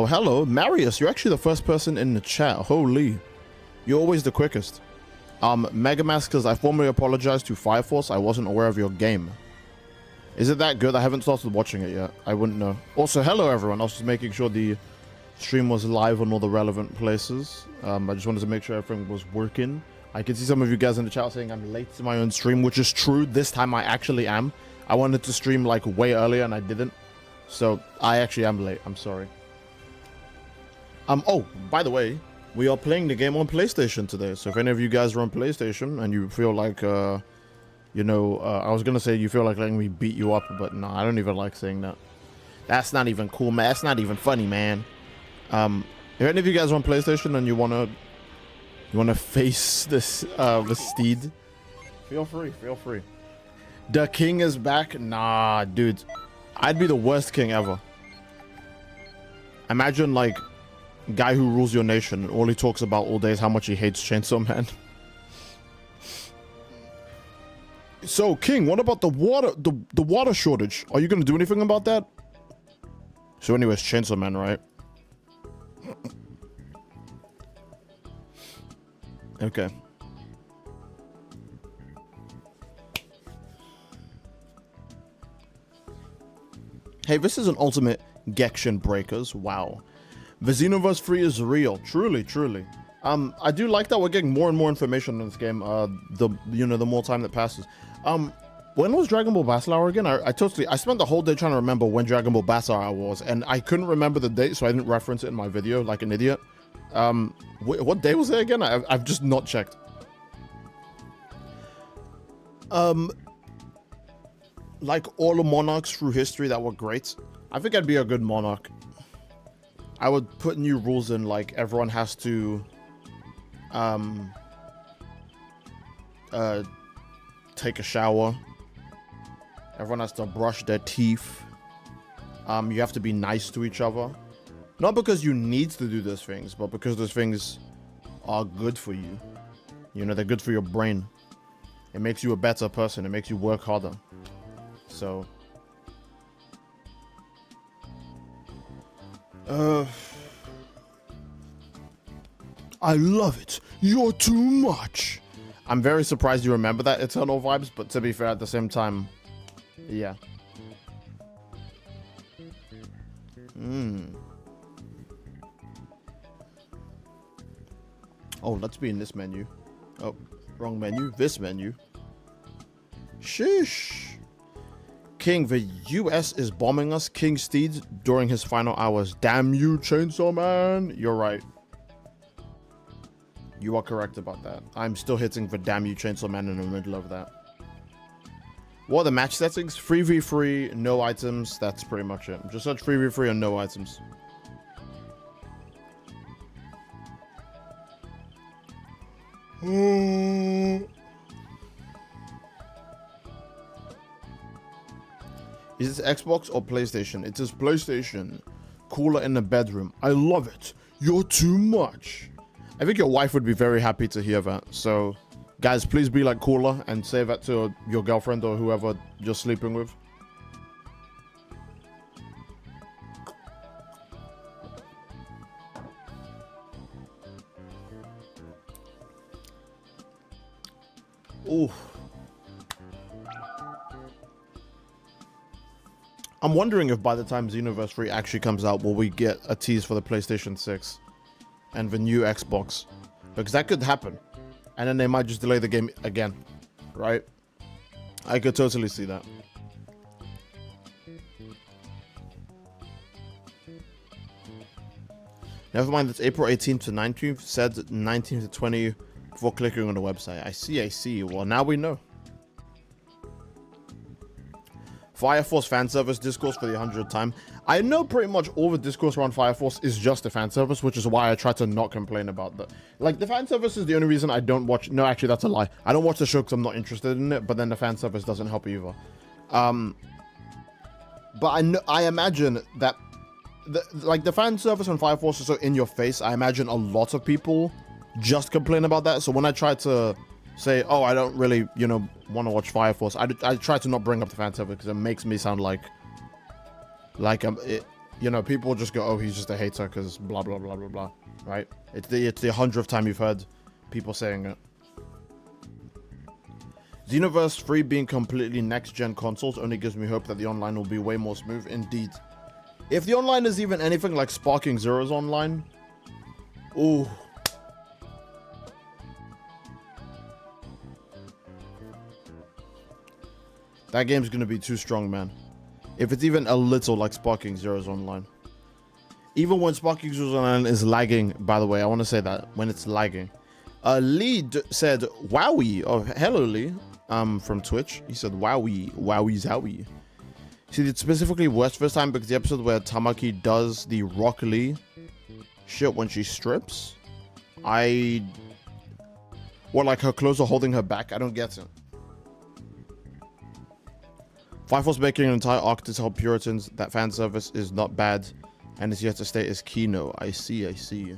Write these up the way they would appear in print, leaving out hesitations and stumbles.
Oh, hello, Marius. You're actually the first person in the chat. Holy. You're always the quickest. Megamaskers, I formally apologize to Fire Force. I wasn't aware of your game. Is it that good? I haven't started watching it yet. I wouldn't know. Also, hello, everyone. I was just making sure the stream was live on all the relevant places. I just wanted to make sure everything was working. I can see some of you guys in the chat saying I'm late to my own stream, which is true. This time I actually am. I wanted to stream like way earlier and I didn't. So I actually am late. I'm sorry. Oh, by the way, we are playing the game on PlayStation today. So if any of you guys are on PlayStation and you feel like, I was going to say you feel like letting me beat you up, but no, I don't even like saying that. That's not even cool, man. That's not even funny, man. If any of you guys are on PlayStation and you want to face this, the steed, feel free, feel free. The king is back. Nah, dude. I'd be the worst king ever. Imagine, like, guy who rules your nation and all he talks about all day is how much he hates Chainsaw Man. So, King, what about the water shortage? Are you gonna do anything about that? So anyways, Chainsaw Man, right? Okay. Hey, this is an ultimate Gekshin Breakers. Wow. The Xenoverse 3 is real. Truly, truly. I do like that we're getting more and more information in this game, the more time that passes. When was Dragon Ball Battle Hour again? I spent the whole day trying to remember when Dragon Ball Battle Hour was, and I couldn't remember the date, so I didn't reference it in my video like an idiot. What day was it again? I've just not checked. Like all the monarchs through history that were great, I think I'd be a good monarch. I would put new rules in, like everyone has to take a shower. Everyone has to brush their teeth. You have to be nice to each other. Not because you need to do those things, but because those things are good for you. You know, they're good for your brain. It makes you a better person. It makes you work harder. So... I love it. You're too much. I'm very surprised you remember that Eternal vibes, but to be fair, at the same time, yeah. Oh, let's be in this menu. Oh, wrong menu. This menu. Sheesh. King, the US is bombing us. King Steed during his final hours. Damn you, Chainsaw Man. You're right. You are correct about that. I'm still hitting the damn you, Chainsaw Man in the middle of that. What are the match settings? 3v3, no items. That's pretty much it. Just search 3v3 and no items. Is this Xbox or PlayStation? It is PlayStation. Cooler in the bedroom. I love it. You're too much. I think your wife would be very happy to hear that. So, guys, please be like Cooler and say that to your girlfriend or whoever you're sleeping with. Ooh. I'm wondering if by the time Xenoverse 3 actually comes out, will we get a tease for the PlayStation 6 and the new Xbox? Because that could happen. And then they might just delay the game again, right? I could totally see that. Never mind, it's April 18th to 19th. Said 19th to 20th before clicking on the website. I see. Well, now we know. Fire Force fan service discourse for the 100th time. I know pretty much all the discourse around Fire Force is just a fan service, which is why I try to not complain about that. Like, the fan service is the only reason I don't watch... No, actually, that's a lie. I don't watch the show because I'm not interested in it, but then the fan service doesn't help either. But I imagine that... the fan service on Fire Force is so in your face, I imagine a lot of people just complain about that. So when I try to say, oh, I don't really, want to watch Fire Force, I try to not bring up the fan service because it makes me sound like you know, people just go, oh, he's just a hater because blah, blah, blah, blah, blah, right? It's the 100th time you've heard people saying it. Xenoverse 3 being completely next-gen consoles only gives me hope that the online will be way more smooth. Indeed. If the online is even anything like Sparking Zero's online, ooh. That game's gonna be too strong, man. If it's even a little like Sparking Zero's online. Even when Sparking Zero's online is lagging, by the way, I want to say that, when it's lagging. Lee said, wowie. Oh, hello, Lee. From Twitch. He said, wowie, wowie, zowie. See, it's specifically worse first time because the episode where Tamaki does the Rock Lee shit when she strips. What, like her clothes are holding her back? I don't get it. Fire Force making an entire arc to tell Puritans that fan service is not bad and is yet to stay as Kino. I see, I see.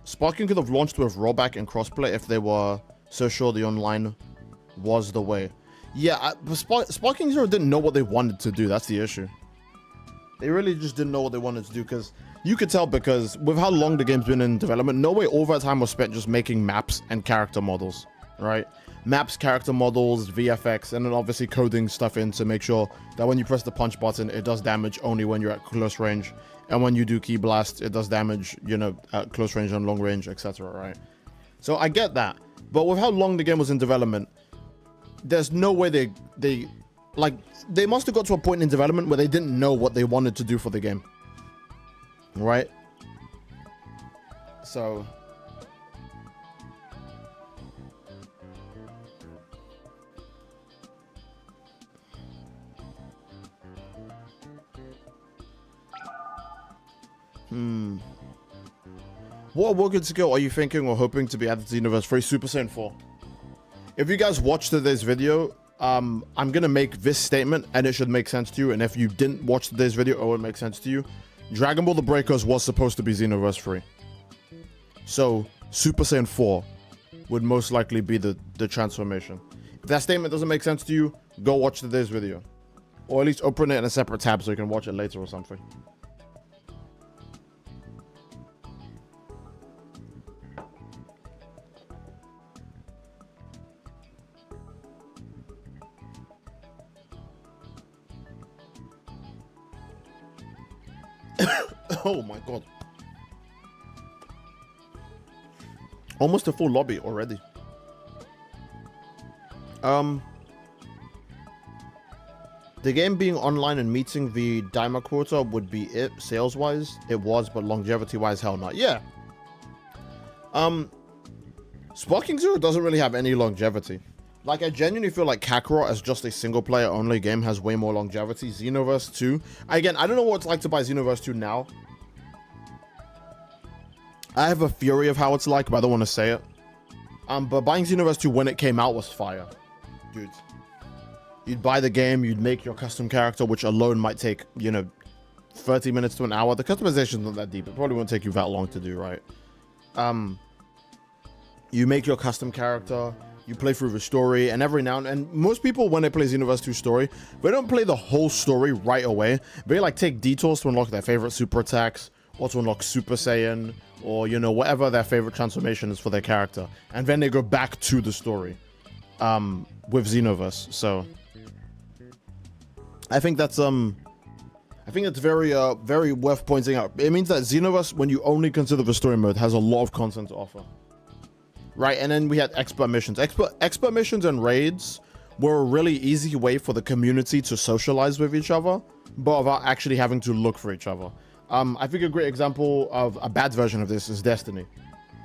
Sparking could have launched with rollback and crossplay if they were so sure the online was the way. Yeah, Sparking Zero didn't know what they wanted to do. That's the issue. They really just didn't know what they wanted to do, because you could tell, because with how long the game's been in development, no way all that time was spent just making maps and character models, right? Maps, character models, VFX, and then obviously coding stuff in to make sure that when you press the punch button, it does damage only when you're at close range. And when you do key blast, it does damage, you know, at close range and long range, etc., right? So I get that. But with how long the game was in development, there's no way they must have got to a point in development where they didn't know what they wanted to do for the game. Right? So... What awoken skill are you thinking or hoping to be added to Xenoverse 3 Super Saiyan 4? If you guys watched today's video, I'm gonna make this statement and it should make sense to you. And if you didn't watch today's video, it would make sense to you. Dragon Ball The Breakers was supposed to be Xenoverse 3. So Super Saiyan 4 would most likely be the transformation. If that statement doesn't make sense to you, go watch today's video. Or at least open it in a separate tab so you can watch it later or something. Oh my god. Almost a full lobby already. The game being online and meeting the Daima quota would be it, sales-wise. It was, but longevity-wise, hell not. Yeah. Sparking Zero doesn't really have any longevity. Like, I genuinely feel like Kakarot as just a single-player only game has way more longevity. Xenoverse 2. Again, I don't know what it's like to buy Xenoverse 2 now. I have a theory of how it's like, but I don't want to say it. But buying Xenoverse 2 when it came out was fire. Dude. You'd buy the game, you'd make your custom character, which alone might take, you know, 30 minutes to an hour. The customization's not that deep. It probably won't take you that long to do, right? You make your custom character, you play through the story, and every now and most people, when they play Xenoverse 2 story, they don't play the whole story right away. They like take detours to unlock their favorite super attacks, or to unlock Super Saiyan, or, you know, whatever their favorite transformation is for their character. And then they go back to the story with Xenoverse. So I think that's very very worth pointing out. It means that Xenoverse, when you only consider the story mode, has a lot of content to offer. Right, and then we had expert missions. Expert missions and raids were a really easy way for the community to socialize with each other, but without actually having to look for each other. I think a great example of a bad version of this is Destiny.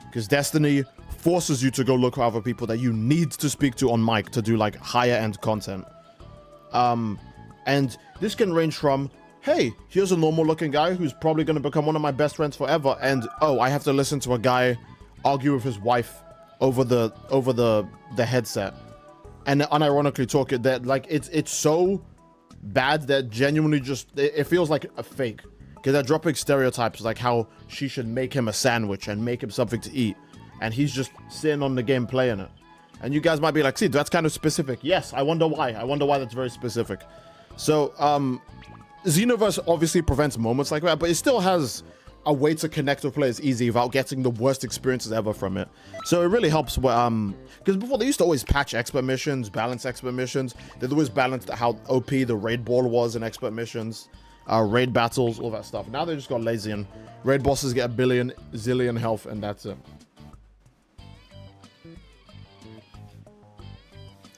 Because Destiny forces you to go look for other people that you need to speak to on mic to do like higher end content. And this can range from, hey, here's a normal looking guy who's probably going to become one of my best friends forever, and oh, I have to listen to a guy argue with his wife over the headset and unironically talk it, that like it's so bad that genuinely just it feels like a fake, because they're dropping stereotypes like how she should make him a sandwich and make him something to eat, and he's just sitting on the game playing it. And you guys might be like, see, that's kind of specific. Yes, I wonder why. I wonder why that's very specific. So, Xenoverse obviously prevents moments like that, but it still has a way to connect with players easy without getting the worst experiences ever from it. So it really helps, because before they used to always patch expert missions, balance expert missions. They'd always balance how OP the raid ball was in expert missions, raid battles, all that stuff. Now they just got lazy and raid bosses get a billion, zillion health, and that's it.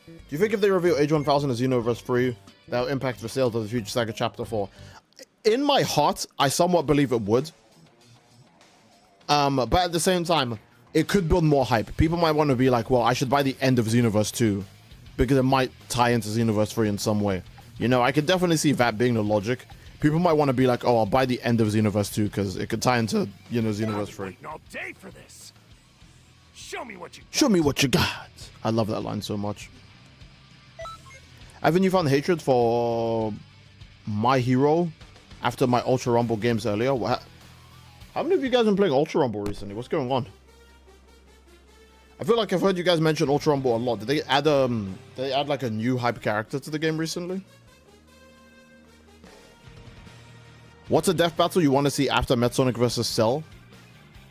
Do you think if they reveal Age 1000 as Xenoverse 3, that will impact the sales of the Future Saga Chapter 4? In my heart, I somewhat believe it would. But at the same time, it could build more hype. People might want to be like, well, I should buy the end of Xenoverse 2, because it might tie into Xenoverse 3 in some way. You know, I could definitely see that being the logic. People might want to be like, oh, I'll buy the end of Xenoverse 2, because it could tie into, you know, Xenoverse 3. All day for this. Show me what you got. Show me what you got. I love that line so much. Haven't you found hatred for My Hero after my Ultra Rumble games earlier? How many of you guys have been playing Ultra Rumble recently? What's going on? I feel like I've heard you guys mention Ultra Rumble a lot. Did they add like a new hype character to the game recently? What's a death battle you want to see after Metsonic versus Cell?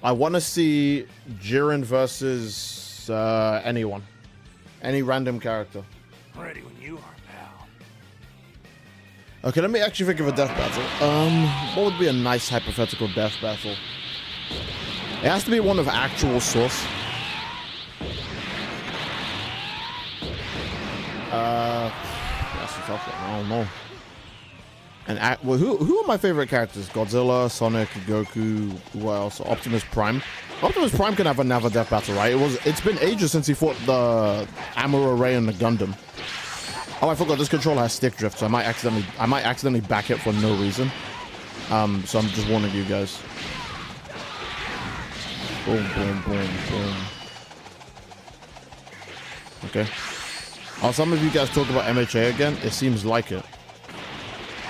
I want to see Jiren versus anyone. Any random character. Ready when you are, pal. Okay, let me actually think of a death battle. What would be a nice hypothetical death battle? It has to be one of actual source. That's a tough one. I don't know. And well, who are my favorite characters? Godzilla, Sonic, Goku, who else? Optimus Prime. Optimus Prime can have another death battle, right? It's been ages since he fought the Amuro Ray and the Gundam. Oh, I forgot this controller has stick drift, so I might accidentally back it for no reason. So I'm just warning you guys. Boom, boom, boom, boom. Okay. Oh, some of you guys talk about MHA again. It seems like it.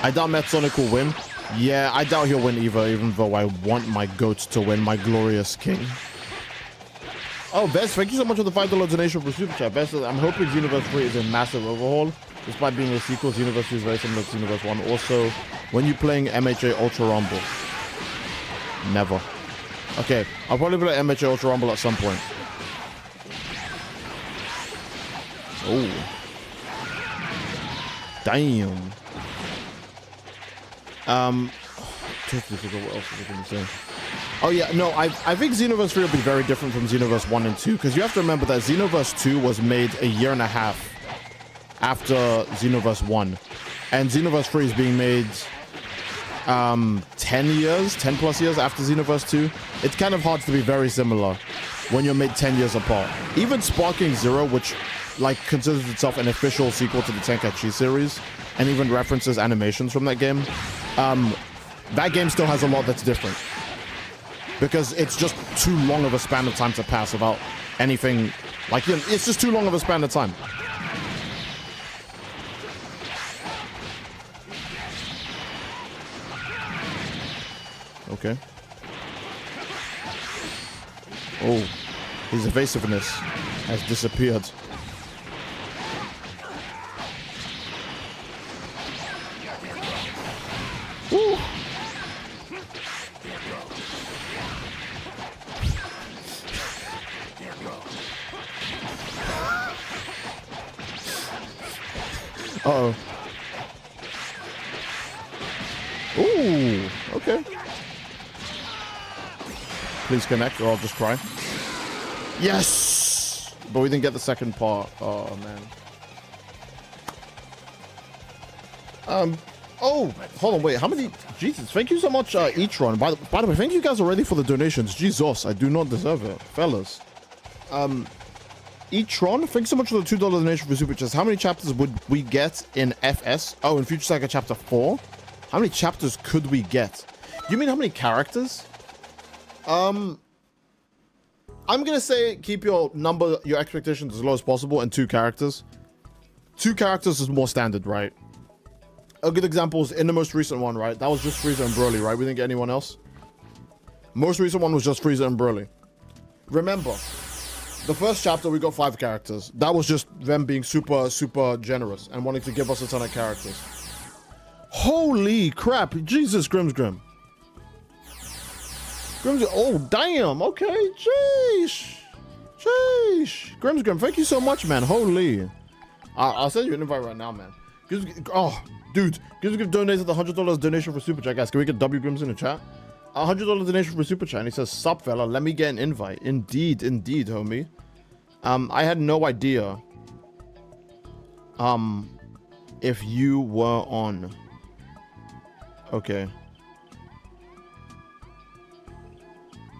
I doubt Metsonic will win. Yeah, I doubt he'll win either, even though I want my goats to win, my glorious king. Oh, Best, thank you so much for the $5 donation for Super Chat. Best, I'm hoping Xenoverse 3 is a massive overhaul. Despite being a sequel, Xenoverse 2 is very similar to Xenoverse 1. Also, when you playing MHA Ultra Rumble? Never. Okay, I'll probably play MHA Ultra Rumble at some point. Oh. Damn. Totally forgot what else I was going to say. Oh yeah, no, I think Xenoverse 3 will be very different from Xenoverse 1 and 2, because you have to remember that Xenoverse 2 was made a year and a half after Xenoverse 1, and Xenoverse 3 is being made 10 plus years after Xenoverse 2. It's kind of hard to be very similar when you're made 10 years apart. Even Sparking Zero, which like considers itself an official sequel to the Tenkaichi series, and even references animations from that game, that game still has a lot that's different. Because it's just too long of a span of time to pass without anything, like, you know, it's just too long of a span of time. Okay. Oh, his evasiveness has disappeared. Woo! Uh-oh. Ooh, okay. Please connect or I'll just cry. Yes! But we didn't get the second part. Oh, man. Oh, hold on, wait. How many? Jesus, thank you so much, Etron. By the way, thank you guys already for the donations. Jesus, I do not deserve it. Fellas. Etron, thanks so much for the $2 donation for Super Chats. How many chapters would we get in FS? Oh, in Future Saga Chapter 4? How many chapters could we get? You mean how many characters? I'm gonna say keep your expectations as low as possible and 2 characters. 2 characters is more standard, right? A good example is in the most recent one, right? That was just Frieza and Broly, right? We didn't get anyone else. Most recent one was just Frieza and Broly. Remember, The first chapter, we got 5 characters. That was just them being super, super generous and wanting to give us a ton of characters. Holy crap. Jesus, Grim. Oh, damn. Okay. Sheesh. Grim, thank you so much, man. Holy. I'll send you an invite right now, man. Oh, dude. Grimsgrim donated the $100 donation for Super Chat. Guys, can we get W Grims in the chat? $100 donation for Super Chat. And he says, sup, fella. Let me get an invite. Indeed, homie. I had no idea if you were on. Okay.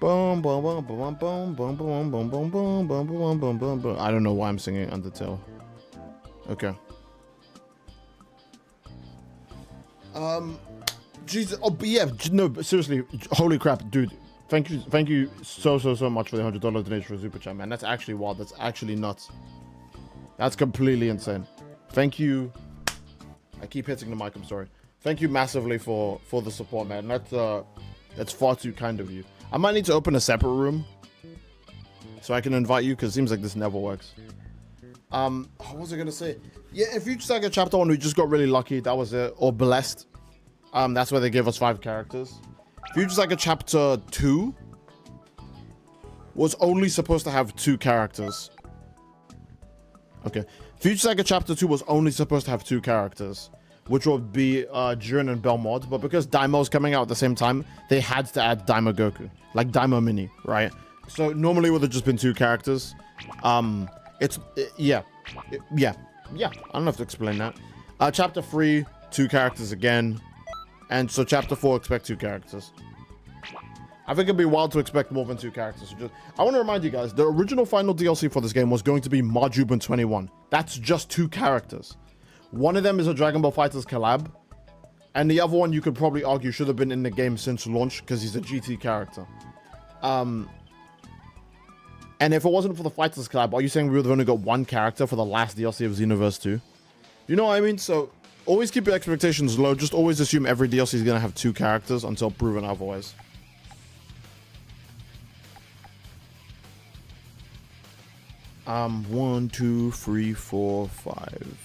Boom, boom, boom, boom, boom, boom, boom, boom, boom, boom, boom, boom, boom, boom, boom. I don't know why I'm singing Undertale. Okay. Jesus. Oh, but yeah. No, but seriously. Holy crap, dude. Thank you so much for the $100 donation for Super Chat, man. That's actually wild. That's actually nuts. That's completely insane. Thank you. I keep hitting the mic. I'm sorry. Thank you massively for the support, man. That's far too kind of you. I might need to open a separate room so I can invite you, because it seems like this never works. What was I gonna say? Yeah, if you just like a chapter 1, we just got really lucky. That was it. Or blessed. That's where they gave us 5 characters. If you just like a chapter 2 was only supposed to have 2 characters. Okay. Future Saga Chapter 2 was only supposed to have 2 characters, which would be Jiren and Belmont, but because Daimo's coming out at the same time, they had to add Daimo Goku, like Daimo Mini, right? So normally it would have just been 2 characters. Yeah. I don't have to explain that. Chapter 3, 2 characters again. And so chapter 4, expect 2 characters. I think it'd be wild to expect more than 2 characters. I want to remind you guys, the original final DLC for this game was going to be Marjuban 21. That's just 2 characters. One of them is a Dragon Ball FighterZ collab, and the other one you could probably argue should have been in the game since launch because he's a GT character. And if it wasn't for the FighterZ collab, are you saying we would have only got 1 character for the last DLC of Xenoverse 2? You know what I mean? So always keep your expectations low. Just always assume every DLC is going to have 2 characters until proven otherwise. One, two, three, 4, 5.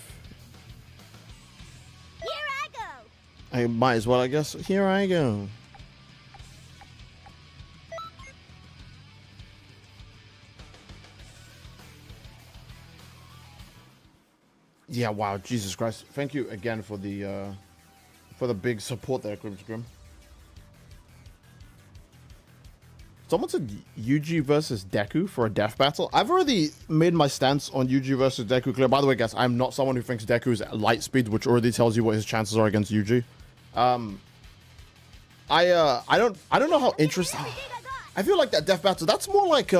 Here I go. I might as well, I guess. Here I go. Yeah, wow, Jesus Christ. Thank you again for the big support there, Grim. Someone said Yuji versus Deku for a death battle. I've already made my stance on Yuji versus Deku clear. By the way, guys, I'm not someone who thinks Deku is light speed, which already tells you what his chances are against Yuji. I don't know how interesting. I feel like that death battle. That's more like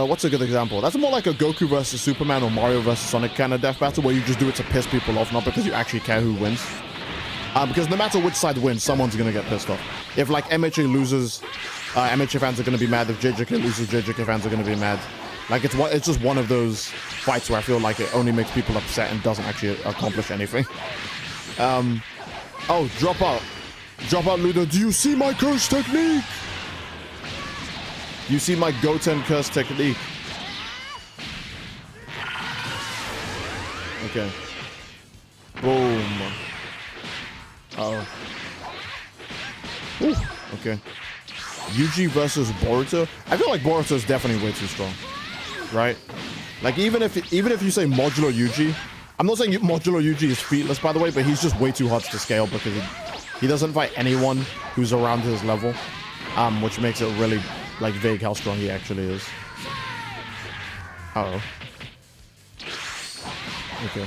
what's a good example? That's more like a Goku versus Superman or Mario versus Sonic kind of death battle where you just do it to piss people off, not because you actually care who wins. Because no matter which side wins, someone's going to get pissed off. If, like, MHA loses, MHA fans are going to be mad. If JJK loses, JJK fans are going to be mad. Like, it's just one of those fights where I feel like it only makes people upset and doesn't actually accomplish anything. Oh, drop out. Drop out, Ludo. Do you see my curse technique? You see my Goten curse technique? Okay. Boom. Uh-oh. Ooh, okay. Yuji versus Boruto. I feel like Boruto is definitely way too strong, right? Like even if you say modular Yuji, I'm not saying modular Yuji is featless, by the way, but he's just way too hard to scale because he doesn't fight anyone who's around his level, which makes it really like vague how strong he actually is. Uh-oh. Okay.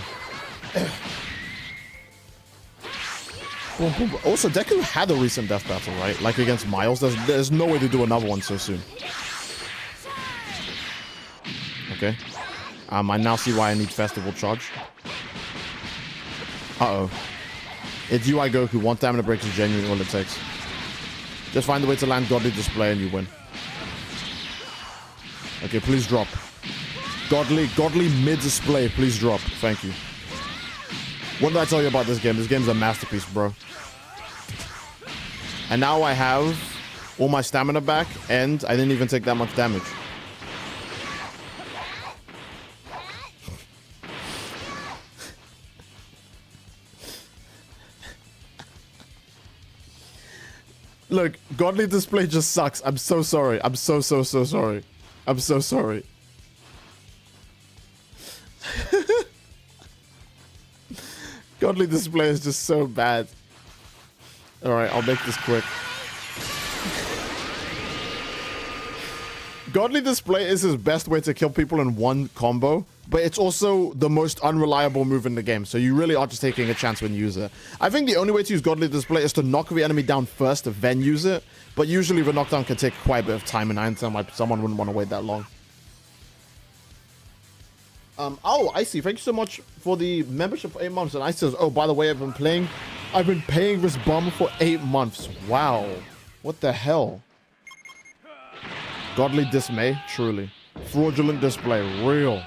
Boom, boom. Also, Deku had a recent death battle, right? Like against Miles. There's no way to do another one so soon. Okay. I now see why I need Festival Charge. Uh-oh. It's UI Goku. 1 stamina break is genuinely all it takes. Just find a way to land Godly Display and you win. Okay, please drop. Godly mid-display, please drop. Thank you. What did I tell you about this game? This game's a masterpiece, bro. And now I have all my stamina back, and I didn't even take that much damage. Look, godly display just sucks. I'm so sorry. I'm so sorry. I'm so sorry. Godly display is just so bad. Alright, I'll make this quick. Godly display is his best way to kill people in one combo, but it's also the most unreliable move in the game, so you really are just taking a chance when you use it. I think the only way to use godly display is to knock the enemy down first, then use it, but usually the knockdown can take quite a bit of time, and I understand why someone wouldn't want to wait that long. Oh, I see. Thank you so much for the membership for 8 months. And I says, oh, by the way, I've been paying this bum for 8 months. Wow. What the hell? Godly dismay, truly. Fraudulent display, real.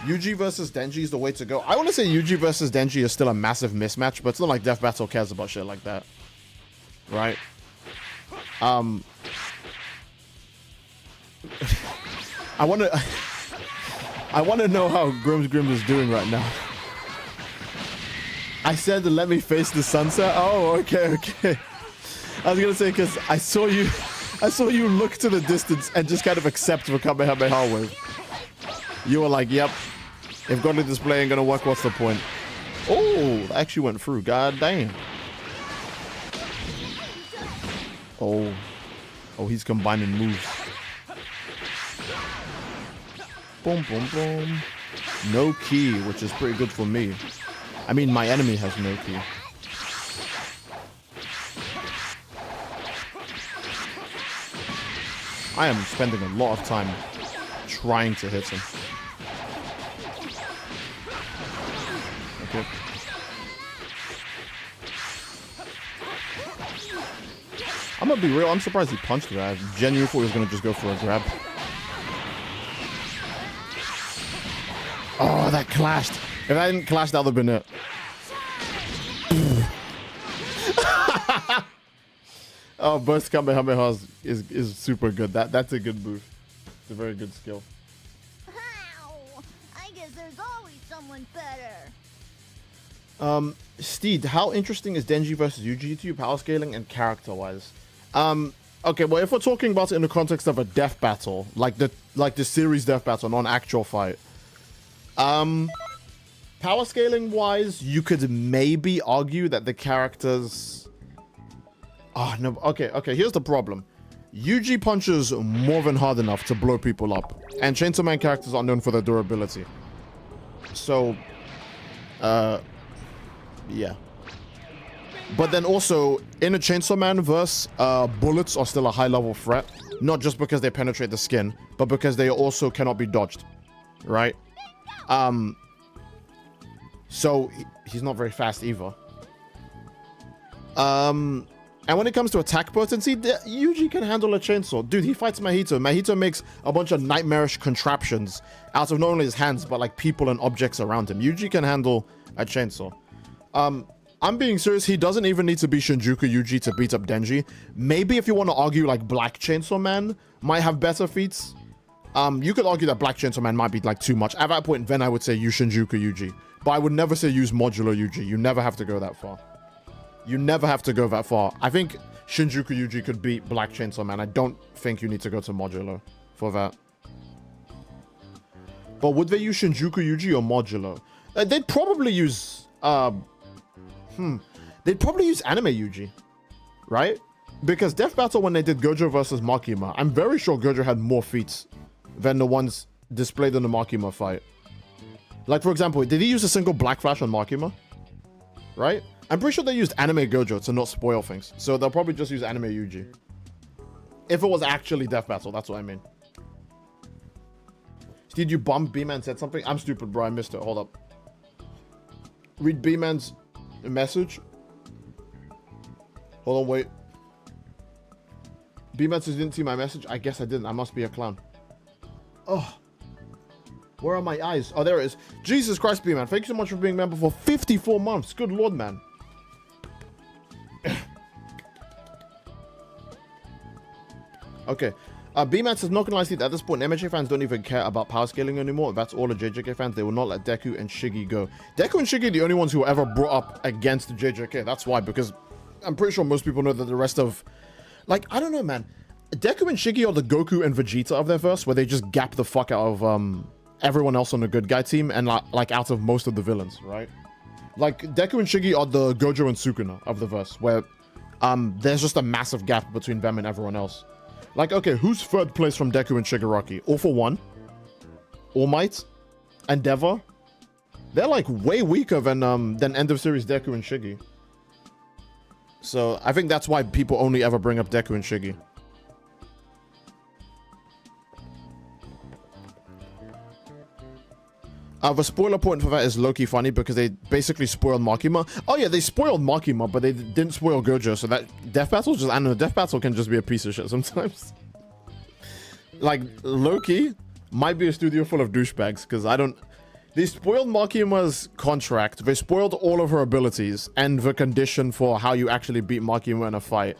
Yuji versus Denji is the way to go. I want to say Yuji versus Denji is still a massive mismatch, but it's not like Death Battle cares about shit like that. Right? I want to know how Grim is doing right now. I said let me face the sunset. Oh, okay. I was gonna say because I saw you look to the distance and just kind of accept the Kamehameha wave. You were like, yep. If godly display ain't gonna work, what's the point? Oh, that actually went through. God damn. Oh, he's combining moves. Boom, boom, boom. No key, which is pretty good for me. I mean, my enemy has no key. I am spending a lot of time trying to hit him. Okay. I'm gonna be real, I'm surprised he punched me. I genuinely thought he was gonna just go for a grab. Oh, that clashed. If that didn't clash, that would have been it. Oh, burst Kamehameha is super good. That's a good move. It's a very good skill. Ow! I guess there's always someone better. Steed, how interesting is Denji versus Yuji to you, power scaling and character-wise? Okay, well, if we're talking about it in the context of a death battle, like the series death battle, not an actual fight, power scaling wise, you could maybe argue that the characters. Oh no. Okay. Here's the problem. Yuji punches more than hard enough to blow people up, and Chainsaw Man characters are known for their durability. So, yeah. But then also in a Chainsaw Man verse, bullets are still a high level threat, not just because they penetrate the skin, but because they also cannot be dodged, right? So he's not very fast either. And when it comes to attack potency, Yuji can handle a chainsaw. Dude, he fights Mahito. Mahito makes a bunch of nightmarish contraptions out of not only his hands, but like people and objects around him. Yuji can handle a chainsaw. I'm being serious. He doesn't even need to be Shinjuku Yuji to beat up Denji. Maybe if you want to argue like Black Chainsaw Man might have better feats. You could argue that Black Chainsaw Man might be like too much. At that point, then I would say use Shinjuku Yuji. But I would never say use Modular Yuji. You never have to go that far. You never have to go that far. I think Shinjuku Yuji could beat Black Chainsaw Man. I don't think you need to go to Modular for that. But would they use Shinjuku Yuji or Modular? They'd probably use... They'd probably use Anime Yuji. Right? Because Death Battle, when they did Gojo versus Makima, I'm very sure Gojo had more feats than the ones displayed in the Makima fight. Like, for example, did he use a single Black Flash on Makima? Right? I'm pretty sure they used Anime Gojo to not spoil things. So they'll probably just use Anime Yuji. If it was actually Death Battle, that's what I mean. Did you bump B-Man said something? I'm stupid, bro. I missed it. Hold up. Read B-Man's message. Hold on, wait. B-Man says you didn't see my message? I guess I didn't. I must be a clown. Oh. Where are my eyes? Oh, there it is. Jesus Christ, B-Man. Thank you so much for being a member for 54 months. Good Lord, man. Okay. B-Man says, not gonna lie, Steve, at this point, MHA fans don't even care about power scaling anymore. If that's all the JJK fans, they will not let Deku and Shiggy go. Deku and Shiggy are the only ones who were ever brought up against the JJK. That's why, because I'm pretty sure most people know that the rest of... Like, I don't know, man. Deku and Shiggy are the Goku and Vegeta of their verse, where they just gap the fuck out of everyone else on the good guy team and, like out of most of the villains, right? Like, Deku and Shiggy are the Gojo and Sukuna of the verse, where there's just a massive gap between them and everyone else. Like, okay, who's third place from Deku and Shigaraki? All for One, All Might, Endeavor. They're like way weaker than end of series Deku and Shiggy. So I think that's why people only ever bring up Deku and Shiggy. The spoiler point for that is low-key funny because they basically spoiled Makima. Oh yeah, they spoiled Makima, but they didn't spoil Gojo, so that Death Battle just, I don't know, Death Battle can just be a piece of shit sometimes. Like, low-key might be a studio full of douchebags, because I don't... They spoiled Makima's contract, they spoiled all of her abilities, and the condition for how you actually beat Makima in a fight.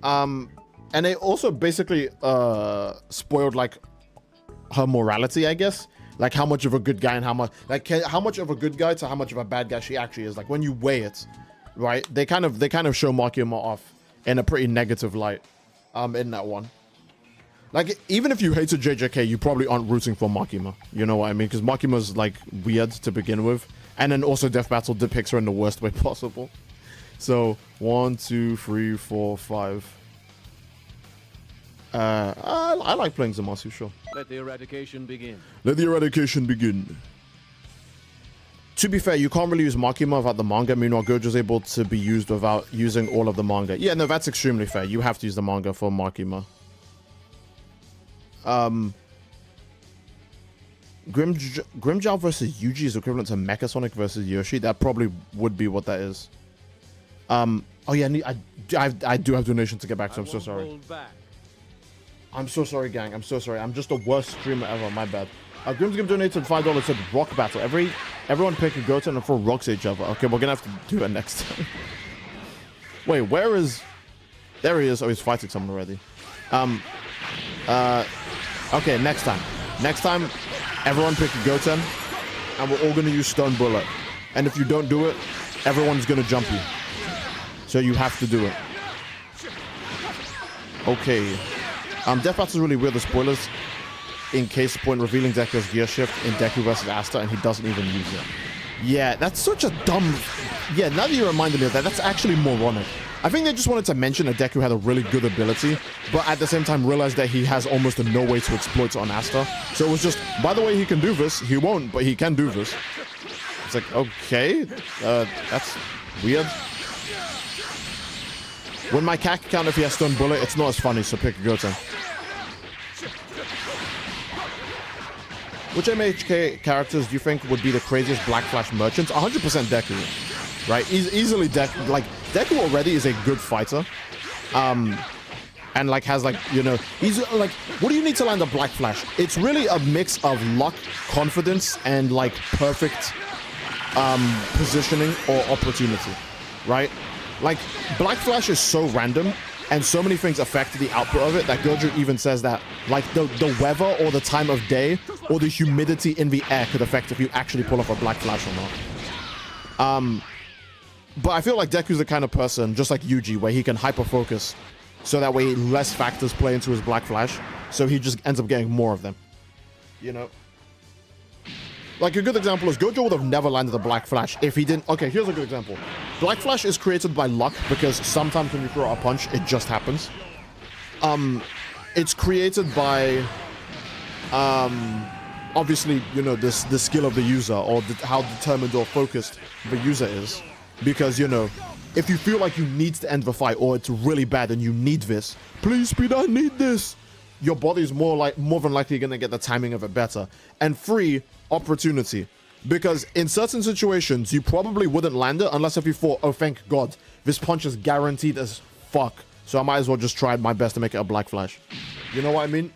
And they also basically spoiled, like, her morality, I guess. Like how much of a good guy and how much of a good guy to how much of a bad guy she actually is. Like when you weigh it, right? They kind of show Makima off in a pretty negative light in that one. Like even if you hated JJK, you probably aren't rooting for Makima. You know what I mean? Because Makima's like weird to begin with, and then also Death Battle depicts her in the worst way possible. So 1, 2, 3, 4, 5. I like playing Zamasu, sure. Let the eradication begin. Let the eradication begin. To be fair, you can't really use Makima without the manga. Meanwhile, Gojo's able to be used without using all of the manga. Yeah, no, that's extremely fair. You have to use the manga for Makima. Grimjow versus Yuji is equivalent to Mechasonic versus Yoshi. That probably would be what that is. Oh yeah, I do have donation to get back to. I'm so sorry. I'm so sorry, gang. I'm so sorry. I'm just the worst streamer ever. My bad. Grimsgim donated $5. Said rock battle. Everyone pick a Goten and throw rocks at each other. Okay, we're gonna have to do it next time. Wait, where is? There he is. Oh, he's fighting someone already. Okay, next time. Next time, everyone pick a Goten, and we're all gonna use Stone Bullet. And if you don't do it, everyone's gonna jump you. So you have to do it. Okay. Death Battle is really weird, the spoilers. In case point revealing Deku's gear shift in Deku versus Asta, and he doesn't even use it. Yeah, that's such a dumb... Yeah, now that you reminded me of that, that's actually moronic. I think they just wanted to mention that Deku had a really good ability, but at the same time realized that he has almost no way to exploit it on Asta. So it was just, by the way, he can do this. He won't, but he can do this. It's like, okay, that's weird. When my CAC count, if he has Stone Bullet, it's not as funny, so pick a Goten. Which MHK characters do you think would be the craziest Black Flash merchants? 100% Deku, right? Easily Deku. Like, Deku already is a good fighter. And like has like, you know, he's like, what do you need to land a Black Flash? It's really a mix of luck, confidence, and like perfect positioning or opportunity, right? Like, Black Flash is so random, and so many things affect the output of it that Gojo even says that, like, the weather or the time of day or the humidity in the air could affect if you actually pull off a Black Flash or not. But I feel like Deku's the kind of person, just like Yuji, where he can hyper-focus, so that way less factors play into his Black Flash, so he just ends up getting more of them. You know? Like, a good example is Gojo would have never landed a Black Flash if he didn't... Okay, here's a good example. Black Flash is created by luck because sometimes when you throw a punch, it just happens. It's created by... obviously, you know, the skill of the user or how determined or focused the user is. Because, you know, if you feel like you need to end the fight or it's really bad and you need this, please, Speed, I need this. Your body's more than likely going to get the timing of it better. And 3, opportunity. Because in certain situations, you probably wouldn't land it unless if you thought, oh, thank God, this punch is guaranteed as fuck. So I might as well just try my best to make it a Black Flash. You know what I mean?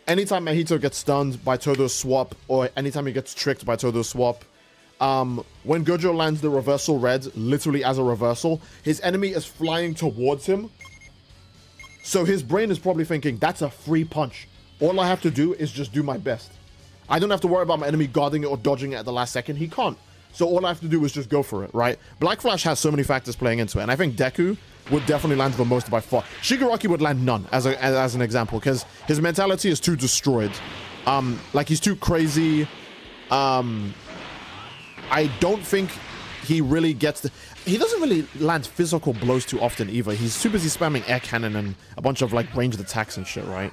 Anytime Mahito gets stunned by Todo's swap, or anytime he gets tricked by Todo's swap, when Gojo lands the reversal red, literally as a reversal, his enemy is flying towards him. So his brain is probably thinking, that's a free punch. All I have to do is just do my best. I don't have to worry about my enemy guarding it or dodging it at the last second. He can't. So all I have to do is just go for it, right? Black Flash has so many factors playing into it. And I think Deku would definitely land the most by far. Shigaraki would land none, as an example, because his mentality is too destroyed. Like, he's too crazy. I don't think he really gets the... He doesn't really land physical blows too often either. He's too busy spamming air cannon and a bunch of, like, ranged attacks and shit, right?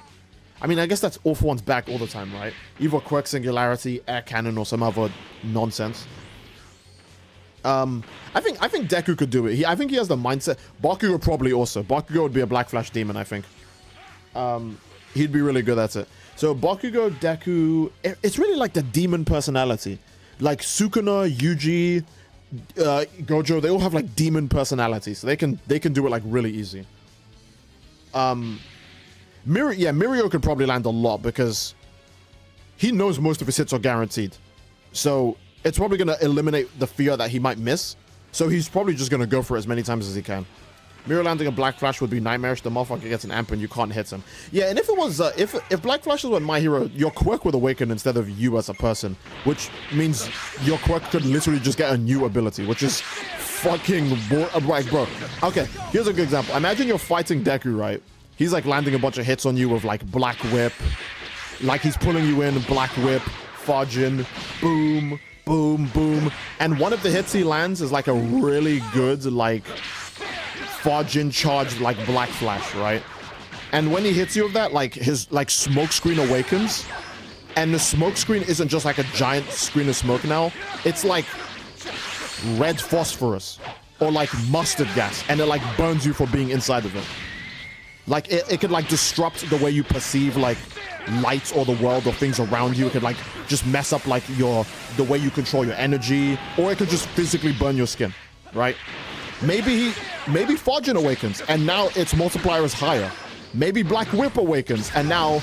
I mean, I guess that's all for one's back all the time, right? Either Quirk Singularity, air cannon, or some other nonsense. I think Deku could do it. I think he has the mindset. Bakugo probably also. Bakugo would be a Black Flash demon, I think. He'd be really good at it. So Bakugo, Deku, it's really like the demon personality. Like Sukuna, Yuji, Gojo, they all have like demon personalities. So they can do it like really easy. Mirio could probably land a lot because he knows most of his hits are guaranteed. So it's probably going to eliminate the fear that he might miss. So he's probably just going to go for it as many times as he can. Mirio landing a Black Flash would be nightmarish. The motherfucker gets an amp and you can't hit him. Yeah, and if it was, if Black Flashes were My Hero, your Quirk would awaken instead of you as a person, which means your Quirk could literally just get a new ability, which is fucking right, bro. Okay, here's a good example. Imagine you're fighting Deku, right? He's like landing a bunch of hits on you with like Black Whip, like he's pulling you in, Black Whip, Fudgin, boom, boom, boom, and one of the hits he lands is like a really good like Fudgin charged like Black Flash, right? And when he hits you with that, like his like smoke screen awakens, and the smoke screen isn't just like a giant screen of smoke now, it's like red phosphorus or like mustard gas, and it like burns you for being inside of it. Like it could like disrupt the way you perceive like light or the world or things around you. It could like just mess up like the way you control your energy, or it could just physically burn your skin, right? Maybe Fudgin awakens and now its multiplier is higher. Maybe Black Whip awakens and now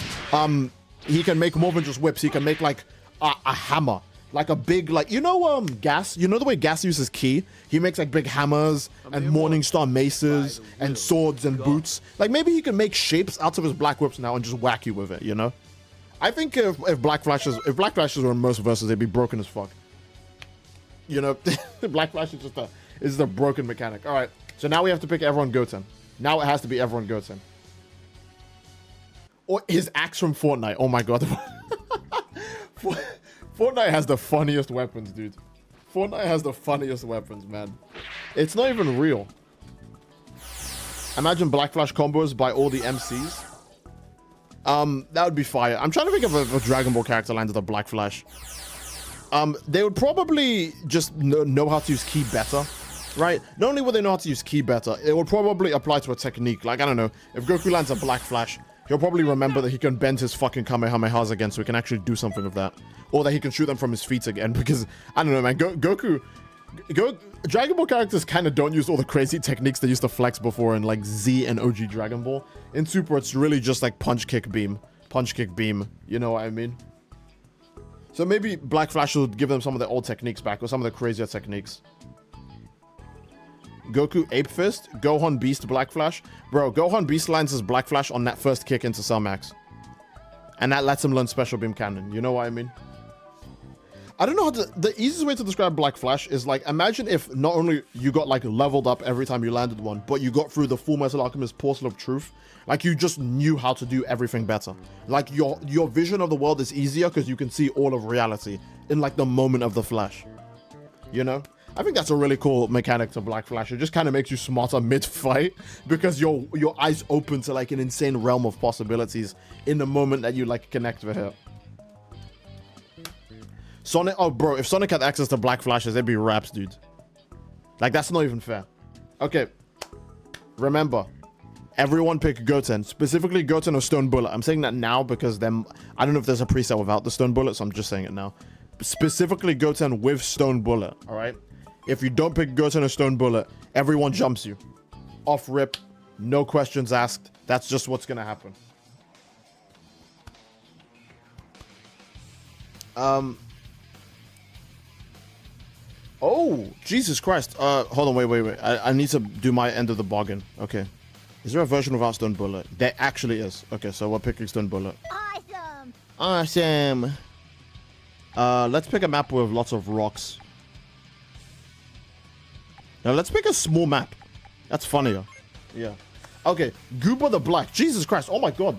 he can make more than just whips. He can make like a hammer, like a big, like, you know, Gas, you know the way Gas uses ki? He makes like big hammers and Morningstar maces and swords and boots. Like maybe he can make shapes out of his Black Whips now and just whack you with it, you know? I think if Black Flashes were in most verses, they'd be broken as fuck. You know, Black Flash is a broken mechanic. All right, so now we have to pick everyone Goten. Now it has to be everyone Goten. Or his axe from Fortnite. Oh my god. Fortnite has the funniest weapons, dude. Fortnite has the funniest weapons, man. It's not even real. Imagine Black Flash combos by all the MCs. That would be fire. I'm trying to think of a Dragon Ball character landed a Black Flash. They would probably just know how to use ki better, right? Not only would they know how to use ki better, it would probably apply to a technique. Like, I don't know, if Goku lands a Black Flash, he'll probably remember that he can bend his fucking Kamehamehas again, so he can actually do something with that. Or that he can shoot them from his feet again, because, I don't know, man, Dragon Ball characters kind of don't use all the crazy techniques they used to flex before in, like, Z and OG Dragon Ball. In Super, it's really just, like, punch, kick, beam. Punch, kick, beam. You know what I mean? So maybe Black Flash will give them some of their old techniques back, or some of the crazier techniques. Goku Ape Fist, Gohan Beast Black Flash. Bro, Gohan Beast lands his Black Flash on that first kick into Cell Max. And that lets him learn Special Beam Cannon. You know what I mean? I don't know how to... The easiest way to describe Black Flash is like, imagine if not only you got like leveled up every time you landed one, but you got through the Full Metal Alchemist Portal of Truth. Like you just knew how to do everything better. Like your vision of the world is easier because you can see all of reality in like the moment of the flash. You know? I think that's a really cool mechanic to Black Flash. It just kind of makes you smarter mid-fight because your eyes open to like an insane realm of possibilities in the moment that you like connect with it. Sonic, oh bro, if Sonic had access to Black Flashes, they'd be raps, dude. Like that's not even fair. Okay, remember, everyone pick Goten, specifically Goten or Stone Bullet. I'm saying that now because then I don't know if there's a preset without the Stone Bullet, so I'm just saying it now. Specifically Goten with Stone Bullet, all right? If you don't pick Goten or Stone Bullet, everyone jumps you. Off rip, no questions asked. That's just what's gonna happen. Oh, Jesus Christ. Hold on, wait. I need to do my end of the bargain. Okay. Is there a version without stun bullet? There actually is. Okay, so we're picking stun bullet. Awesome. Awesome. Let's pick a map with lots of rocks. Now let's pick a small map. That's funnier. Yeah. Okay, Goober the Black. Jesus Christ. Oh my god.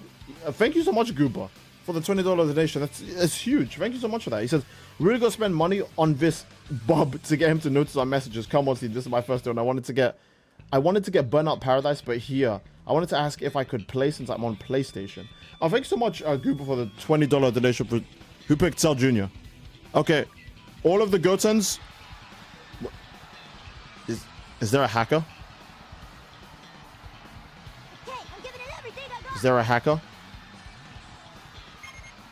Thank you so much, Goober, for the $20 donation. That's huge. Thank you so much for that. He says, really gonna spend money on this Bob to get him to notice our messages. Come on, Steve. This is my first one. I wanted to get Burnout Paradise, but here I wanted to ask if I could play since I'm on PlayStation. Oh, thanks so much, Goober, for the $20 donation. For who picked Cell Jr.? Okay, all of the Goten's. Is there a hacker? Hey, I'm giving it everything I got. Is there a hacker?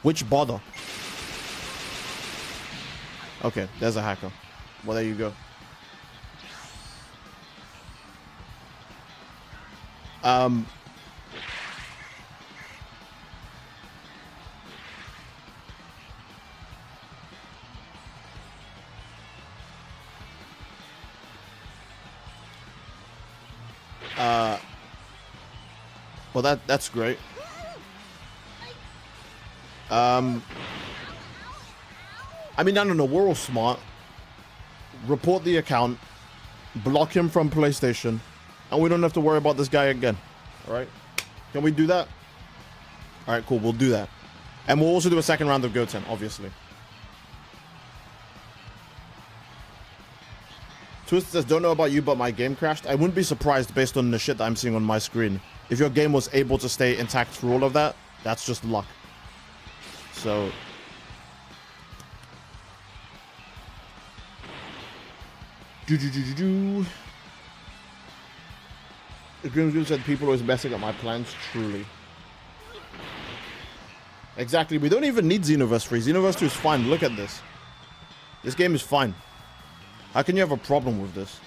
Which bother? Okay, there's a hacker. Well, there you go. Well, that's great. I mean, I don't know. We're all smart. Report the account, block him from PlayStation, and we don't have to worry about this guy again. All right? Can we do that? All right, cool. We'll do that. And we'll also do a second round of Goten, obviously. Twist says, don't know about you, but my game crashed. I wouldn't be surprised based on the shit that I'm seeing on my screen. If your game was able to stay intact through all of that, that's just luck. So... The Grimsgoon said people always messing up my plans. Truly. Exactly. We don't even need Xenoverse 3. Xenoverse 2 is fine. Look at this. This game is fine. How can you have a problem with this?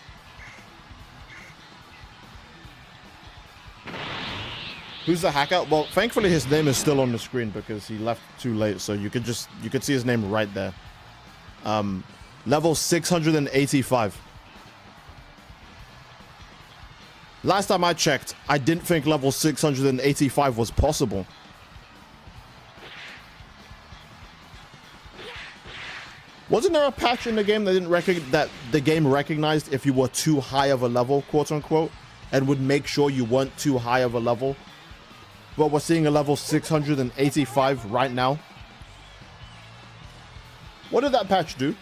Who's the hacker? Well, thankfully his name is still on the screen because he left too late, so you could see his name right there. Level 685. Last time I checked, I didn't think level 685 was possible. Wasn't there a patch in the game that that the game recognized if you were too high of a level, quote unquote, and would make sure you weren't too high of a level? But we're seeing a level 685 right now. What did that patch do?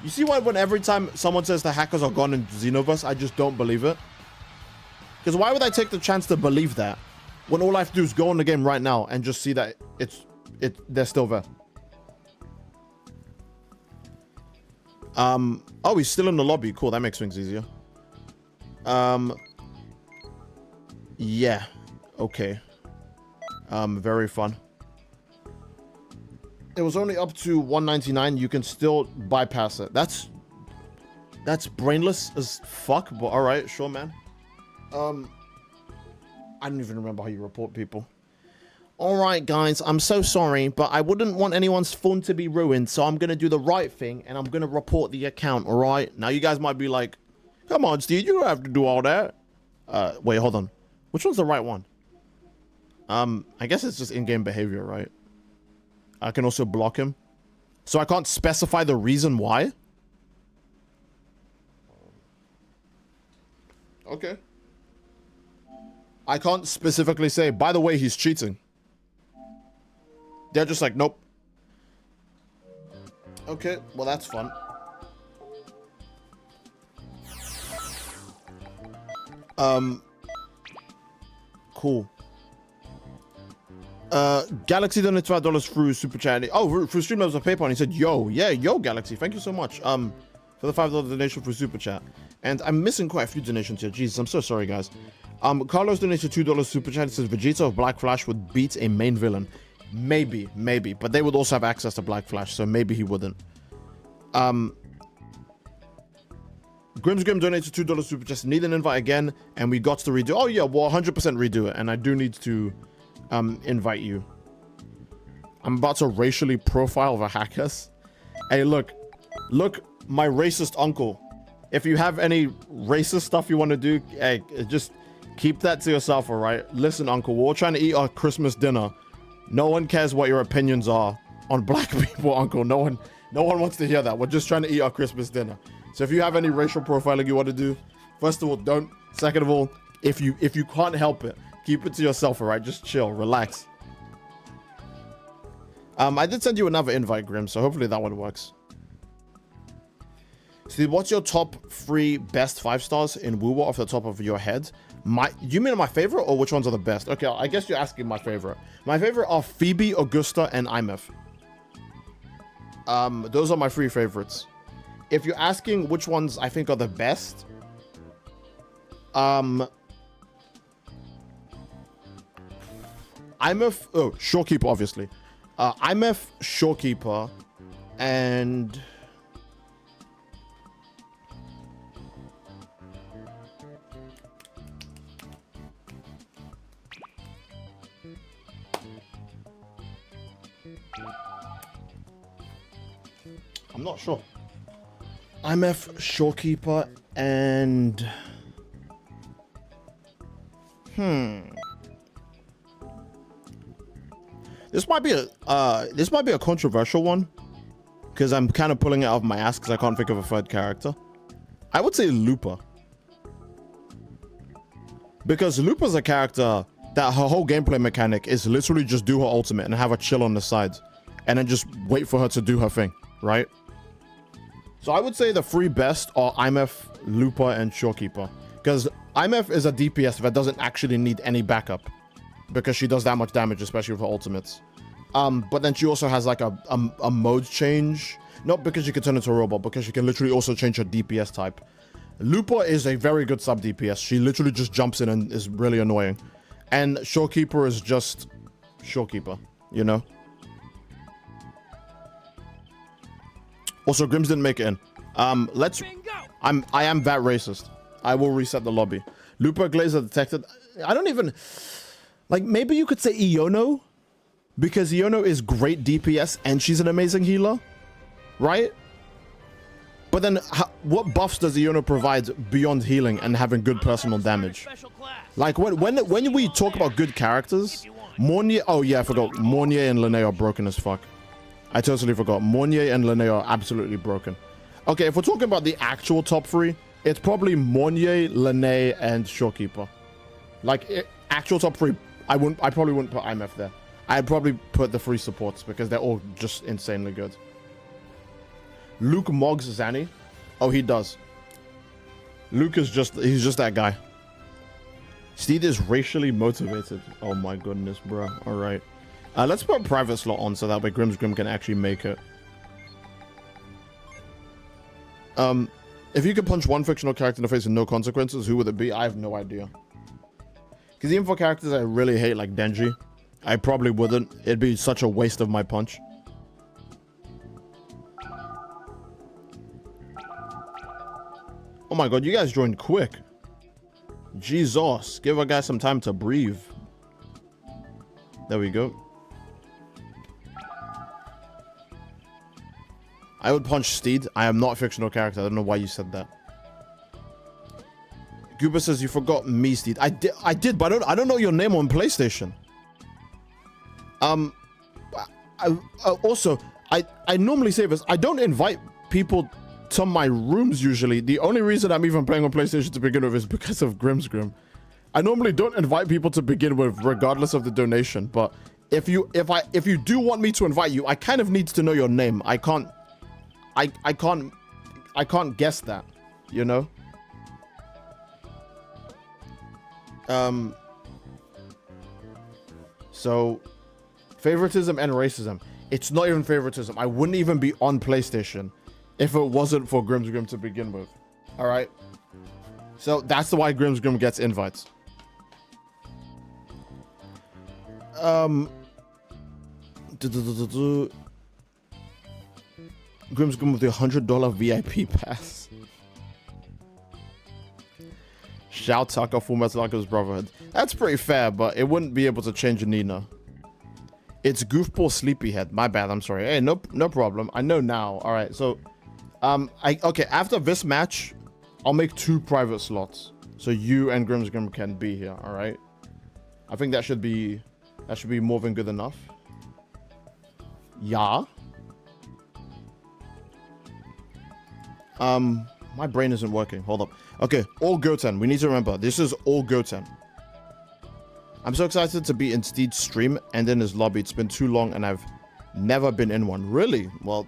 You see why when every time someone says the hackers are gone in Xenoverse, I just don't believe it? Because why would I take the chance to believe that when all I have to do is go in the game right now and just see that they're still there? Oh, he's still in the lobby. Cool, that makes things easier. Yeah. Okay. Very fun. It was only up to 199. You can still bypass it. That's brainless as fuck, but all right, sure, man. I don't even remember how you report people. All right, guys, I'm so sorry, but I wouldn't want anyone's fun to be ruined, so I'm going to do the right thing, and I'm going to report the account, all right? Now, you guys might be like, come on, Steve, you don't have to do all that. Wait, hold on. Which one's the right one? I guess it's just in-game behavior, right? I can also block him. So I can't specify the reason why? Okay. I can't specifically say, by the way, he's cheating. They're just like, nope. Okay, well, that's fun. Cool. Galaxy donated $5 through Super Chat. Oh, through Streamlabs of PayPal. And he said, yo, yeah, yo, Galaxy. Thank you so much. For the $5 donation through Super Chat. And I'm missing quite a few donations here. Jesus, I'm so sorry, guys. Carlos donated $2 Super Chat. It says Vegeta of Black Flash would beat a main villain. Maybe. But they would also have access to Black Flash, so maybe he wouldn't. Grimsgrim donated $2 Super Chat. Need an invite again, and we got to redo. Oh, yeah, well, 100% redo it. And I do need to invite you. I'm about to racially profile the hackers. Hey, look, my racist uncle If you have any racist stuff you want to do, hey, just keep that to yourself, all right? Listen, Uncle, we're all trying to eat our Christmas dinner. No one cares what your opinions are on black people, Uncle. No one wants to hear that. We're just trying to eat our Christmas dinner. So if you have any racial profiling you want to do, first of all, don't. Second of all, if you can't help it, keep it to yourself, all right? Just chill, relax. I did send you another invite, Grim, so hopefully that one works. So what's your top 3 best 5 stars in Woo off the top of your head? You mean my favorite or which ones are the best? Okay, I guess you're asking my favorite. My favorite are Phoebe, Augusta, and IMF. Those are my 3 favorites. If you're asking which ones I think are the best, IMF, Shorekeeper, obviously. IMF, Shorekeeper, and I'm not sure. IMF, Shorekeeper, and This might be a controversial one because I'm kind of pulling it out of my ass because I can't think of a third character. I would say Looper, because Looper's a character that her whole gameplay mechanic is literally just do her ultimate and have her chill on the side and then just wait for her to do her thing, right? So I would say the 3 best are IMF, Looper, and Shorekeeper, because IMF is a DPS that doesn't actually need any backup because she does that much damage, especially with her ultimates. But then she also has like a mode change, not because she can turn into a robot, because she can literally also change her DPS type. Looper is a very good sub DPS. She literally just jumps in and is really annoying. And Shorekeeper is just Shorekeeper, you know? Also, Grims didn't make it in. I am that racist. I will reset the lobby. Looper, Glazer detected. I don't even, like, maybe you could say Iono, because Iono is great DPS and she's an amazing healer, right? But then what buffs does Iono provide beyond healing and having good personal damage? Like when we talk about good characters, Mornier, oh yeah, I forgot. Mornier and Linné are broken as fuck. I totally forgot. Mornier and Linné are absolutely broken. Okay, if we're talking about the actual top 3, it's probably Mornier, Linné, and Shorekeeper. Like, actual top 3, I probably wouldn't put IMF there. I'd probably put the 3 supports because they're all just insanely good. Luke Moggs Zanny. Oh, he does. Luke is he's just that guy. Steed is racially motivated. Oh my goodness, bro. All right. Let's put a private slot on so that way Grim can actually make it. If you could punch one fictional character in the face with no consequences, who would it be? I have no idea. Because even for characters I really hate, like Denji, I probably wouldn't. It'd be such a waste of my punch. Oh my god, you guys joined quick. Jesus, give a guy some time to breathe. There we go. I would punch Steed. I am not a fictional character. I don't know why you said that. Goober says you forgot me, Steed. I did, but I don't know your name on PlayStation. Also, I normally say this. I don't invite people to my rooms usually. The only reason I'm even playing on PlayStation to begin with is because of Grim. I normally don't invite people to begin with, regardless of the donation. But if you do want me to invite you, I kind of need to know your name. I can't guess that, you know? So favoritism and racism. It's not even favoritism. I wouldn't even be on PlayStation if it wasn't for Grim to begin with. All right. So that's why Grim gets invites. Grim's with the $100 VIP pass. Shout Tucker, Full Metal Alchemist Brotherhood. That's pretty fair, but it wouldn't be able to change Nina. It's Goofball Sleepyhead. My bad. I'm sorry. Hey, no problem. I know now. All right. So, okay. After this match, I'll make 2 private slots. So you and Grimsgrim can be here, alright? I think that should be more than good enough. Yeah. My brain isn't working. Hold up. Okay, all Goten. We need to remember, this is all Goten. I'm so excited to be in Steed's stream and in his lobby. It's been too long and I've never been in one. Really? Well,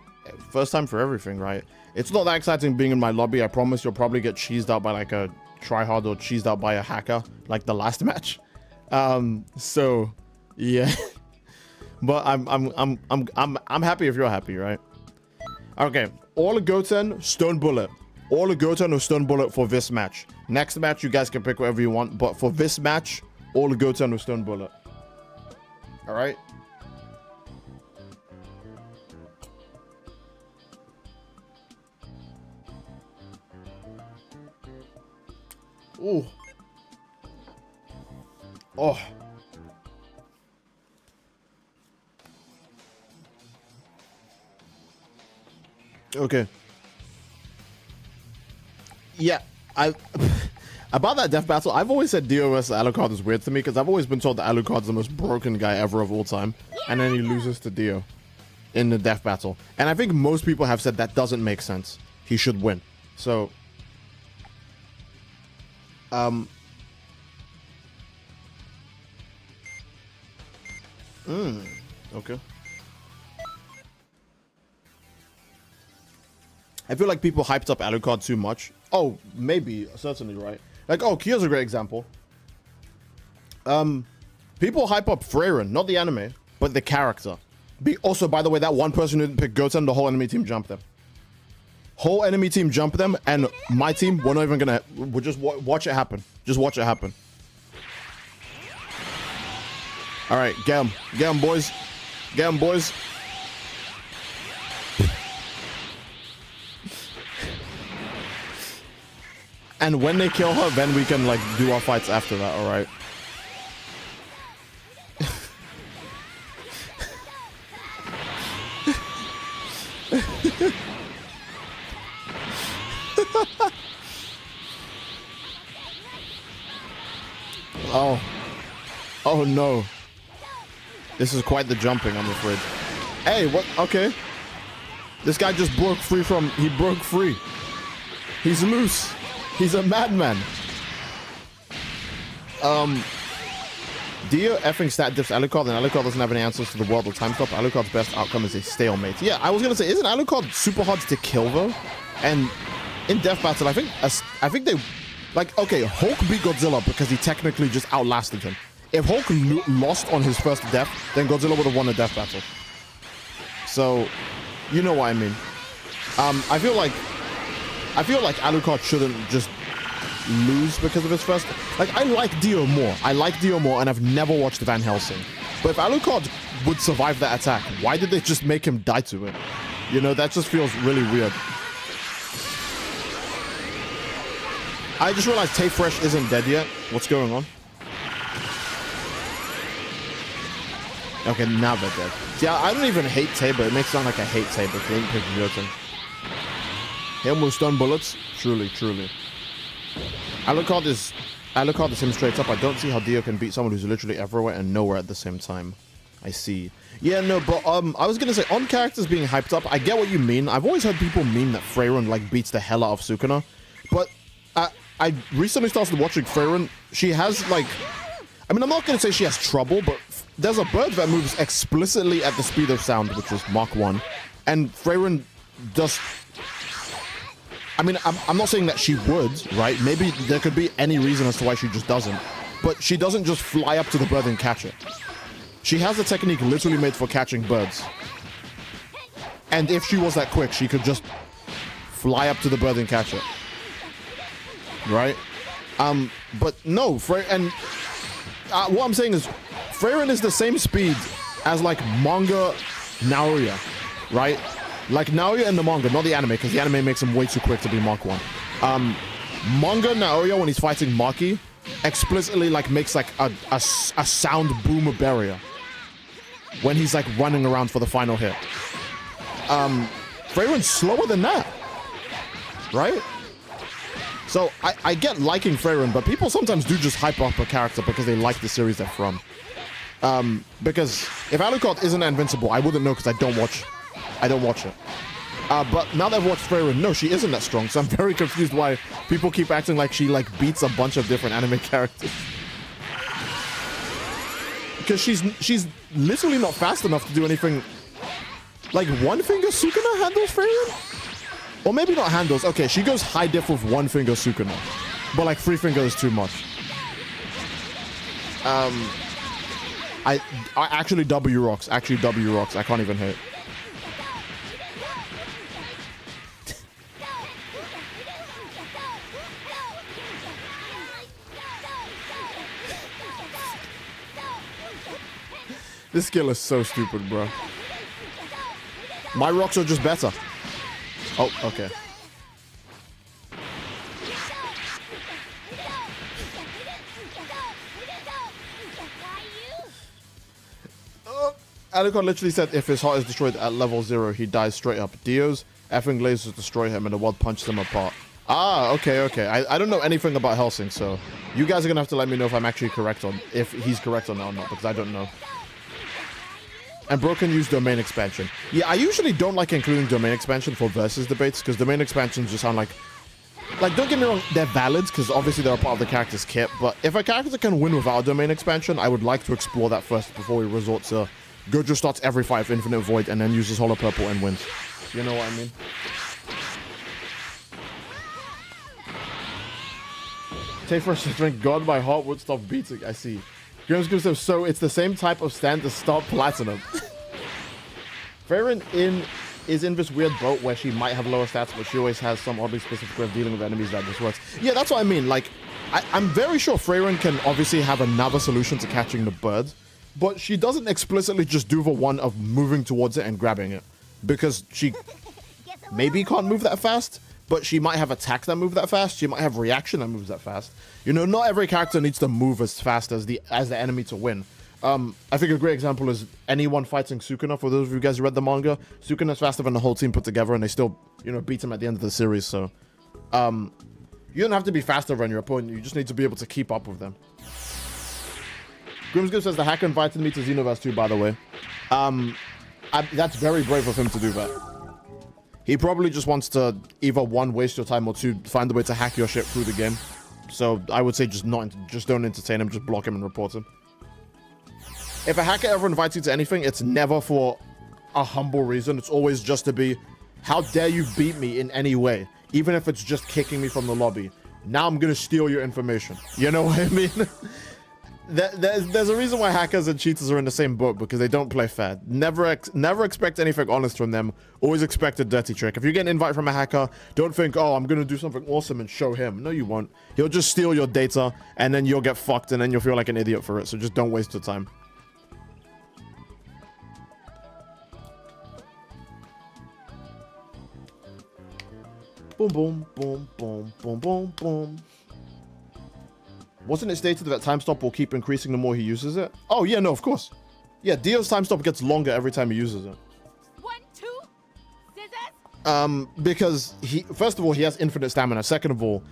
first time for everything, right? It's not that exciting being in my lobby. I promise you'll probably get cheesed out by like a tryhard or cheesed out by a hacker like the last match. So yeah. But I'm happy if you're happy, right? Okay, all Goten, Stone Bullet. All Goten or Stone Bullet for this match. Next match, you guys can pick whatever you want, but for this match, all Goten or Stone Bullet. All right. Ooh. Oh. Okay. Yeah, about that death battle, I've always said Dio versus Alucard is weird to me because I've always been told that Alucard's the most broken guy ever of all time, and then he loses to Dio in the death battle. And I think most people have said that doesn't make sense. He should win. So, okay. I feel like people hyped up Alucard too much. Oh, maybe, certainly, right? Like, oh, Kyo's a great example. People hype up Freyren, not the anime, but the character. Also, by the way, that one person who didn't pick Goten, the whole enemy team jumped them. Whole enemy team jumped them, and my team, we're not even gonna, we'll just watch it happen. Just watch it happen. All right, get him. Get him, boys. Get him, boys. And when they kill her, then we can, like, do our fights after that, all right? Oh. Oh, no. This is quite the jumping, I'm afraid. Hey, what? Okay. This guy just broke free from... He broke free. He's loose. He's a madman. Dio effing stat diffs Alucard, and Alucard doesn't have any answers to the world or time stop. Alucard's best outcome is a stalemate. Yeah, I was gonna say, isn't Alucard super hard to kill though? And in death battle, I think they, like, okay, Hulk beat Godzilla because he technically just outlasted him. If Hulk lost on his first death, then Godzilla would have won a death battle. So, you know what I mean. I feel like Alucard shouldn't just lose because of his first... Like, I like Dio more. And I've never watched Van Helsing. But if Alucard would survive that attack, why did they just make him die to it? You know, that just feels really weird. I just realized Tay Fresh isn't dead yet. What's going on? Okay, now they're dead. See, I don't even hate Tay, but it makes it sound like I hate Tay, but they didn't pick Jotun. Him with stun bullets? Truly, truly. Alucard is him straight up. I don't see how Dio can beat someone who's literally everywhere and nowhere at the same time. I see. Yeah, no, but I was gonna say, on characters being hyped up, I get what you mean. I've always heard people mean that Freyren, like, beats the hell out of Sukuna. But I recently started watching Freyren. She has, like... I mean, I'm not gonna say she has trouble, but there's a bird that moves explicitly at the speed of sound, which is Mach 1. And Freyren does... I mean, I'm not saying that she would, right? Maybe there could be any reason as to why she just doesn't. But she doesn't just fly up to the bird and catch it. She has a technique literally made for catching birds. And if she was that quick, she could just fly up to the bird and catch it. Right? But no, what I'm saying is, Freyren is the same speed as, like, manga Naoya, right? Like Naoya in the manga, not the anime, because the anime makes him way too quick to be Mach 1. Manga Naoya, when he's fighting Maki, explicitly, like, makes, like, a sound boomer barrier when he's, like, running around for the final hit. Freyren's slower than that, right? So I get liking Freyren, but people sometimes do just hype up a character because they like the series they're from. Because if Alucard isn't invincible, I wouldn't know because I don't watch it. But now that I've watched Freyren, no, she isn't that strong. So I'm very confused why people keep acting like she like beats a bunch of different anime characters. Because she's literally not fast enough to do anything. Like one finger Sukuna handles Freyren? Or maybe not handles. Okay, she goes high diff with one finger Sukuna. But like 3 fingers is too much. I actually W rocks. I can't even hit. This skill is so stupid, bro. My rocks are just better. Oh, okay. Alucard literally said if his heart is destroyed at level 0, he dies straight up. Dio's effing lasers destroy him and the world punches him apart. Ah, okay. I don't know anything about Helsing, so you guys are gonna have to let me know if I'm actually correct on if he's correct on that or not, because I don't know. And Bro can use domain expansion. Yeah, I usually don't like including domain expansion for versus debates because domain expansions just sound like don't get me wrong, they're valid because obviously they're a part of the character's kit, but if a character can win without domain expansion, I would like to explore that first before we resort to Gojo starts every fight with Infinite Void and then uses Hollow Purple and wins. You know what I mean? Take first to drink God, my heart would stop beating. I see. So it's the same type of stand to start Platinum. Freyren is in this weird boat where she might have lower stats, but she always has some oddly specific way of dealing with enemies that just works. Yeah, that's what I mean. Like, I'm very sure Freyren can obviously have another solution to catching the bird, but she doesn't explicitly just do the one of moving towards it and grabbing it. Because she maybe can't move that fast, but she might have attack that move that fast. She might have reaction that moves that fast. You know, not every character needs to move as fast as the enemy to win. I think a great example is anyone fighting Sukuna. For those of you guys who read the manga, Sukuna's faster than the whole team put together, and they still, you know, beat him at the end of the series. So, you don't have to be faster than your opponent. You just need to be able to keep up with them. Grimsgood says the hacker invited me to Xenoverse too, by the way. That's very brave of him to do that. He probably just wants to either 1, waste your time, or 2, find a way to hack your shit through the game. So I would say just don't entertain him, just block him and report him. If a hacker ever invites you to anything, it's never for a humble reason. It's always just to be, how dare you beat me in any way? Even if it's just kicking me from the lobby. Now I'm gonna steal your information. You know what I mean? There's a reason why hackers and cheaters are in the same boat, because they don't play fair. Never expect anything honest from them. Always expect a dirty trick. If you get an invite from a hacker, don't think, oh, I'm gonna do something awesome and show him. No, you won't. He'll just steal your data, and then you'll get fucked, and then you'll feel like an idiot for it. So just don't waste your time. Boom, boom, boom, boom, boom, boom, boom. Wasn't it stated that time stop will keep increasing the more he uses it? Oh, yeah, no, of course. Yeah, Dio's time stop gets longer every time he uses it. 1, 2, scissors. Because first of all, he has infinite stamina. Second of all,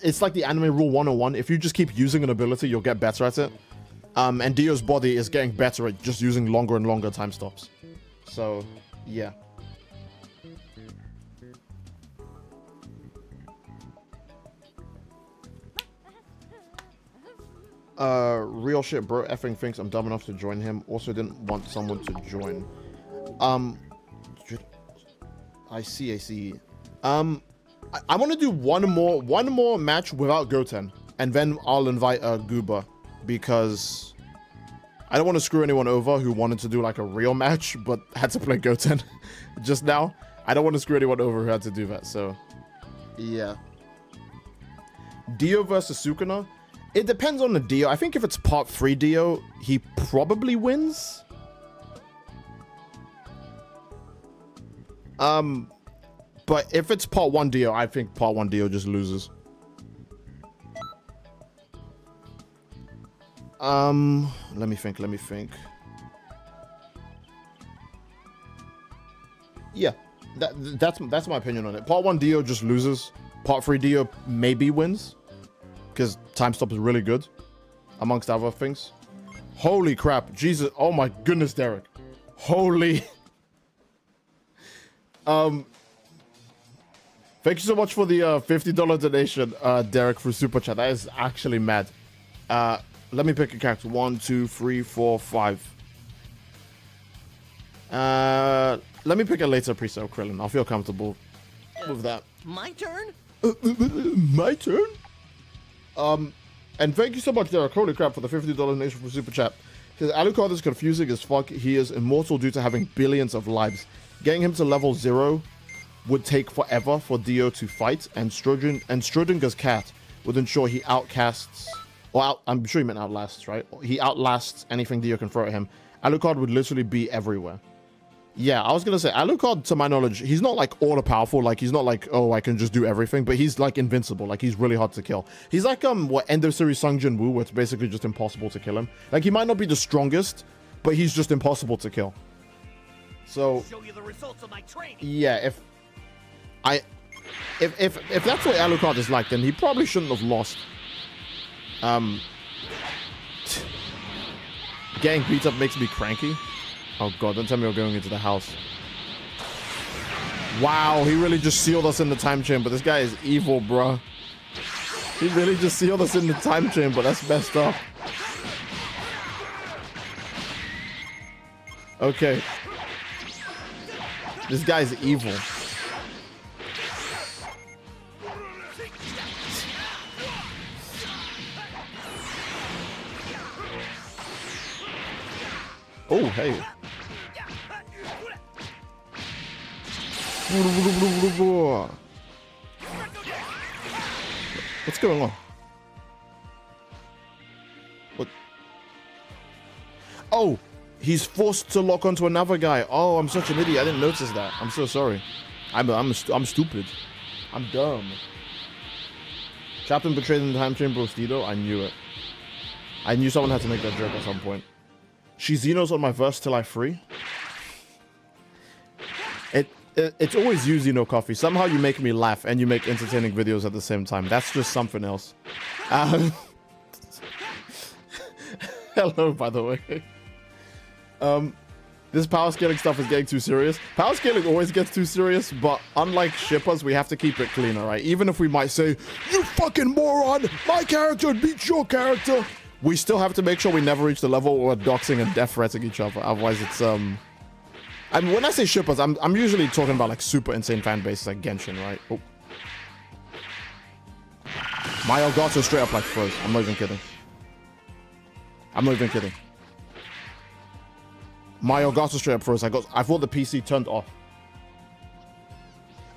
it's like the anime rule 101. If you just keep using an ability, you'll get better at it. And Dio's body is getting better at just using longer and longer time stops. So, yeah. Real shit, bro effing thinks I'm dumb enough to join him. Also didn't want someone to join. I see. I want to do one more match without Goten, and then I'll invite Gooba, because I don't want to screw anyone over who wanted to do like a real match but had to play Goten just now. I don't want to screw anyone over who had to do that, so yeah. Dio versus Sukuna. It depends on the Dio. I think if it's part 3 Dio, he probably wins. But if it's part 1 Dio, I think part 1 Dio just loses. Let me think. Yeah, that's my opinion on it. Part 1 Dio just loses. Part 3 Dio maybe wins. Because time stop is really good. Amongst other things. Holy crap. Jesus. Oh my goodness, Derek. Holy. Thank you so much for the $50 donation, Derek, for Super Chat. That is actually mad. Let me pick a character. 1, 2, 3, 4, 5. Let me pick a later pre-sale Krillin. I'll feel comfortable with that. My turn? My turn? And thank you so much, Derek. Holy crap, for the $50 donation for Super Chat. Because Alucard is confusing as fuck. He is immortal due to having billions of lives. Getting him to level 0 would take forever for Dio to fight, and Schrodinger's cat would ensure he outcasts, I'm sure he meant outlasts, right? He outlasts anything Dio can throw at him. Alucard would literally be everywhere. Yeah, I was gonna say, Alucard, to my knowledge, he's not like all-powerful, like he's not like, oh, I can just do everything, but he's like invincible, like he's really hard to kill. He's like, what, end of series Sung Jin Woo, where it's basically just impossible to kill him. Like, he might not be the strongest, but he's just impossible to kill. So, Show you the results of my training. Yeah, if that's what Alucard is like, then he probably shouldn't have lost. Getting beat up makes me cranky. Oh god, don't tell me we're going into the house. Wow, he really just sealed us in the time chamber. This guy is evil, bro. He really just sealed us in the time chamber. That's messed up. Okay. This guy's evil. Oh, hey. What's going on? What? Oh, he's forced to lock onto another guy. Oh, I'm such an idiot. I didn't notice that. I'm so sorry. I'm stupid. I'm dumb. Captain betrayed in the time chamber of Stedo. I knew it. I knew someone had to make that joke at some point. She Xenos on my verse till I free. It's always you, Zeno Coffee. Somehow you make me laugh and you make entertaining videos at the same time. That's just something else. Hello, by the way. This power scaling stuff is getting too serious. Power scaling always gets too serious, but unlike shippers, we have to keep it clean, alright? Even if we might say, you fucking moron, my character beats your character, we still have to make sure we never reach the level where we're doxing and death threatening each other. Otherwise, it's, I mean, when I say shippers, I'm usually talking about, like, super insane fan bases like Genshin, right? Oh. My Elgato straight up, like, froze. I'm not even kidding. I'm not even kidding. My Elgato straight up froze. I thought the PC turned off.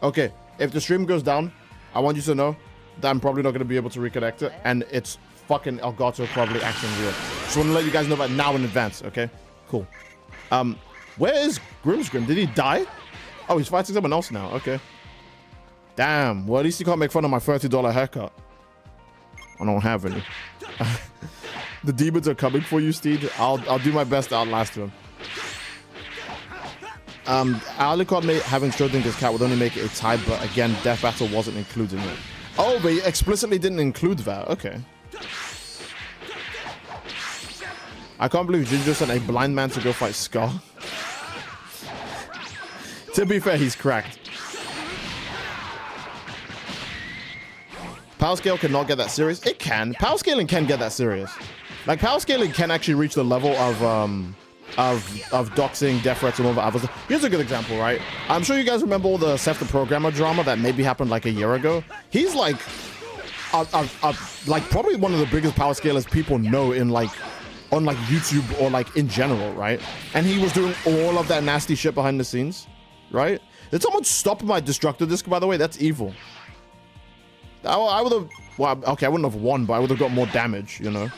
Okay, if the stream goes down, I want you to know that I'm probably not going to be able to reconnect it, and it's fucking Elgato probably acting real. Just want to let you guys know that now in advance, okay? Cool. Where is Grimsgrim? Did he die? Oh, he's fighting someone else now. Okay. Damn. Well, at least you can't make fun of my $30 haircut. I don't have any. The demons are coming for you, Steed. I'll do my best to outlast him. Alucard having Schrodinger's cat would only make it a tie, but again, Death Battle wasn't included in it. Oh, but he explicitly didn't include that. Okay. I can't believe Ginger sent a blind man to go fight Scar. To be fair, he's cracked. Power scale cannot get that serious. It can. Power scaling can get that serious. Like, power scaling can actually reach the level of doxing, death threats, and all that other stuff. Here's a good example, right? I'm sure you guys remember all the Seth the Programmer drama that maybe happened like a year ago. He's like, like probably one of the biggest power scalers people know in like, on like YouTube or like in general, right? And he was doing all of that nasty shit behind the scenes, right? Did someone stop my destructor disc, by the way? That's evil. I would have, well, okay, I wouldn't have won, but I would have got more damage, you know?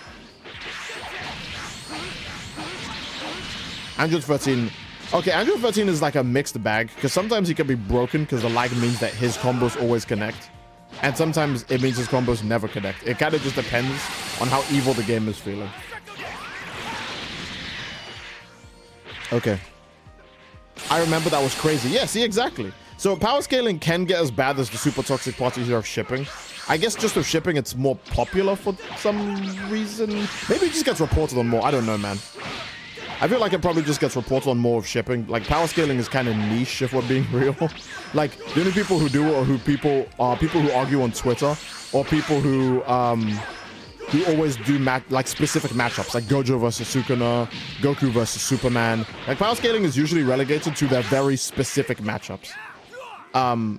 Android 13. Okay, Android 13 is like a mixed bag, because sometimes he can be broken because the lag means that his combos always connect. And sometimes it means his combos never connect. It kind of just depends on how evil the game is feeling. Okay. I remember that was crazy. Yeah, see, exactly. So power scaling can get as bad as the super toxic parties here of shipping. I guess just with shipping, it's more popular for some reason. Maybe it just gets reported on more. I don't know, man. I feel like it probably just gets reported on more of shipping. Like power scaling is kind of niche if we're being real. Like the only people who do it are people who argue on Twitter, or people who always do like specific matchups, like Gojo versus Sukuna, Goku versus Superman. Like power scaling is usually relegated to their very specific matchups. I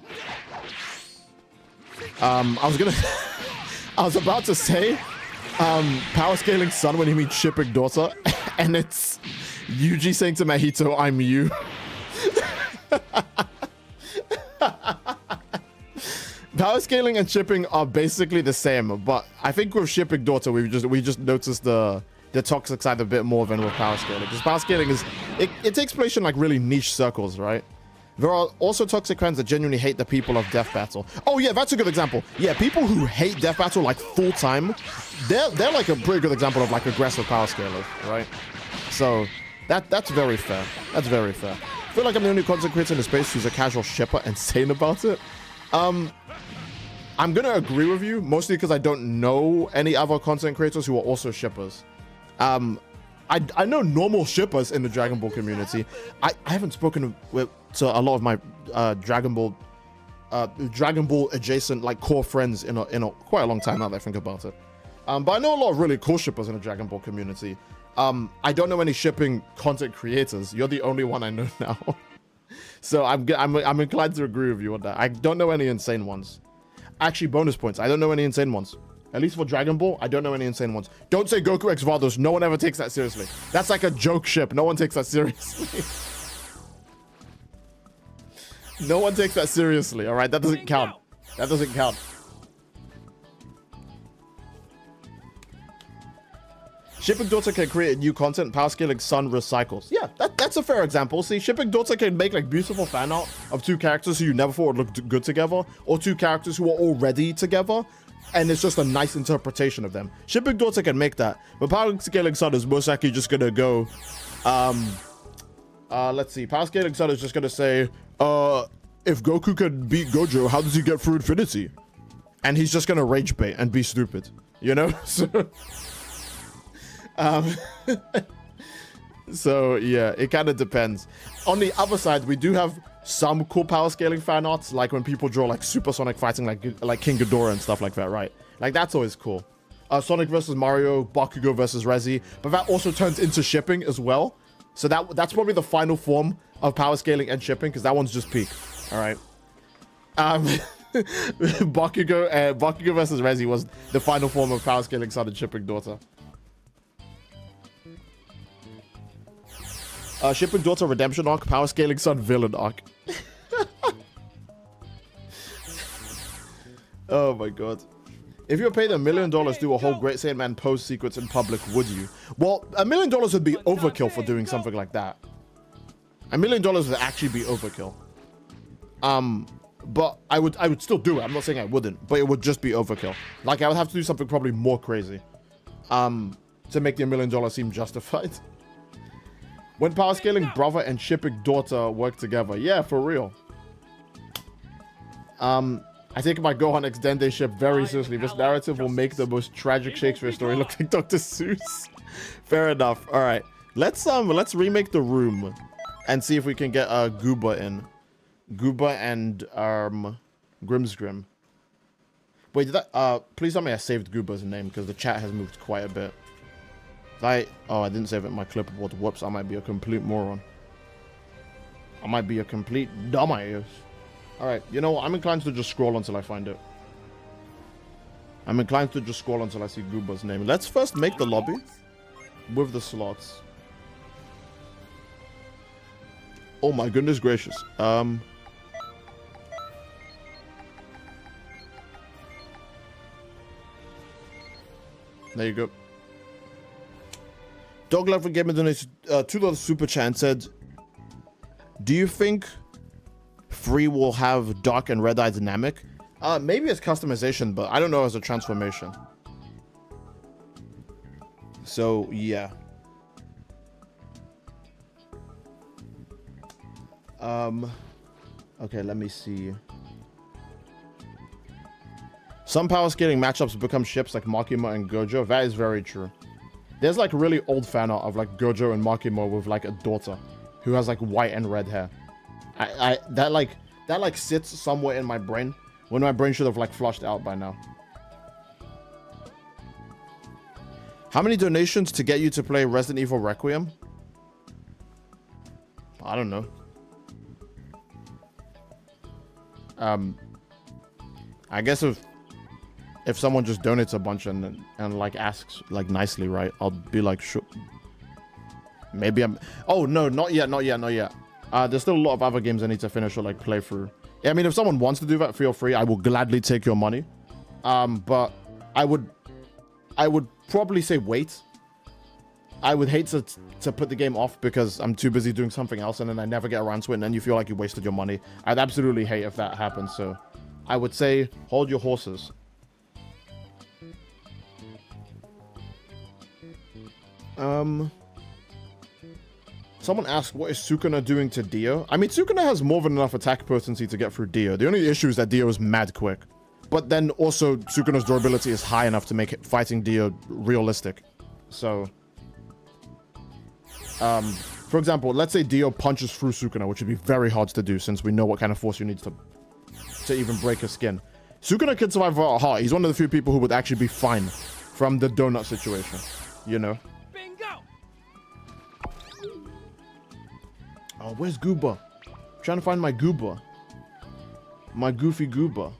was about to say power scaling son when he meets shipping daughter, and it's Yuji saying to Mahito, "I'm you." Power scaling and shipping are basically the same, but I think with shipping daughter we just noticed the toxic side a bit more than with power scaling, because power scaling is it takes place in like really niche circles, right? There are also toxic fans that genuinely hate the people of Death Battle. Oh yeah, that's a good example. Yeah, people who hate Death Battle like full time, they're like a pretty good example of like aggressive power scalers, right? So that's very fair. That's very fair. I feel like I'm the only content creator in the space who's a casual shipper and sane about it. I'm gonna agree with you, mostly because I don't know any other content creators who are also shippers. I know normal shippers in the Dragon Ball community. I haven't spoken to a lot of my Dragon Ball adjacent like core friends in a quite a long time now that I think about it. But I know a lot of really cool shippers in the Dragon Ball community. I don't know any shipping content creators. You're the only one I know now. So I'm inclined to agree with you on that. I don't know any insane ones. Actually, bonus points. I don't know any insane ones. At least for Dragon Ball, I don't know any insane ones. Don't say Goku X Vados. No one ever takes that seriously. That's like a joke ship. No one takes that seriously. No one takes that seriously, all right? That doesn't count. That doesn't count. Shipping daughter can create new content. Power scaling son recycles. Yeah, that's a fair example. See, shipping daughter can make like beautiful fan art of two characters who you never thought would look good together, or two characters who are already together, and it's just a nice interpretation of them. Shipping daughter can make that, but power scaling son is most likely just gonna go, let's see. Power scaling son is just gonna say, if Goku could beat Gojo, how does he get through infinity? And he's just gonna rage bait and be stupid, you know? So yeah, it kind of depends. On the other side, we do have some cool power scaling fan arts, like when people draw like supersonic fighting like King Ghidorah and stuff like that, right? Like that's always cool. Sonic versus Mario, Bakugo versus Rezi, but that also turns into shipping as well. So that's probably the final form of power scaling and shipping, because that one's just peak. All right. Bakugo versus Rezi was the final form of power scaling son and shipping daughter. Shipping daughter redemption arc, power scaling son villain arc. Oh my god. If you were paid $1 million to do a whole Great Saiyan Man pose sequence in public, would you? Well, $1 million would be overkill for doing something like that. $1 million would actually be overkill. But I would still do it. I'm not saying I wouldn't, but it would just be overkill. Like I would have to do something probably more crazy, to make the $1 million seem justified. When power scaling brother and shipping daughter work together, yeah, for real. I take my Gohan X Dende ship very seriously. This narrative will make the most tragic Shakespeare story look like Dr. Seuss. Fair enough. All right, let's remake the room and see if we can get Gooba in. Gooba and Grimsgrim. Wait, did that please tell me I saved Gooba's name, because the chat has moved quite a bit. I didn't save it in my clipboard. Whoops, I might be a complete moron. I might be a complete dumbass. Alright, you know what? I'm inclined to just scroll until I find it. I'm inclined to just scroll until I see Gooba's name. Let's first make the lobby with the slots. Oh my goodness gracious. There you go. Dog Love for Gamer donated $2 super chat and said, do you think 3 will have dark and red eye dynamic? Maybe it's customization, but I don't know as a transformation. So yeah. Okay, let me see. Some power skating matchups become ships like Makima and Gojo. That is very true. There's like really old fan art of like Gojo and Makima with like a daughter who has like white and red hair. That like sits somewhere in my brain when my brain should have like flushed out by now. How many donations to get you to play Resident Evil Requiem? I don't know. I guess if someone just donates a bunch and like asks like nicely, right? I'll be like, sure. Maybe I'm. Oh no, not yet. There's still a lot of other games I need to finish or like play through. Yeah, I mean, if someone wants to do that, feel free. I will gladly take your money. But I would probably say wait. I would hate to put the game off because I'm too busy doing something else and then I never get around to it and then you feel like you wasted your money. I'd absolutely hate if that happens. So I would say hold your horses. Someone asked, what is Sukuna doing to Dio? I mean, Sukuna has more than enough attack potency to get through Dio. The only issue is that Dio is mad quick. But then also, Sukuna's durability is high enough to make fighting Dio realistic. So, for example, let's say Dio punches through Sukuna, which would be very hard to do since we know what kind of force you need to even break his skin. Sukuna can survive without a heart. He's one of the few people who would actually be fine from the donut situation, you know? Oh, where's Gooba? I'm trying to find my Gooba. My goofy Gooba.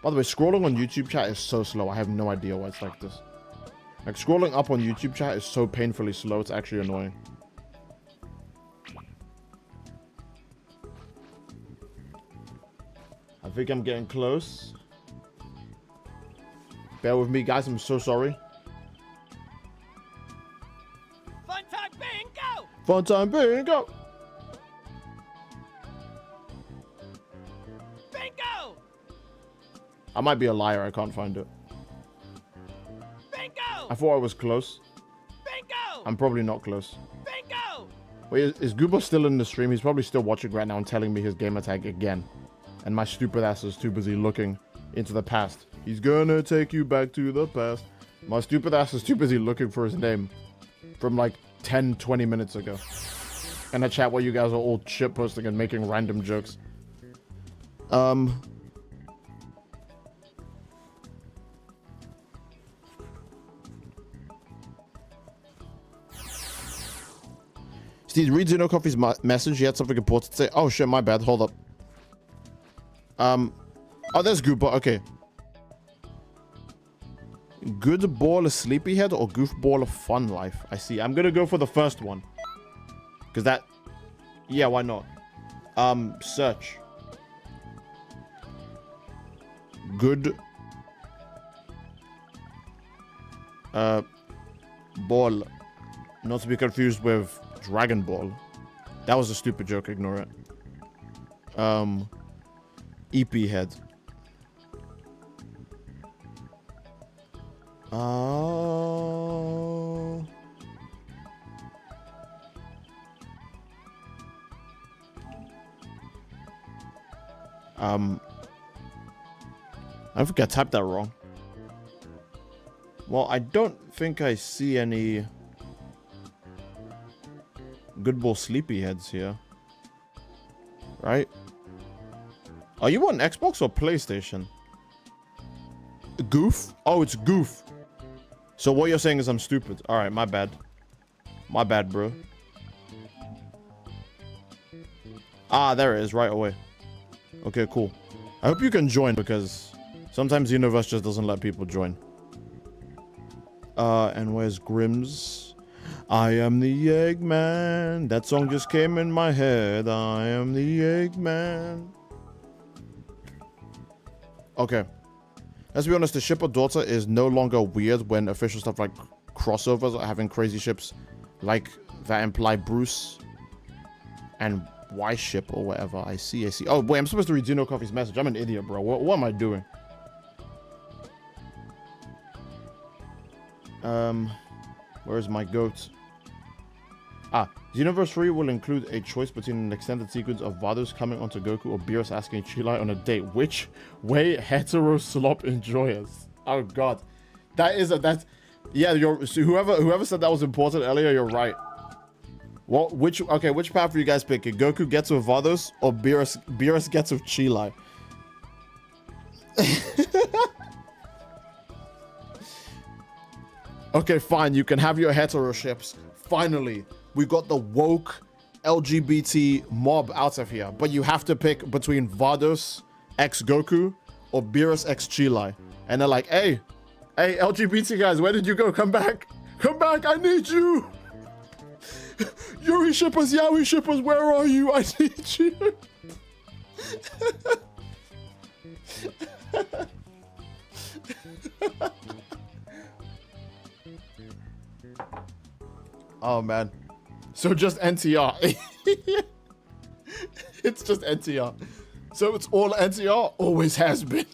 By the way, scrolling on YouTube chat is so slow. I have no idea why it's like this. Like, scrolling up on YouTube chat is so painfully slow. It's actually annoying. I think I'm getting close. Bear with me, guys. I'm so sorry. Fun time bingo! Bingo! I might be a liar, I can't find it. Bingo! I thought I was close. Bingo! I'm probably not close. Bingo! Wait, is Gooba still in the stream? He's probably still watching right now and telling me his gamer tag again. And my stupid ass is too busy looking into the past. He's gonna take you back to the past. My stupid ass is too busy looking for his name from like 10-20 minutes ago. And a chat where you guys are all shit posting and making random jokes. Steve, read Zeno Coffee's message. He had something important to say. Oh shit, my bad. Hold up. Oh, there's Gooba. Okay. Good ball of sleepyhead or goofball of fun life? I see. I'm gonna go for the first one. Because that... Yeah, why not? Search. Good... ball. Not to be confused with Dragon Ball. That was a stupid joke. Ignore it. EP head. Oh. I think I typed that wrong. Well, I don't think I see any good ball sleepyheads here. Right? Are you on Xbox or PlayStation? Goof? Oh, it's Goof. So what you're saying is I'm stupid. Alright, my bad. My bad, bro. Ah, there it is, right away. Okay, cool. I hope you can join because sometimes Xenoverse just doesn't let people join. And where's Grimm's? I am the Eggman. That song just came in my head. I am the Eggman. Okay. Let's be honest, the ship of daughter is no longer weird when official stuff like crossovers are having crazy ships like that imply Bruce and Y ship or whatever. I see. Oh, wait, I'm supposed to read Zeno Coffee's message. I'm an idiot, bro. What am I doing? Where's my goat? Xenoverse 3 will include a choice between an extended sequence of Vados coming onto Goku or Beerus asking Chilai on a date. Which way hetero slop enjoyers? Oh god. That's yeah, whoever said that was important earlier, you're right. Which path are you guys picking? Goku gets with Vados or Beerus gets with Chilai? Okay, fine, you can have your hetero ships. Finally, we got the woke LGBT mob out of here. But you have to pick between Vados x Goku or Beerus x Chilai. And they're like, hey, LGBT guys, where did you go? Come back. Come back, I need you. Yuri shippers, Yaoi shippers, where are you? I need you. Oh man. So just NTR. It's just NTR. So it's all NTR, always has been.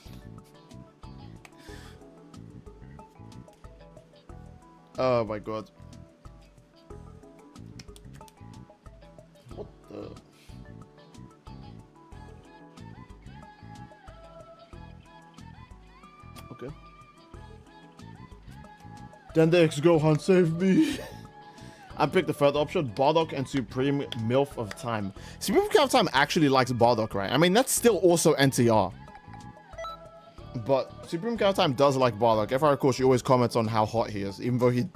Oh my god. What the? Okay. Then the ex Gohan save me. I picked the third option, Bardock and Supreme MILF of Time. Supreme MILF of Time actually likes Bardock, right? I mean, that's still also NTR. But Supreme MILF of Time does like Bardock. If I recall, she always comments on how hot he is, even though he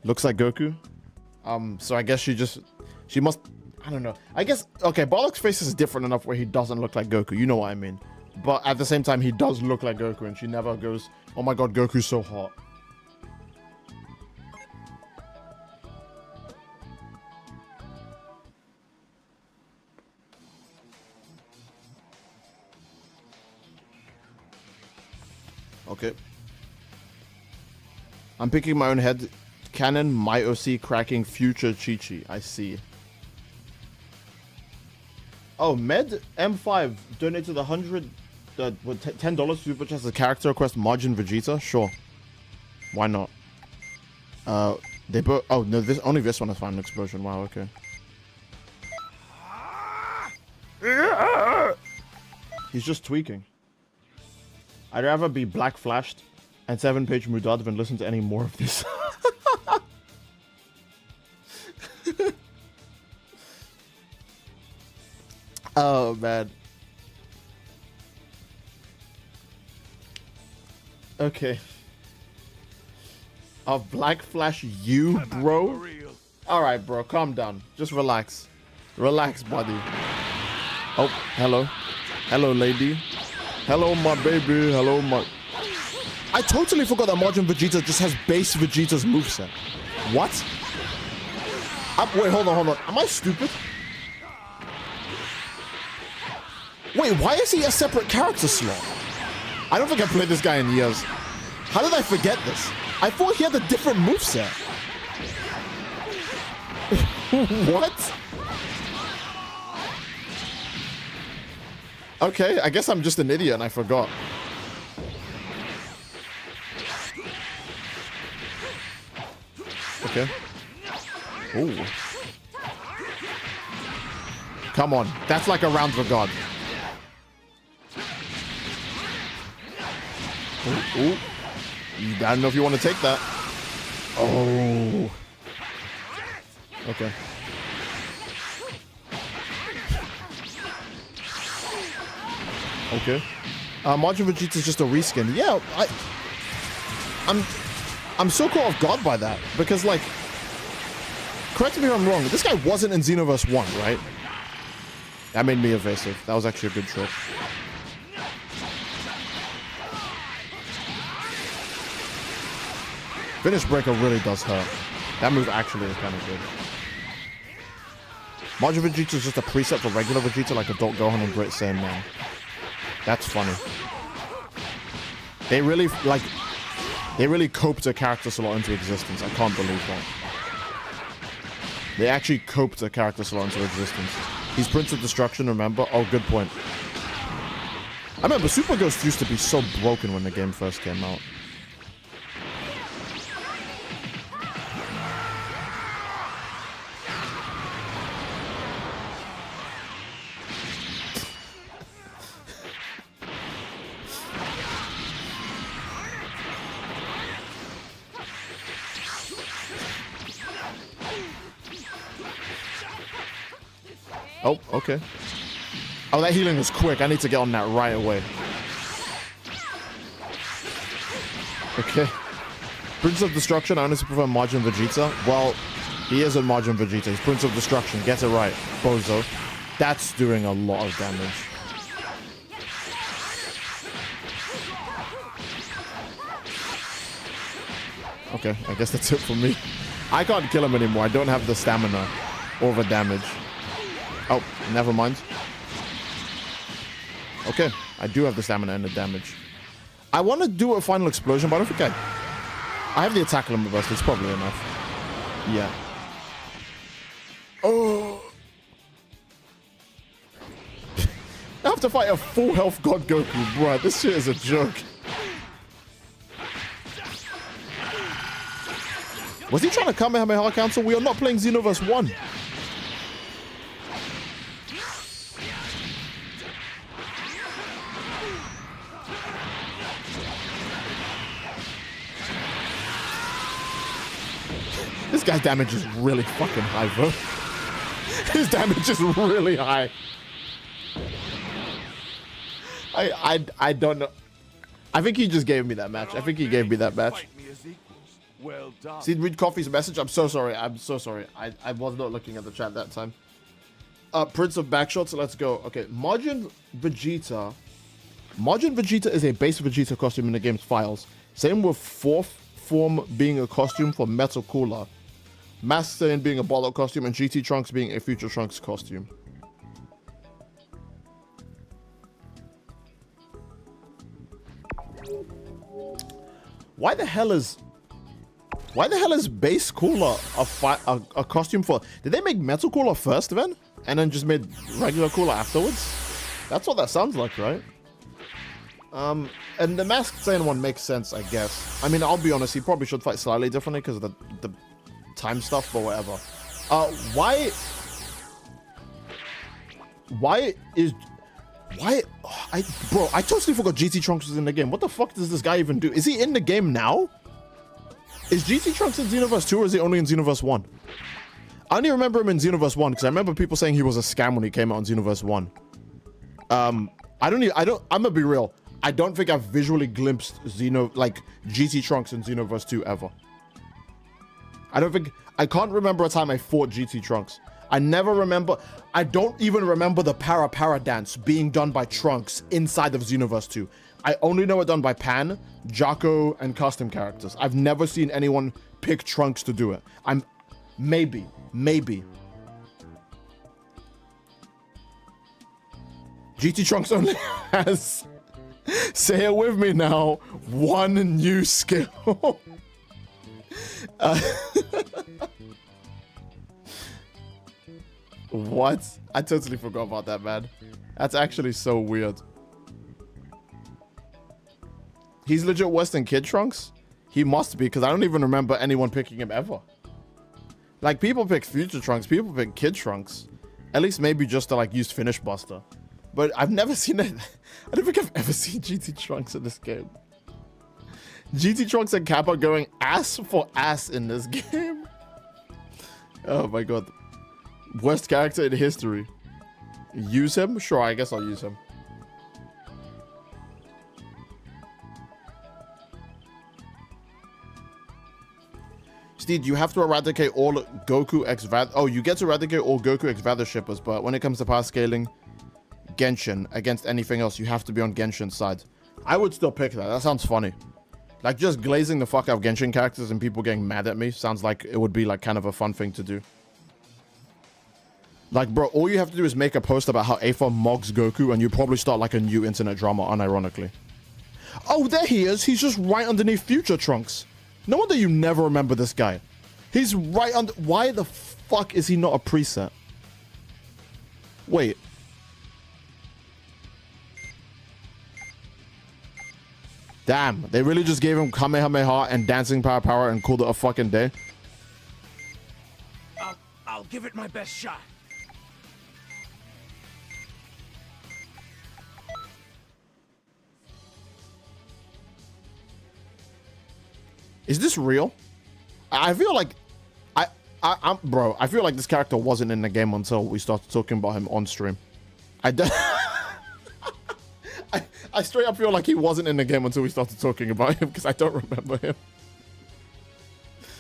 looks like Goku. So I guess she must, I don't know. I guess, okay, Bardock's face is different enough where he doesn't look like Goku. You know what I mean. But at the same time, he does look like Goku, and she never goes, oh my god, Goku's so hot. Okay. I'm picking my own head canon, my OC cracking future Chi-Chi. I see. Oh, Med M5 donated $10 super chat as a character request Majin Vegeta. Sure. Why not? They both. Oh no, only this one is Final Explosion. Wow. Okay. He's just tweaking. I'd rather be black flashed and 7-page Mudad than listen to any more of this. Oh man. Okay. I'll black flash you, bro. All right, bro. Calm down. Just relax. Relax, buddy. Oh, hello. Hello, lady. Hello, my baby. Hello, my... I totally forgot that Majin Vegeta just has base Vegeta's moveset. What? Wait, hold on. Am I stupid? Wait, why is he a separate character slot? I don't think I played this guy in years. How did I forget this? I thought he had a different moveset. What? Okay, I guess I'm just an idiot and I forgot. Okay. Ooh. Come on, that's like a round for God. Ooh. I don't know if you want to take that. Oh. Okay. Okay. Majin Vegeta is just a reskin. Yeah, I'm so caught off guard by that because, like, correct me if I'm wrong. This guy wasn't in Xenoverse 1, right? That made me evasive. That was actually a good trick. Finish breaker really does hurt. That move actually is kind of good. Majin Vegeta is just a preset for regular Vegeta, like Adult Gohan and Great Saiyan Man. That's funny. They really coped a character slot into existence. I can't believe that. They actually coped a character slot into existence. He's Prince of Destruction, remember? Oh, good point. I remember Super Ghost used to be so broken when the game first came out. Oh, okay. Oh, that healing is quick. I need to get on that right away. Okay. Prince of Destruction, I honestly prefer Majin Vegeta. Well, he isn't Majin Vegeta. He's Prince of Destruction. Get it right, bozo. That's doing a lot of damage. Okay, I guess that's it for me. I can't kill him anymore. I don't have the stamina or the damage. Oh, never mind. Okay, I do have the stamina and the damage. I want to do a final explosion, but I don't think I have the attack limit burst. It's probably enough. Yeah. Oh. I have to fight a full health God Goku, bruh. This shit is a joke. Was he trying to Kamehameha cancel? We are not playing Xenoverse 1. This guy's damage is really fucking high, bro. His damage is really high. I don't know. I think he just gave me that match. I think he gave me that match. Well done. See, read Coffee's message. I'm so sorry. I'm so sorry. I was not looking at the chat that time. Prince of Backshots. Let's go. Okay, Majin Vegeta. Majin Vegeta is a base Vegeta costume in the game's files. Same with fourth form being a costume for Metal Cooler. Master Saiyan being a Bollock costume, and GT Trunks being a Future Trunks costume. Why the hell is Base Cooler a costume for? Did they make Metal Cooler first then, and then just made regular Cooler afterwards? That's what that sounds like, right? And the Masked Saiyan one makes sense, I guess. I mean, I'll be honest, he probably should fight slightly differently because of the time stuff, but whatever. Why I totally forgot GT Trunks was in the game. What the fuck does this guy even do? Is he in the game now? Is GT Trunks in Xenoverse 2 or is he only in Xenoverse 1? I only remember him in Xenoverse 1 because I remember people saying he was a scam when he came out in Xenoverse 1. I'm gonna be real. I don't think I've visually glimpsed GT Trunks in Xenoverse 2 ever. I can't remember a time I fought GT Trunks. I don't even remember the para dance being done by Trunks inside of Xenoverse 2. I only know it done by Pan, Jocko, and custom characters. I've never seen anyone pick Trunks to do it. Maybe. GT Trunks only has, say it with me now, one new skill. What? I totally forgot about that, man. That's actually so weird. He's legit worse than Kid Trunks? He must be, because I don't even remember anyone picking him ever. Like, people pick Future Trunks, people pick Kid Trunks. At least maybe just to, use Finish Buster. But I've never seen it. I don't think I've ever seen GT Trunks in this game. GT Trunks and Kappa going ass for ass in this game. Oh my god. Worst character in history. Use him? Sure, I guess I'll use him. Steve, you have to eradicate all Goku X Vath. Oh, you get to eradicate all Goku X Vath shippers, but when it comes to power scaling, Genshin against anything else, you have to be on Genshin's side. I would still pick that. That sounds funny. Like, just glazing the fuck out of Genshin characters and people getting mad at me sounds like it would be, kind of a fun thing to do. Like, bro, all you have to do is make a post about how Aether mogs Goku and you probably start, a new internet drama, unironically. Oh, there he is. He's just right underneath Future Trunks. No wonder you never remember this guy. He's right under... Why the fuck is he not a preset? Wait. Damn, they really just gave him Kamehameha and Dancing Power and called it a fucking day? I'll give it my best shot. Is this real? I feel like Bro, I feel like this character wasn't in the game until we started talking about him on stream. I straight up feel like he wasn't in the game until we started talking about him because I don't remember him.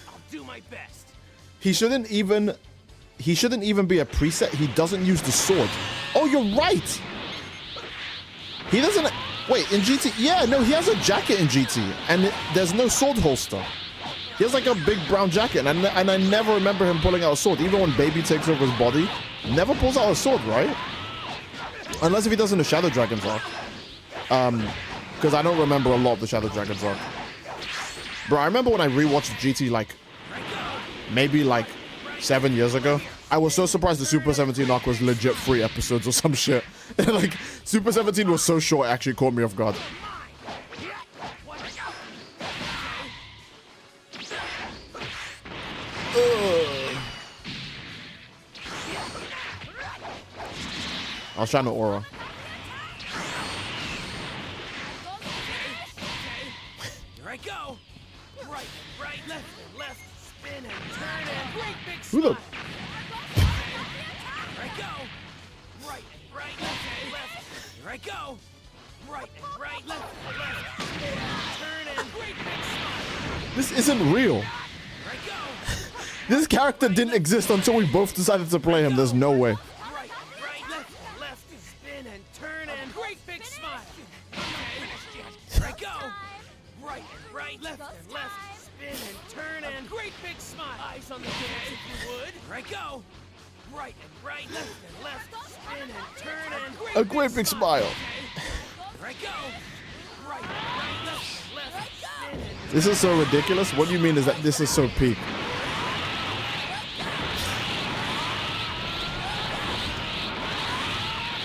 I'll do my best. He shouldn't even be a preset. He doesn't use the sword. Oh, you're right. He doesn't. Wait, in GT, yeah, no, he has a jacket in GT, and there's no sword holster. He has like a big brown jacket, and I never remember him pulling out a sword. Even when Baby takes over his body, never pulls out a sword, right? Unless if he does in the Shadow Dragons arc. Because I don't remember a lot of the Shadow Dragons arc. Bro, I remember when I rewatched GT like maybe like 7 years ago. I was so surprised the Super 17 arc was legit 3 episodes or some shit. Like Super 17 was so short, it actually caught me off guard. I was trying to aura. Here I go. Right, left, spin and turn and great big Who the? smile. Here I go. Right, left. Here I go. Right, left, spin and turn and great big smile. This isn't real. Here I go. This character didn't exist until we both decided to play him. There's no way. Right, left, spin and turn and great big smile. Here I go. Right, left, spin and turn and great big smile. Eyes on the dance if you would. Here I go. Right, left, spin and turn and great A great big smile. Here I go. Right, left, spin and This is so ridiculous. What you mean is that this is so peak?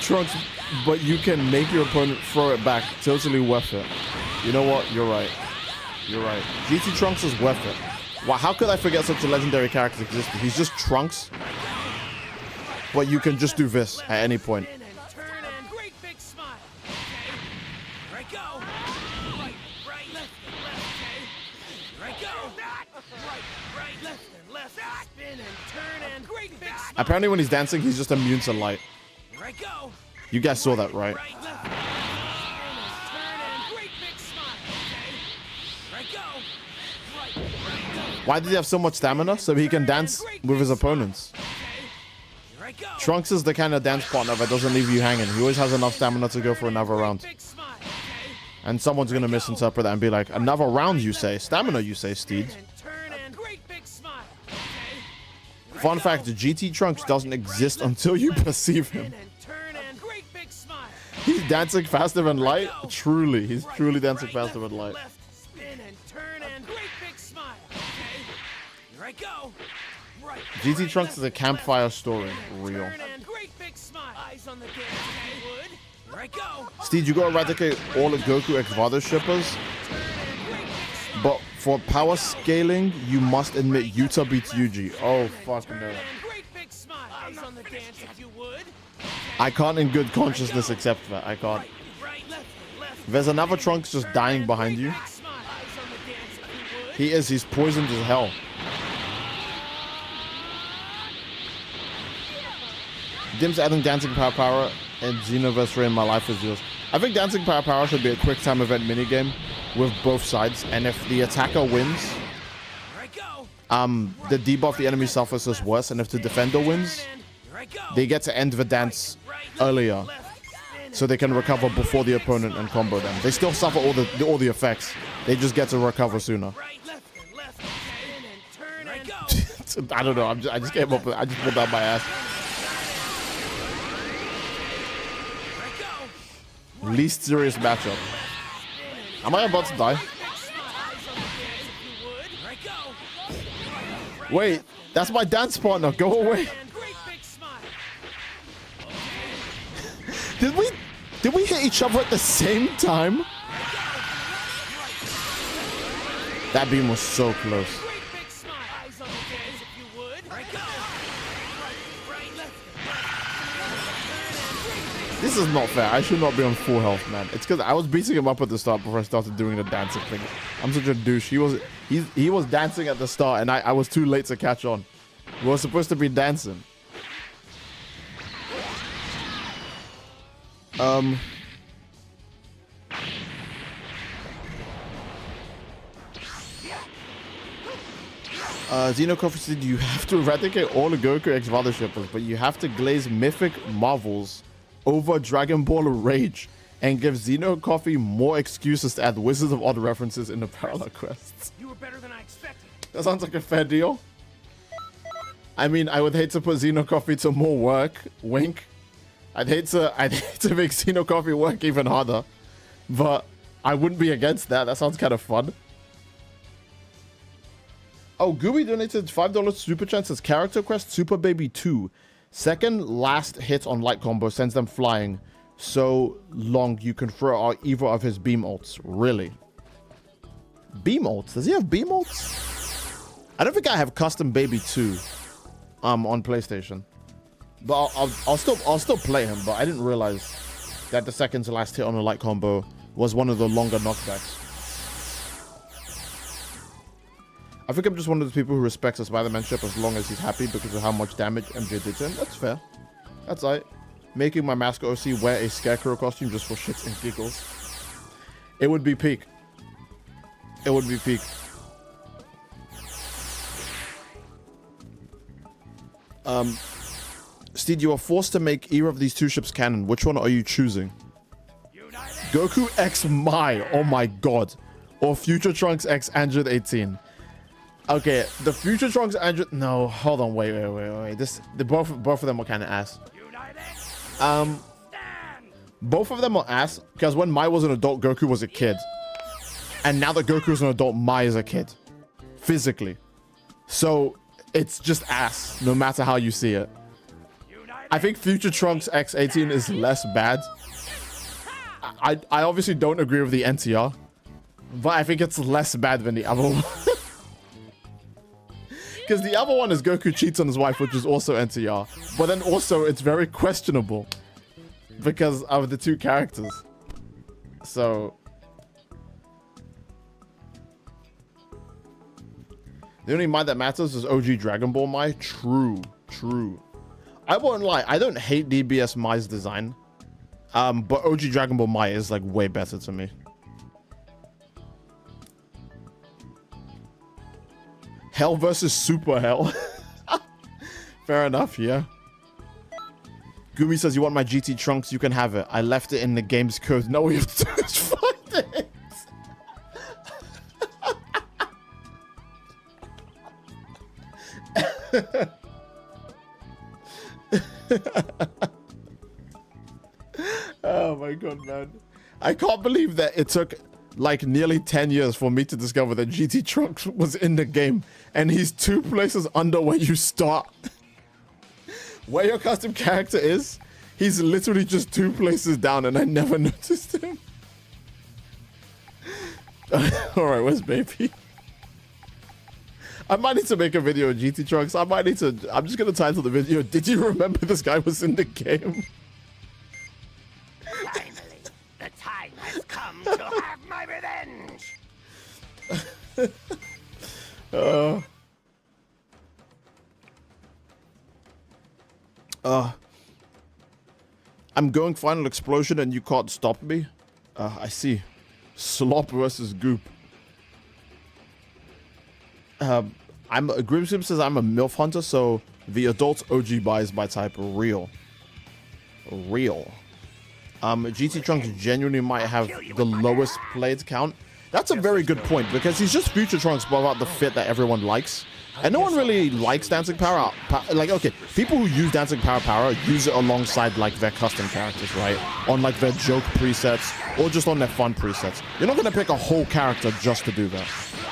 Trunks, but you can make your opponent throw it back. Totally worth it. You know what? You're right. You're right. GT Trunks is worth it. Wow, how could I forget such a legendary character existed? He's just Trunks, but you can just do this at any point. spin and turn and great big smile. Here I go. Right, left, Here I go. Right, left, spin and turn and great big smile. Apparently when he's dancing, he's just immune to light. Here I go. You guys saw that, right? Right, left, spin and turn and great big smile. Here I go. Right, left. Why does he have so much stamina? So he can dance with his opponents. Here I go. Trunks is the kind of dance partner that doesn't leave you hanging. He always has enough stamina to go for another round. Big smile. And someone's going to misinterpret that and be like, another round, you say? Stamina, you say, Steed? And turn and great big smile. Fun fact, GT Trunks doesn't exist until you perceive him. And turn and great big smile. He's dancing faster than light? Truly, he's truly dancing faster than light. Left, spin and turn and great big smile. Here I go. Right. GT Trunks is a campfire story. Real. Turn and great big smile. Eyes on the dance if you would. Here I go. Steed, you gotta eradicate all the Goku X Vada shippers, Turn and great big smile. but for power scaling, you must admit Yuta beats Yuji. Oh, fuck no. And great big smile. Eyes on the dance if you would. I can't in good consciousness accept that. I can't. Right, left. There's another Trunks just dying behind you. Big smile. Eyes on the dance if you would. He is. He's poisoned as hell. Dim's adding Dancing Power and Xenoverse Rain My Life Is Yours. I think Dancing Power should be a quick time event minigame with both sides. And if the attacker wins, Here I go. the debuff the enemy suffers is worse. And if the defender wins, And here I go. they get to end the dance earlier, Left, spin so they can recover before the opponent and combo them. They still suffer all the effects. They just get to recover sooner. right, left, spin and turn and go. I don't know. I just came up with. I just pulled out my ass. Here I go. Least serious matchup. Am I about to die? Big smile. Eyes on the dance if you would. Here I go. Wait, that's my dance partner. Go away. And great big smile. Did we hit each other at the same time? That beam was so close. Great big smile. Eyes on the dance if you would. Here I go. Right, left. This is not fair. I should not be on full health, man. It's because I was beating him up at the start before I started doing the dancing thing. I'm such a douche. He was dancing at the start, and I was too late to catch on. We're supposed to be dancing. Zeno Coffee said you have to eradicate all the Goku X Father shippers, but you have to glaze mythic marvels over Dragon Ball Rage and give Zeno Coffee more excuses to add Wizards of Odd references in the parallel quests. You were better than I expected. That sounds like a fair deal. I mean, I would hate to put Zeno Coffee to more work. Wink. I'd hate to make Zeno Coffee work even harder, but I wouldn't be against that. That sounds kind of fun. Oh, Gooey donated $5 super chat, says character quest Super Baby 2. Second last hit on light combo sends them flying so long you can throw out either of his beam ults. Really? Beam ults? Does he have beam ults? I don't think I have custom Baby 2 on PlayStation. But I'll still play him, but I didn't realize that the second to last hit on a light combo was one of the longer knockbacks. I think I'm just one of those people who respects a Spider-Man ship as long as he's happy because of how much damage MJ did to him. That's fair. That's right. Making my mascot OC wear a Scarecrow costume just for shits and giggles. It would be peak. It would be peak. Steed, you are forced to make either of these two ships canon. Which one are you choosing? Goku X Mai. Oh my god. Or Future Trunks X Android 18. Okay, the Future Trunks Android. No, hold on, wait. Both of them are kind of ass. Both of them are ass because when Mai was an adult, Goku was a kid, and now that Goku is an adult, Mai is a kid, physically. So it's just ass, no matter how you see it. I think Future Trunks X18 is less bad. I obviously don't agree with the NTR, but I think it's less bad than the other one. Because the other one is Goku cheats on his wife, which is also NTR. But then also, it's very questionable because of the two characters. So the only Mai that matters is OG Dragon Ball Mai. True. I won't lie, I don't hate DBS Mai's design. But OG Dragon Ball Mai is like way better to me. Hell versus Super Hell. Fair enough, yeah. Gumi says, you want my GT Trunks? You can have it. I left it in the game's code. No, we have to do is find it. Oh my god, man. I can't believe that it took like nearly 10 years for me to discover that GT Trunks was in the game, and he's 2 places under where you start. Where your custom character is, he's literally just 2 places down, and I never noticed him. Alright, where's baby? I might need to make a video of GT Trunks. I'm just gonna title the video, did you remember this guy was in the game? Finally, the time has come to have my revenge. I'm going Final Explosion and you can't stop me. I see. Slop versus Goop. Grimsim says I'm a MILF hunter, so the adult OG buys my type real. GT Trunks genuinely might have the lowest played count. That's a very good point, because he's just Future Trunks but without the fit that everyone likes. And no one really likes Dancing Power. Like, okay, people who use Dancing Power use it alongside, like, their custom characters, right? On, like, their joke presets or just on their fun presets. You're not going to pick a whole character just to do that.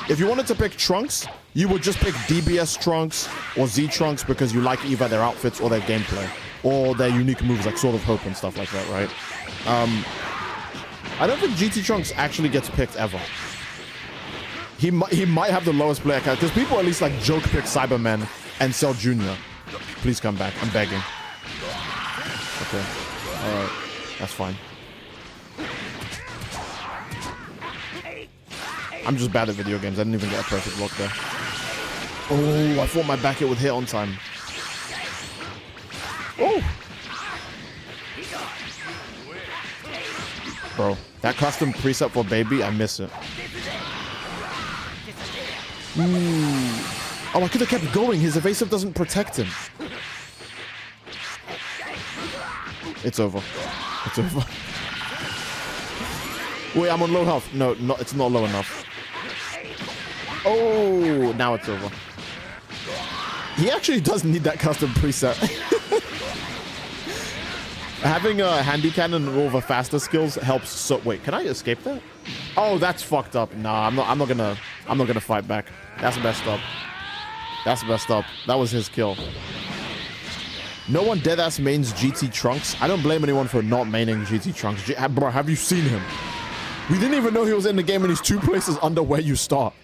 If you wanted to pick Trunks, you would just pick DBS Trunks or Z Trunks because you like either their outfits or their gameplay or their unique moves like Sword of Hope and stuff like that, right? I don't think GT Trunks actually gets picked ever. He might have the lowest player count because people at least like joke pick Cyberman and Cell Jr. Please come back. I'm begging. Okay. Alright. That's fine. I'm just bad at video games. I didn't even get a perfect look there. Oh, I thought my back hit would hit on time. Oh. Bro, that custom preset for baby, I miss it. Ooh. Oh, I could have kept going. His evasive doesn't protect him. It's over. It's over. Wait, I'm on low health. No, it's not low enough. Oh, now it's over. He actually does need that custom preset. Having a handy cannon and all the faster skills helps. So wait, can I escape that? Oh, that's fucked up. Nah, I'm not gonna fight back. That's messed up. That's messed up. That was his kill. No one deadass mains GT Trunks. I don't blame anyone for not maining GT Trunks. Bro, have you seen him? We didn't even know he was in the game and he's 2 places under where you start.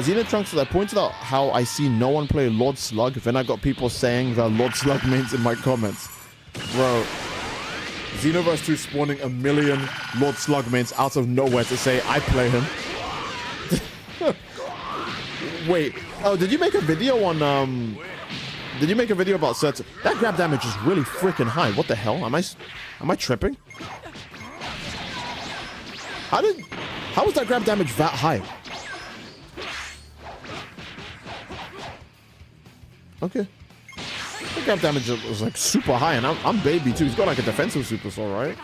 Zeno Trunks says, I pointed out how I see no one play Lord Slug. Then I got people saying that Lord Slug mains in my comments. Bro, Xenoverse 2 spawning a million Lord Slug mains out of nowhere to say I play him. Wait, oh, did you make a video on, did you make a video about sets? That grab damage is really freaking high. What the hell? Am I tripping? How was that grab damage that high? Okay. The grab damage was like super high, and I'm baby too. He's got like a defensive super soul, right?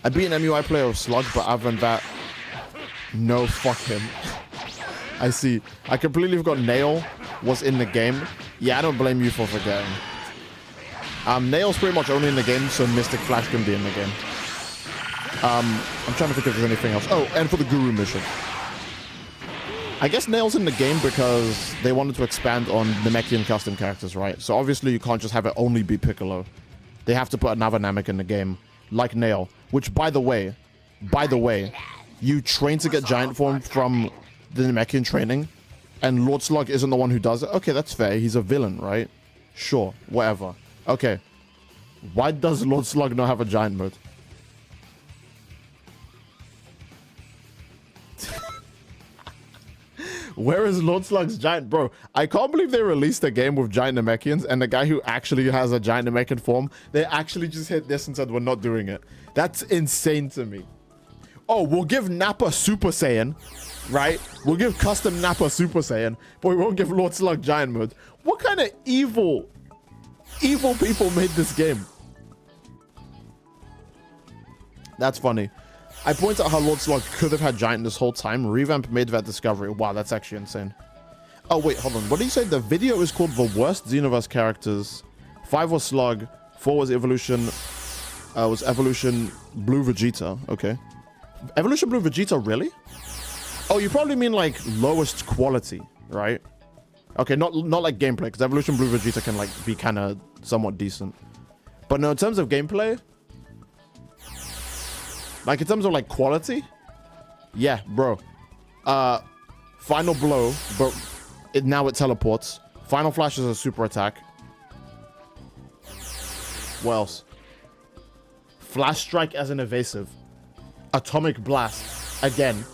I beat an MUI player of Slug, but other than that, no, fuck him. I see. I completely forgot Nail was in the game. Yeah, I don't blame you for forgetting. Nail's pretty much only in the game, so Mystic Flash can be in the game. I'm trying to think if there's anything else. Oh, and for the Guru mission. I guess Nail's in the game because they wanted to expand on Namekian custom characters, right? So obviously you can't just have it only be Piccolo. They have to put another Namek in the game, like Nail. Which, by the way, you train to get giant form from the Namekian training, and Lord Slug isn't the one who does it. Okay, that's fair. He's a villain, right? Sure, whatever. Okay. Why does Lord Slug not have a giant mode? Where is Lord Slug's giant? Bro, I can't believe they released a game with giant Namekians and the guy who actually has a giant Namekian form, they actually just hit this and said, we're not doing it. That's insane to me. Oh, we'll give Nappa Super Saiyan, right? We'll give custom Nappa Super Saiyan, but we won't give Lord Slug giant mode. What kind of evil people made this game? That's funny. I point out how Lord Slug could have had giant this whole time. Revamp made that discovery. Wow, that's actually insane. Oh, wait, hold on. What did you say? The video is called The Worst Xenoverse Characters. 5 was Slug. 4 was Evolution. Was Evolution Blue Vegeta. Okay. Evolution Blue Vegeta, really? Oh, you probably mean like lowest quality, right? Okay, not like gameplay, because Evolution Blue Vegeta can like be kind of somewhat decent. But no, in terms of gameplay, like in terms of like quality, yeah, bro. Final Blow, but now it teleports. Final Flash is a super attack. What else? Flash Strike as an evasive. Atomic Blast, again.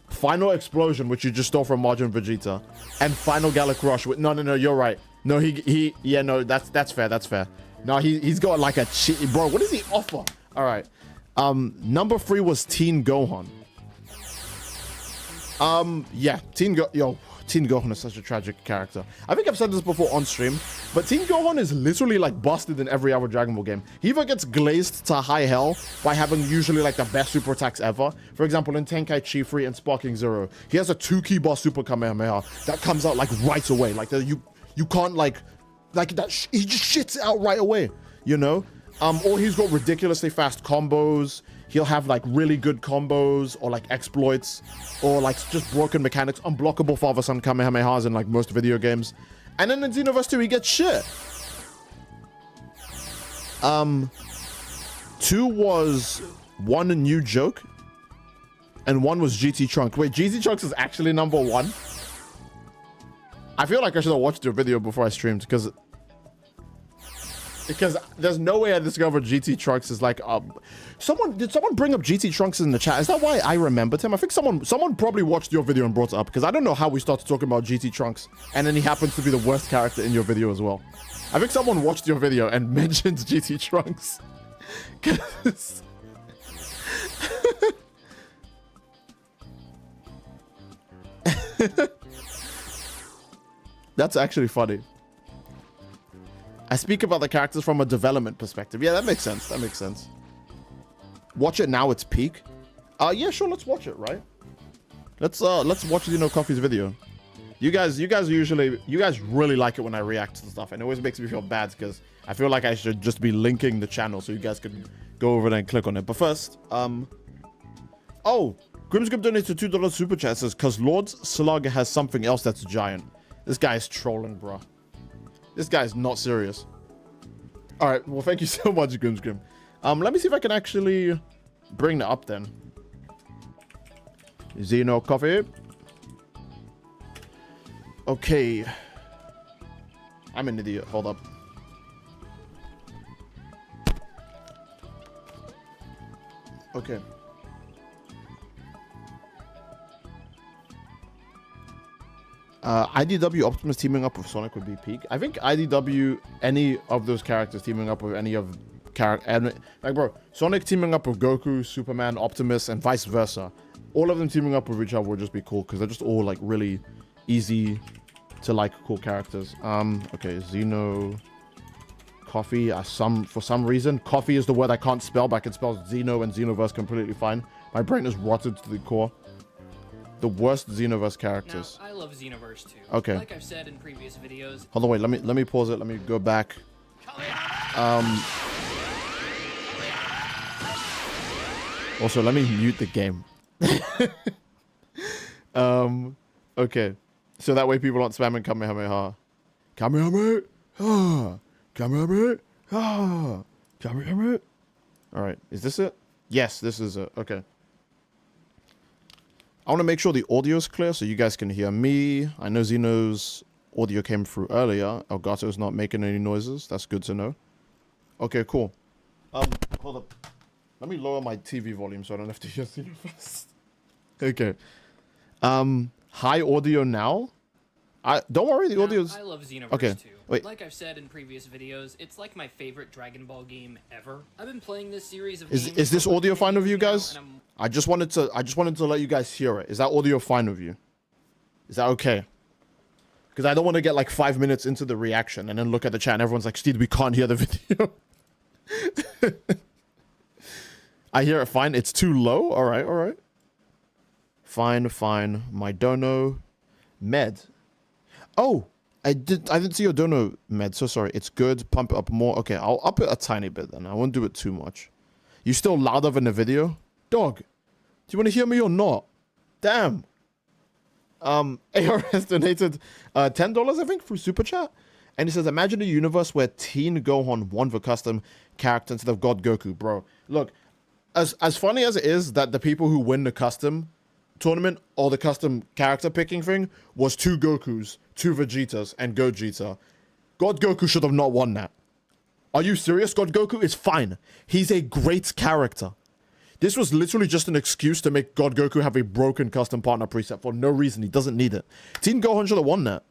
Final Explosion, which you just stole from Majin Vegeta. And Final Gallic Rush. No, you're right. No, yeah, no, that's fair. No, he's got like a cheat. Bro, what does he offer? All right. Number 3 was Teen Gohan. Yeah, Teen Gohan is such a tragic character. I think I've said this before on stream, but Teen Gohan is literally like busted in every other Dragon Ball game. He either gets glazed to high hell by having usually like the best super attacks ever. For example, in Tenkaichi 3 and Sparking Zero, he has a 2-key boss super Kamehameha that comes out like right away. Like you can't like that. He just shits it out right away, you know? Or he's got ridiculously fast combos. He'll have like really good combos or like exploits or like just broken mechanics, unblockable father-son Kamehamehas in like most video games. And then in Xenoverse 2, he gets shit. 2 was 1 a new joke and 1 was GT Trunks. Wait, GT Trunks is actually number 1? I feel like I should have watched your video before I streamed because Because there's no way I discovered GT Trunks is like did someone bring up GT Trunks in the chat? Is that why I remembered him? I think someone probably watched your video and brought it up, because I don't know how we started talking about GT Trunks and then he happens to be the worst character in your video as well. I think someone watched your video and mentioned GT Trunks. 'Cause that's actually funny. I speak about the characters from a development perspective. Yeah, that makes sense. That makes sense. Watch it now, it's peak. Yeah, sure, let's watch it, right? Let's watch Zeno Coffee's video. You guys really like it when I react to stuff, and it always makes me feel bad because I feel like I should just be linking the channel so you guys can go over there and click on it. But first, oh, Grimscript donated $2 super chat, says, "Cause Lord Slug has something else that's giant." This guy is trolling, bro. This guy's not serious. All right, well, thank you so much, Grimscrim. Let me see if I can actually bring that up then. Zeno Coffee. Okay. I'm an idiot. Hold up. Okay. IDW Optimus teaming up with Sonic would be peak. I think IDW, any of those characters teaming up with any of like, bro, Sonic teaming up with Goku, Superman, Optimus, and vice versa. All of them teaming up with each other would just be cool because they're just all like really easy to like cool characters. Okay, Zeno Coffee. For some reason, coffee is the word I can't spell, but I can spell Zeno and Xenoverse completely fine. My brain is rotted to the core. The worst Xenoverse characters. Now, I love Xenoverse too. Okay. Like I've said in previous videos. Hold on, wait. Let me pause it. Let me go back. Also, let me mute the game. Okay. So that way people aren't spamming Kamehameha. Kamehameha. Ah. Kamehameha. Ah. Kamehameha. All right. Is this it? Yes, this is it. Okay. I want to make sure the audio is clear so you guys can hear me. I know Zeno's audio came through earlier. Elgato's not making any noises. That's good to know. Okay, cool. Hold up. Let me lower my TV volume so I don't have to hear Zeno first. Okay. High audio now? Don't worry, the audio's... I love Xenoverse okay. too. Wait. Like I've said in previous videos, it's like my favorite Dragon Ball game ever. I've been playing this series of games. Is this audio fine with you guys? I just wanted to let you guys hear it. Is that audio fine with you? Is that okay? Because I don't want to get like 5 minutes into the reaction and then look at the chat and everyone's like, "Steve, we can't hear the video." I hear it fine. It's too low. All right, all right. Fine. My dono med. Oh, I didn't see your dono med. So sorry. It's good. Pump it up more. Okay, I'll up it a tiny bit then. I won't do it too much. You still louder than the video? Dog, do you want to hear me or not? Damn. ARS donated $10, I think, through Super Chat. And he says, "Imagine a universe where Teen Gohan won the custom character instead of God Goku." Bro, look, as funny as it is that the people who win the custom tournament or the custom character picking thing was 2 Gokus, 2 Vegetas, and Gogeta, God Goku should have not won that. Are you serious? God Goku is fine. He's a great character. This was literally just an excuse to make God Goku have a broken custom partner preset for no reason. He doesn't need it. Teen Gohan should have won that.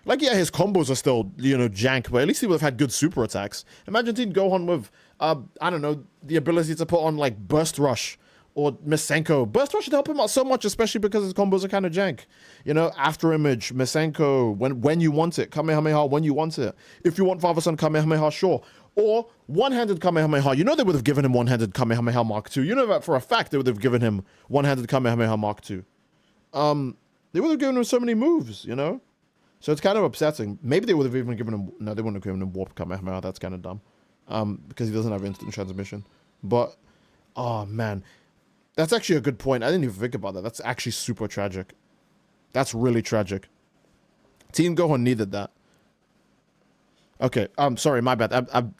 Like, yeah, his combos are still, jank, but at least he would have had good super attacks. Imagine Teen Gohan with, I don't know, the ability to put on, like, Burst Rush or Misenko. Burst Rush should help him out so much, especially because his combos are kind of jank. After Image, Misenko, when you want it. Kamehameha when you want it. If you want Father-Son Kamehameha, sure. Or one-handed Kamehameha. They would have given him one-handed Kamehameha Mark II. You know that for a fact they would have given him one-handed Kamehameha Mark II. They would have given him so many moves, So it's kind of upsetting. Maybe they would have even given him... No, they wouldn't have given him Warp Kamehameha. That's kind of dumb. Because he doesn't have instant transmission. But, oh, man. That's actually a good point. I didn't even think about that. That's actually super tragic. That's really tragic. Teen Gohan needed that. Okay, sorry, my bad.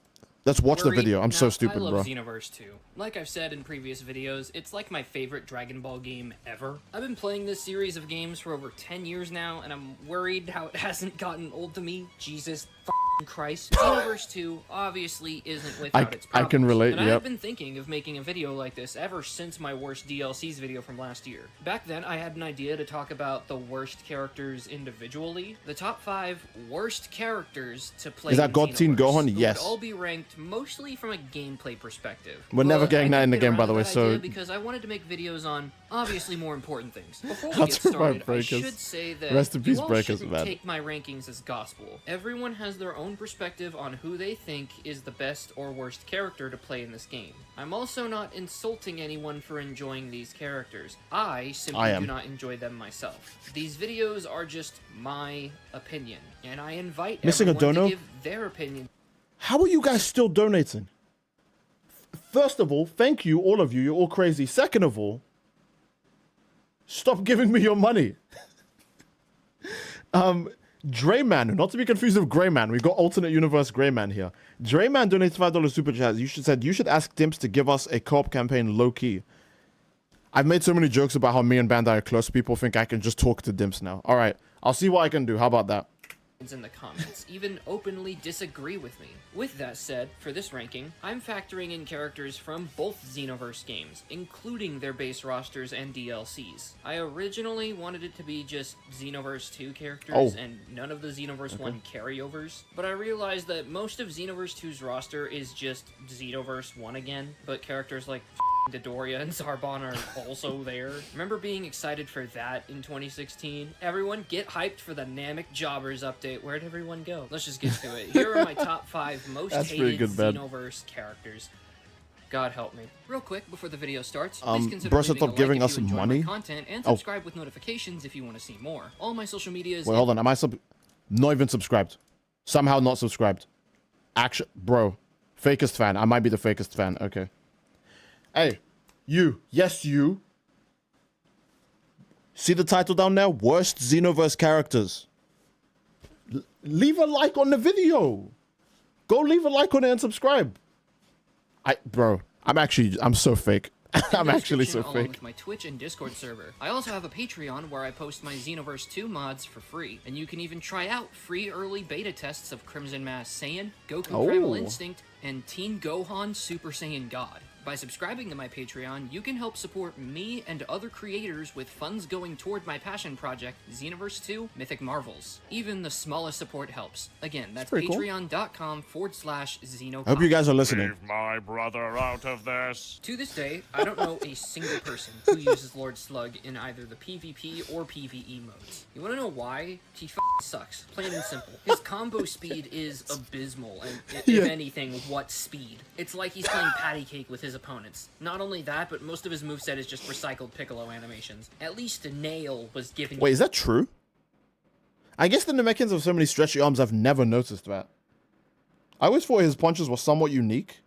Let's watch the video. I'm so stupid, bro. I love Xenoverse too. Like I've said in previous videos, it's like my favorite Dragon Ball game ever. I've been playing this series of games for over 10 years now, and I'm worried how it hasn't gotten old to me. Jesus Christ, Xenoverse 2 obviously isn't without its problems. I can relate, and yep. I've been thinking of making a video like this ever since my worst DLCs video from last year. Back then, I had an idea to talk about the worst characters individually. The top 5 worst characters to play Is that in God Teen Xenoverse, Gohan? who Yes. would all be ranked mostly from a gameplay perspective. We're never But getting I that in the didn't get game, by around the to way, that so- idea because I wanted to make videos on obviously more important things. Before we How get to revive started, I Breakers. should say that Rest in peace, you all Breakers, shouldn't man. take my rankings as gospel. Everyone has their own perspective on who they think is the best or worst character to play in this game. I'm also not insulting anyone for enjoying these characters. I simply do not enjoy them myself. These videos are just my opinion, and I invite Missing a everyone dono? to give their opinion. How are you guys still donating? First of all, thank you, all of you. You're all crazy. Second of all, stop giving me your money. Drayman, not to be confused with Greyman. We've got alternate universe Greyman here. Drayman donates $5 super chat. You should ask Dimps to give us a co-op campaign low key. I've made so many jokes about how me and Bandai are close. People think I can just talk to Dimps now. All right, I'll see what I can do. How about that? In the comments even openly disagree with me. With that said, for this ranking, I'm factoring in characters from both Xenoverse games, including their base rosters and DLCs. I originally wanted it to be just Xenoverse 2 characters and none of the Xenoverse 1 carryovers, but I realized that most of Xenoverse 2's roster is just Xenoverse 1 again, but characters like Dodoria and Zarbon are also there. Remember being excited for that in 2016? Everyone get hyped for the Namek Jobbers update. Where'd everyone go? Let's just get to it. Here are my top 5 most hated Xenoverse characters. God help me. Real quick, before the video starts, please consider Bro, stop leaving a like giving if us you enjoy money. my content and subscribe with notifications if you want to see more. All my social medias... Wait, hold on. Am I not even subscribed? Somehow not subscribed. Actually, bro. Fakest fan. I might be the fakest fan. Okay. Hey, you. Yes, you. See the title down there? Worst Xenoverse characters. Leave a like on the video. Go leave a like on it and subscribe. Bro, I'm so fake. I'm actually so along fake. with my Twitch and Discord server. I also have a Patreon where I post my Xenoverse 2 mods for free, and you can even try out free early beta tests of Crimson Mass Saiyan, Goku Primal Instinct, and Teen Gohan Super Saiyan God. By subscribing to my Patreon, you can help support me and other creators with funds going toward my passion project, Xenoverse 2 Mythic Marvels. Even the smallest support helps. Again, that's patreon.com/Xeno. I hope you guys are listening. Leave my brother out of this. To this day, I don't know a single person who uses Lord Slug in either the PvP or PvE modes. You wanna know why? He sucks. Plain and simple. His combo speed is abysmal, and if anything, what speed? It's like he's playing patty cake with his opponents. Not only that, but most of his moveset is just recycled Piccolo animations. At least a nail was given. Wait, is that true? I guess the Namekians have so many stretchy arms, I've never noticed that. I always thought his punches were somewhat unique,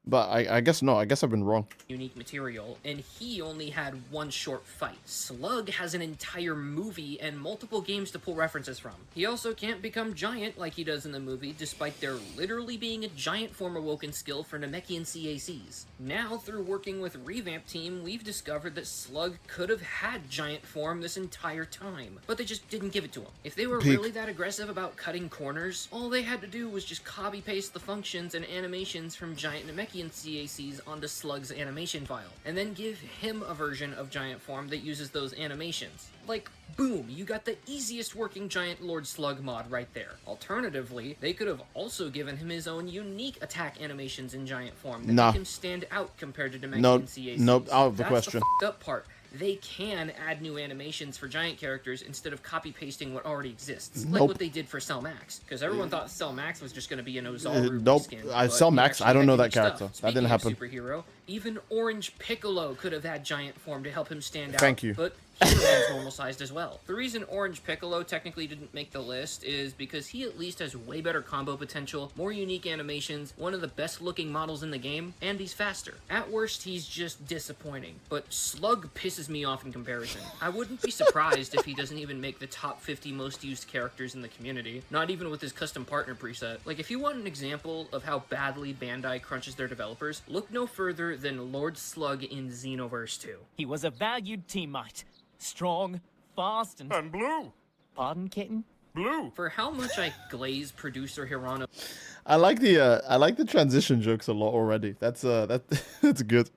but I guess not. I guess I've been wrong. Unique material, and he only had one short fight. Slug has an entire movie and multiple games to pull references from. He also can't become giant like he does in the movie, despite there literally being a giant form awoken skill for Namekian CACs. Now, through working with Revamp Team, we've discovered that Slug could have had giant form this entire time, but they just didn't give it to him. If they were really that aggressive about cutting corners, all they had to do was just copy-paste the functions and animations from giant Namekian CACs onto Slug's animation file, and then give him a version of giant form that uses those animations. Like, boom, you got the easiest working giant Lord Slug mod right there. Alternatively, they could have also given him his own unique attack animations in giant form that make him stand out compared to Namekian CACs. Nope, out of the question. That's the f***ed up part. They can add new animations for giant characters instead of copy-pasting what already exists. Like what they did for Cell Max. Because everyone thought Cell Max was just going to be an Ozaru reskin. Cell Max, I don't know that character. That didn't happen. Superhero, even Orange Piccolo could have had giant form to help him stand out. Thank you. But he remains normal-sized as well. The reason Orange Piccolo technically didn't make the list is because he at least has way better combo potential, more unique animations, one of the best-looking models in the game, and he's faster. At worst, he's just disappointing. But Slug pisses me off in comparison. I wouldn't be surprised if he doesn't even make the top 50 most used characters in the community, not even with his custom partner preset. Like, if you want an example of how badly Bandai crunches their developers, look no further than Lord Slug in Xenoverse 2. He was a valued teammate. Strong, fast, and And blue. pardon, kitten? Blue. For how much I glaze producer Hirano I like the transition jokes a lot already. That's that's good.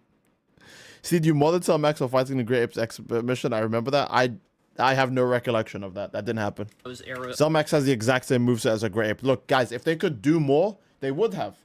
See, you modded Cell Max while fighting the Great Apes exhibition. I remember that. I have no recollection of that. That didn't happen. era Cell Max has the exact same moveset as a Great Ape. Look, guys, if they could do more, they would have.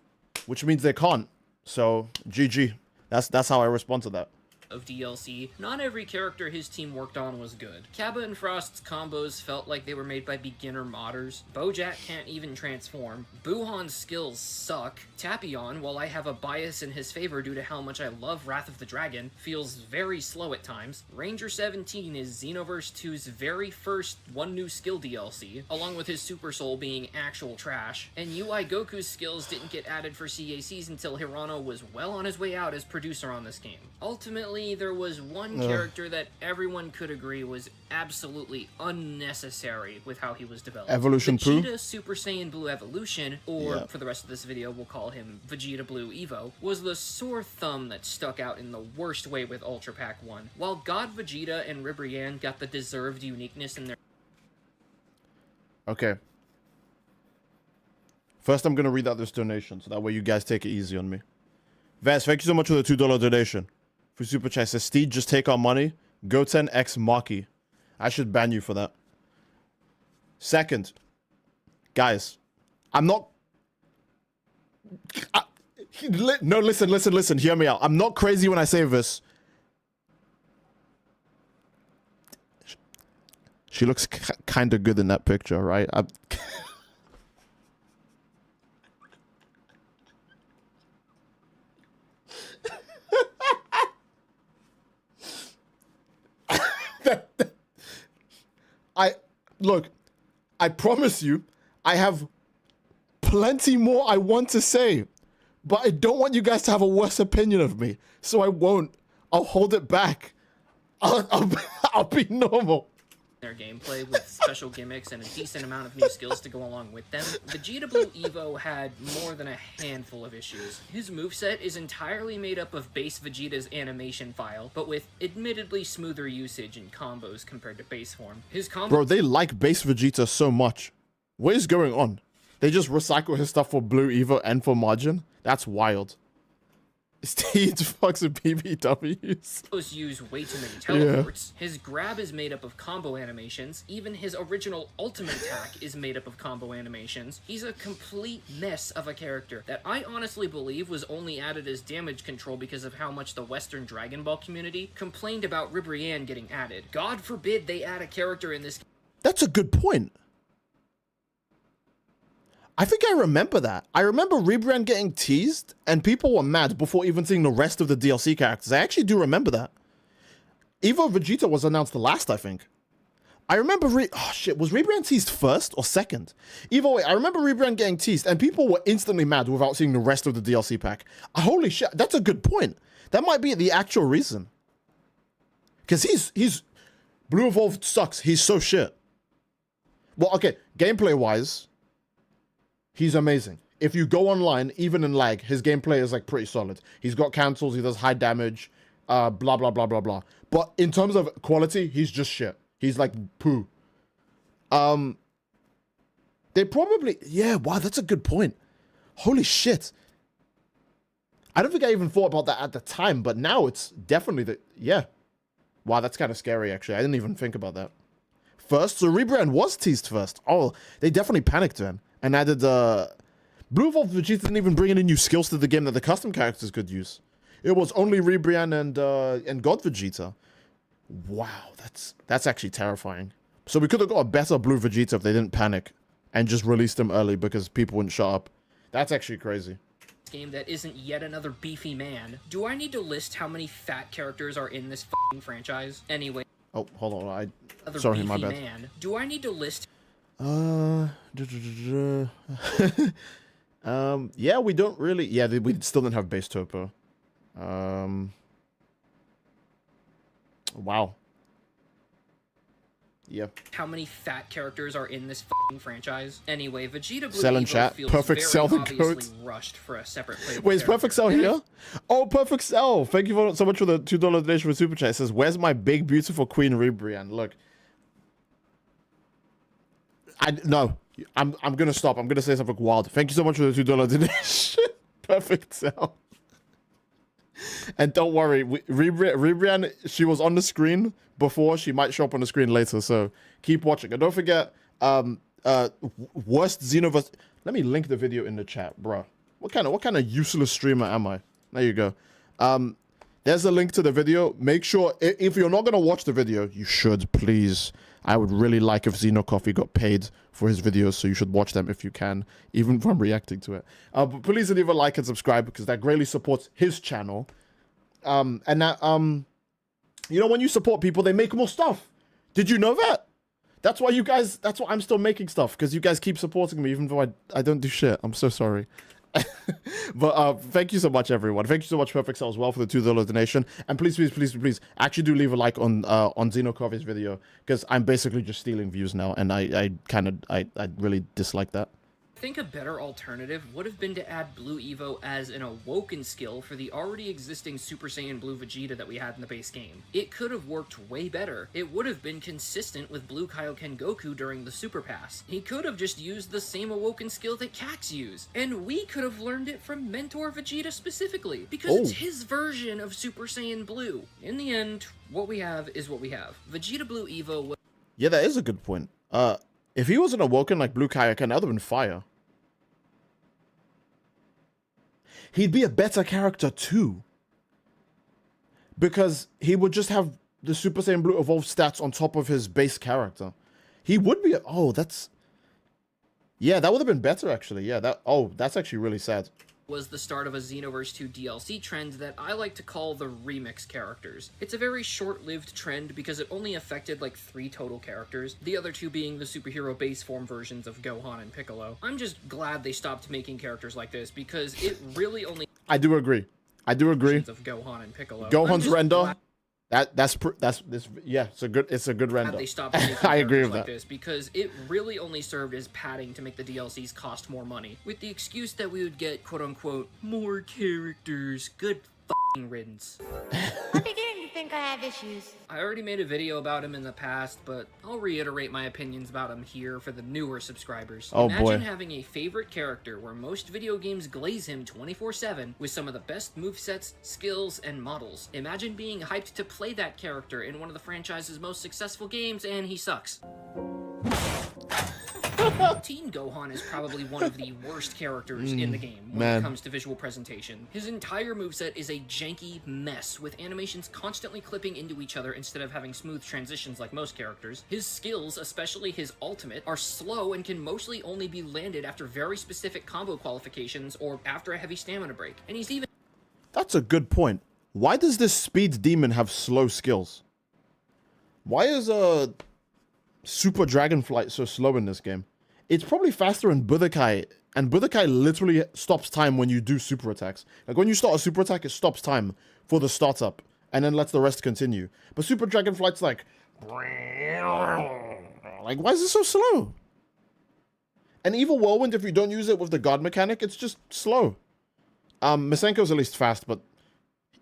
Which means they can't. So, GG. That's how I respond to that. of DLC, not every character his team worked on was good. Cabba and Frost's combos felt like they were made by beginner modders. Bojack can't even transform. Buhan's skills suck. Tapion, while I have a bias in his favor due to how much I love Wrath of the Dragon, feels very slow at times. Ranger 17 is Xenoverse 2's very first one new skill DLC, along with his Super Soul being actual trash. And UI Goku's skills didn't get added for CACs until Hirano was well on his way out as producer on this game. Ultimately, there was one character that everyone could agree was absolutely unnecessary with how he was developed. Evolution Poo? Vegeta Super Saiyan Blue Evolution, or for the rest of this video we'll call him Vegeta Blue Evo, was the sore thumb that stuck out in the worst way with Ultra Pack 1. While God Vegeta and Ribrianne got the deserved uniqueness in their... Okay. First, I'm going to read out this donation, so that way you guys take it easy on me. Vance, thank you so much for the $2 donation. For Super Chat says, Steed, just take our money. Goten X Maki. I should ban you for that. Second, guys, I'm not... No, listen, hear me out. I'm not crazy when I say this. She looks kind of good in that picture, right? Look, I promise you, I have plenty more I want to say, but I don't want you guys to have a worse opinion of me, so I won't. I'll hold it back. I'll be normal. Their gameplay with special gimmicks and a decent amount of new skills to go along with them. Vegeta Blue Evo had more than a handful of issues. His moveset is entirely made up of base Vegeta's animation file, but with admittedly smoother usage and combos compared to base form. His combo... Bro, they like base Vegeta so much. What is going on? They just recycle his stuff for Blue Evo and for Majin? That's wild. Steed fucks with PBWs. Use way too many teleports. His grab is made up of combo animations. Even his original ultimate attack is made up of combo animations. He's a complete mess of a character that I honestly believe was only added as damage control because of how much the Western Dragon Ball community complained about Ribrianne getting added. God forbid they add a character in this. That's a good point. I think I remember that. I remember Ribrianne getting teased, and people were mad before even seeing the rest of the DLC characters. I actually do remember that. Evo Vegeta was announced last, I think. I remember oh shit, was Ribrianne teased first or second? Either way, I remember Ribrianne getting teased, and people were instantly mad without seeing the rest of the DLC pack. Holy shit, that's a good point. That might be the actual reason. Because he's... Blue Evolved sucks. He's so shit. Well, okay, gameplay-wise... He's amazing. If you go online, even in lag, his gameplay is like pretty solid. He's got cancels, he does high damage, blah, blah, blah, blah, blah. But in terms of quality, he's just shit. He's like poo. They probably... Yeah, wow, that's a good point. Holy shit. I don't think I even thought about that at the time, but now it's definitely the... Yeah. Wow, that's kind of scary, actually. I didn't even think about that. First, so Ribrianne was teased first. Oh, they definitely panicked then. And added, Blue Evolved Vegeta didn't even bring any new skills to the game that the custom characters could use. It was only Ribrianne and God Vegeta. Wow, that's actually terrifying. So we could have got a better Blue Vegeta if they didn't panic and just released him early because people wouldn't shut up. That's actually crazy. Game that isn't yet another beefy man. Do I need to list how many fat characters are in this f***ing franchise? Anyway. Oh, hold on. Sorry, my bad. Man. Do I need to list... yeah, we don't really... Yeah, we still didn't have base Topo. Wow. Yeah. How many fat characters are in this f***ing franchise? Anyway, Vegeta Blue Cell in Evo chat. feels Perfect very Cell obviously rushed for a separate playable Wait, is character. Perfect Cell here? Oh, Perfect Cell. Thank you so much for the $2 donation for Super Chat. It says, where's my big, beautiful Queen Ribrianne? Look. No, I'm gonna stop. I'm gonna say something wild. Thank you so much for the $2 donation. Perfect sell. And don't worry, Ribrian, she was on the screen before. She might show up on the screen later, so keep watching. And don't forget, worst Xenoverse. Let me link the video in the chat, bro. What kind of useless streamer am I? There you go. There's a link to the video. Make sure, if you're not gonna watch the video, you should, please. I would really like if Zeno Coffee got paid for his videos, so you should watch them if you can, even if I'm reacting to it. But please leave a like and subscribe, because that greatly supports his channel. And that, you know, when you support people, they make more stuff. Did you know that? That's why that's why I'm still making stuff, because you guys keep supporting me, even though I don't do shit. I'm so sorry. But thank you so much, everyone. Thank you so much, Perfect Cell, as well, for the $2 donation. And please, actually do leave a like on Zeno Coffee's video, because I'm basically just stealing views now, and I really dislike that. I think a better alternative would have been to add Blue Evo as an awoken skill for the already existing Super Saiyan Blue Vegeta that we had in the base game. It could have worked way better. It would have been consistent with Blue Kaioken Goku during the Super Pass. He could have just used the same awoken skill that Cax used, and we could have learned it from Mentor Vegeta specifically, because it's his version of Super Saiyan Blue. In the end, what we have is what we have. Vegeta Blue Evo. Yeah, that is a good point. If he wasn't awoken like Blue Kaioken, that would have been fire. He'd be a better character too, because he would just have the Super Saiyan Blue evolved stats on top of his base character. He would be yeah, that would have been better actually. Yeah, that's actually really sad. Was the start of a Xenoverse 2 DLC trend that I like to call the remix characters. It's a very short-lived trend because it only affected like 3 total characters, the other 2 being the superhero base form versions of Gohan and Piccolo. I'm just glad they stopped making characters like this, because it really only— I do agree. of Gohan and Piccolo. Gohan's render, yeah, it's a good render. They stopped making I agree with like that. this, because it really only served as padding to make the DLCs cost more money, with the excuse that we would get quote-unquote more characters. Good f***ing riddance. I'm beginning to think I have issues. I already made a video about him in the past, but I'll reiterate my opinions about him here for the newer subscribers. Oh, Imagine boy. having a favorite character where most video games glaze him 24/7 with some of the best movesets, skills, and models. Imagine being hyped to play that character in one of the franchise's most successful games, and he sucks. Teen Gohan is probably one of the worst characters in the game when it comes to visual presentation. His entire moveset is a janky mess, with animations constantly clipping into each other instead of having smooth transitions like most characters. His skills, especially his ultimate, are slow and can mostly only be landed after very specific combo qualifications or after a heavy stamina break. And he's even— That's a good point. Why does this speed demon have slow skills? Why is Super Dragonflight so slow in this game? It's probably faster in Budokai, and Budokai literally stops time when you do super attacks. Like when you start a super attack, it stops time for the startup, and then lets the rest continue. But Super Dragonflight's like, why is it so slow? And Evil Whirlwind, if you don't use it with the guard mechanic, it's just slow. Masenko's at least fast, but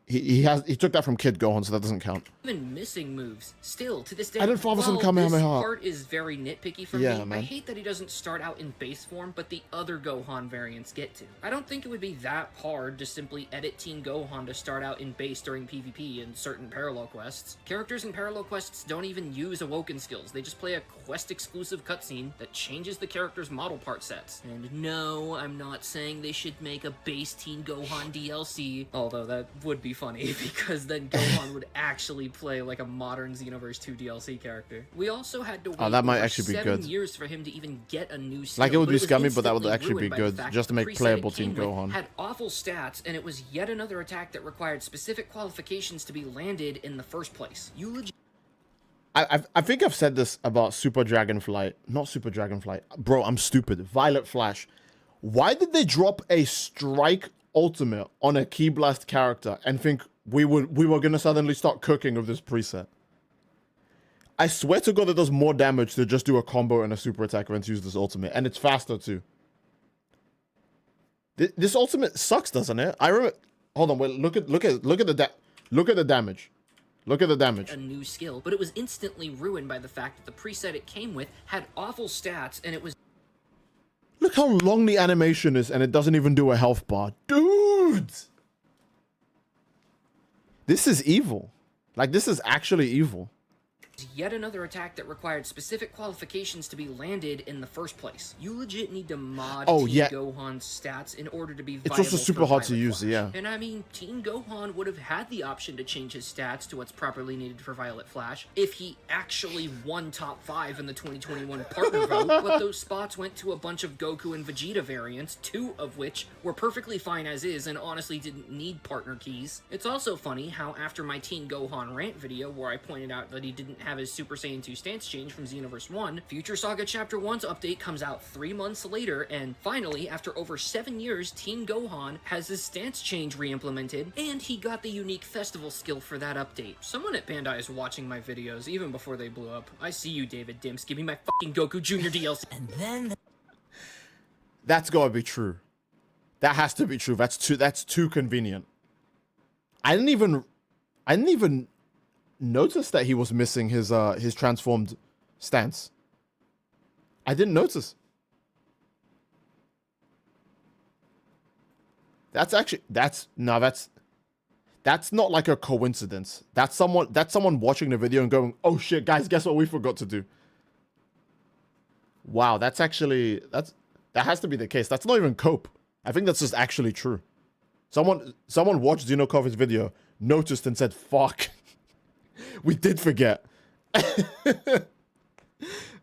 he took that from Kid Gohan, so that doesn't count. even missing moves. Still, to this day, I didn't follow some while Kamehameha. this part is very nitpicky for Yeah, me, man. I hate that he doesn't start out in base form, but the other Gohan variants get to. I don't think it would be that hard to simply edit Teen Gohan to start out in base during PvP in certain parallel quests. Characters in parallel quests don't even use awoken skills, they just play a quest-exclusive cutscene that changes the character's model part sets. And no, I'm not saying they should make a base Teen Gohan DLC, although that would be funny, because then Gohan would actually play like a modern Xenoverse 2 DLC character. We also had to wait that might over actually be 7 good. years for him to even get a new skill. Like, it would be was scummy, but that would instantly actually be ruined by the good, fact just to that make the preset playable it came Teen with Gohan. had awful stats, and it was yet another attack that required specific qualifications to be landed in the first place. You legit I think I've said this about Super Dragonflight. Not Super Dragonflight. Bro, I'm stupid. Violet Flash. Why did they drop a strike ultimate on a Ki Blast character and think we were gonna suddenly start cooking with this preset? I swear to God, it does more damage to just do a combo and a super attack when to use this ultimate, and it's faster too. This ultimate sucks, doesn't it? I remember. Hold on, wait. Look at the damage. Look at the damage. a new skill, but it was instantly ruined by the fact that the preset it came with had awful stats and it was Look how long the animation is and it doesn't even do a health bar. Dude! This is evil. Like, this is actually evil. yet another attack that required specific qualifications to be landed in the first place. You legit need to mod Teen Gohan's stats in order to be viable. It's also super hard to use, Flash. yeah. And I mean, Teen Gohan would have had the option to change his stats to what's properly needed for Violet Flash if he actually won top 5 in the 2021 partner vote, but those spots went to a bunch of Goku and Vegeta variants, 2 of which were perfectly fine as is and honestly didn't need partner keys. It's also funny how after my Teen Gohan rant video where I pointed out that he didn't have his Super Saiyan 2 stance change from Xenoverse 1, Future Saga Chapter 1's update comes out 3 months later, and finally, after over 7 years, Teen Gohan has his stance change re-implemented, and he got the unique festival skill for that update. Someone at Bandai is watching my videos even before they blew up. I see you, David Dimps. Give me my fucking Goku Jr. DLC. And then That's gotta be true. That has to be true. That's too convenient. I didn't even notice that he was missing his transformed stance. I didn't notice. That's not like a coincidence. That's someone watching the video and going, "Oh shit, guys, guess what we forgot to do." Wow, that has to be the case. That's not even cope. I think that's just actually true. Someone watched Zeno Coffee's video, noticed and said, "Fuck, we did forget."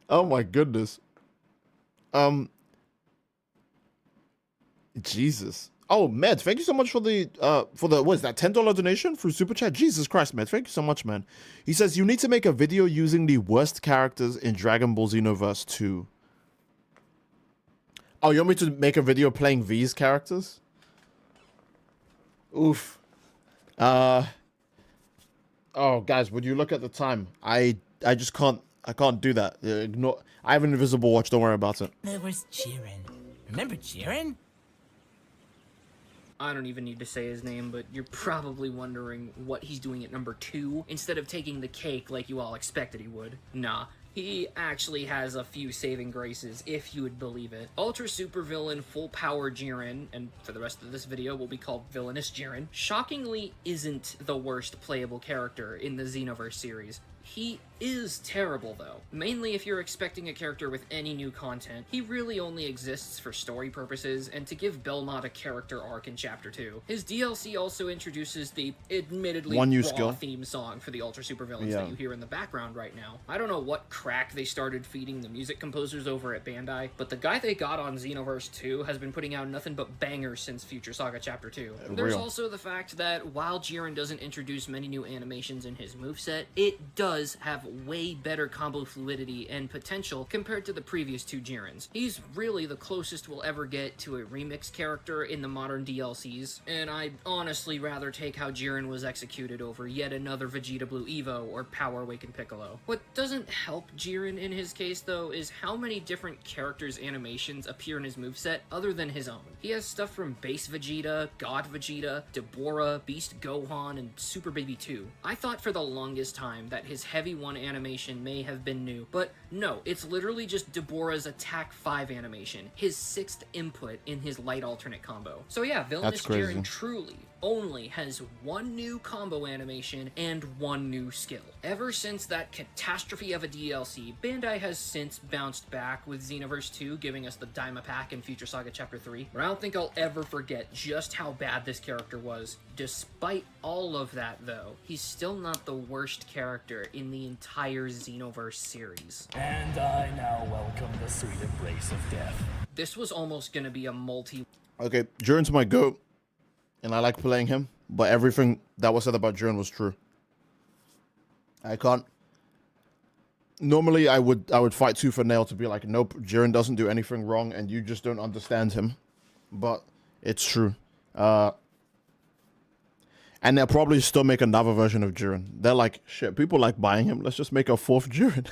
Oh my goodness. Jesus. Oh, Med, thank you so much for the what is that, $10 donation through Super Chat? Jesus Christ, Med, thank you so much, man. He says, you need to make a video using the worst characters in Dragon Ball Xenoverse 2. Oh, you want me to make a video playing these characters? Oof. Oh, guys, would you look at the time? I just can't, I can't do that. Ignore, I have an invisible watch, don't worry about it. there was Jiren. Remember Jiren? I don't even need to say his name, but you're probably wondering what he's doing at number 2 instead of taking the cake like you all expected he would. Nah, he actually has a few saving graces, if you would believe it. Ultra Super Villain Full Power Jiren, and for the rest of this video will be called Villainous Jiren, shockingly isn't the worst playable character in the Xenoverse series. He is terrible, though. Mainly if you're expecting a character with any new content. He really only exists for story purposes and to give Belmont a character arc in Chapter 2. His DLC also introduces the admittedly raw theme song for the Ultra Super Villains that you hear in the background right now. I don't know what crack they started feeding the music composers over at Bandai, but the guy they got on Xenoverse 2 has been putting out nothing but bangers since Future Saga Chapter 2. There's also the fact that while Jiren doesn't introduce many new animations in his moveset, it does have way better combo fluidity and potential compared to the previous 2 Jirens. He's really the closest we'll ever get to a remix character in the modern DLCs, and I'd honestly rather take how Jiren was executed over yet another Vegeta Blue Evo or Power Awakened Piccolo. What doesn't help Jiren in his case, though, is how many different characters' animations appear in his moveset other than his own. He has stuff from Base Vegeta, God Vegeta, Deborah, Beast Gohan, and Super Baby 2. I thought for the longest time that his Heavy 1 animation may have been new, but no, it's literally just Deborah's Attack 5 animation, his 6th input in his light alternate combo. So yeah, Villainous Jiren truly only has 1 new combo animation and 1 new skill. Ever since that catastrophe of a DLC, Bandai has since bounced back with Xenoverse 2 giving us the Daima Pack in Future Saga Chapter 3, but I don't think I'll ever forget just how bad this character was. Despite all of that though, he's still not the worst character in the entire Xenoverse series. And I now welcome the sweet embrace of death. This was almost gonna be a Okay, Jiren's my GOAT, and I like playing him, but everything that was said about Jiren was true. I can't. Normally, I would fight tooth and nail to be like, nope, Jiren doesn't do anything wrong, and you just don't understand him. But it's true. And they'll probably still make another version of Jiren. They're like, shit, people like buying him. Let's just make a 4th Jiren.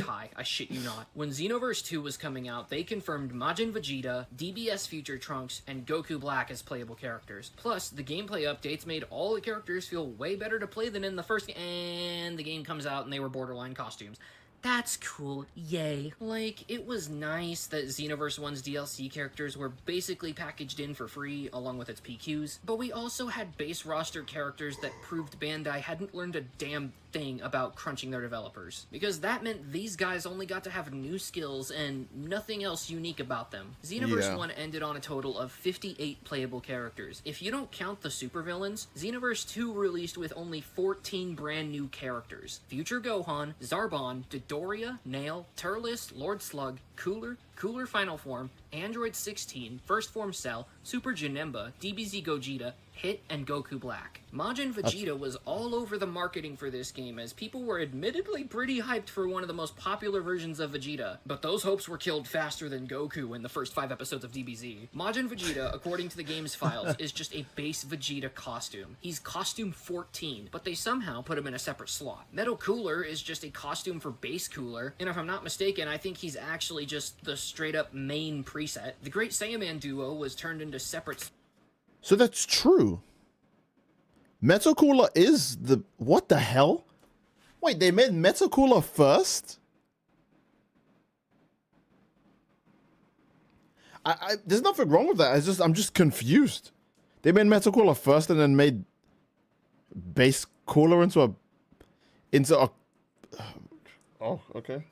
Ty, I shit you not. When Xenoverse 2 was coming out, they confirmed Majin Vegeta, DBS Future Trunks, and Goku Black as playable characters. Plus, the gameplay updates made all the characters feel way better to play than in the first game, and the game comes out and they were borderline costumes. That's cool, yay. Like, it was nice that Xenoverse 1's DLC characters were basically packaged in for free, along with its PQs, but we also had base roster characters that proved Bandai hadn't learned a damn thing about crunching their developers. Because that meant these guys only got to have new skills and nothing else unique about them. Xenoverse 1 ended on a total of 58 playable characters. If you don't count the supervillains, Xenoverse 2 released with only 14 brand new characters. Future Gohan, Zarbon, Dodoria, Nail, Turles, Lord Slug, Cooler Final Form, Android 16, First Form Cell, Super Janemba, DBZ Gogeta, Hit, and Goku Black. Majin Vegeta was all over the marketing for this game, as people were admittedly pretty hyped for one of the most popular versions of Vegeta, but those hopes were killed faster than Goku in the first 5 episodes of DBZ. Majin Vegeta, according to the game's files, is just a base Vegeta costume. He's costume 14, but they somehow put him in a separate slot. Metal Cooler is just a costume for base Cooler, and if I'm not mistaken, I think he's actually just the straight-up main preset. The Great Saiyaman duo was turned into separate... So that's true. Metal Cooler is the... What the hell? Wait, they made Metal Cooler first? There's nothing wrong with that. I'm just confused. They made Metal Cooler first and then made Base Cooler into a... Oh, okay.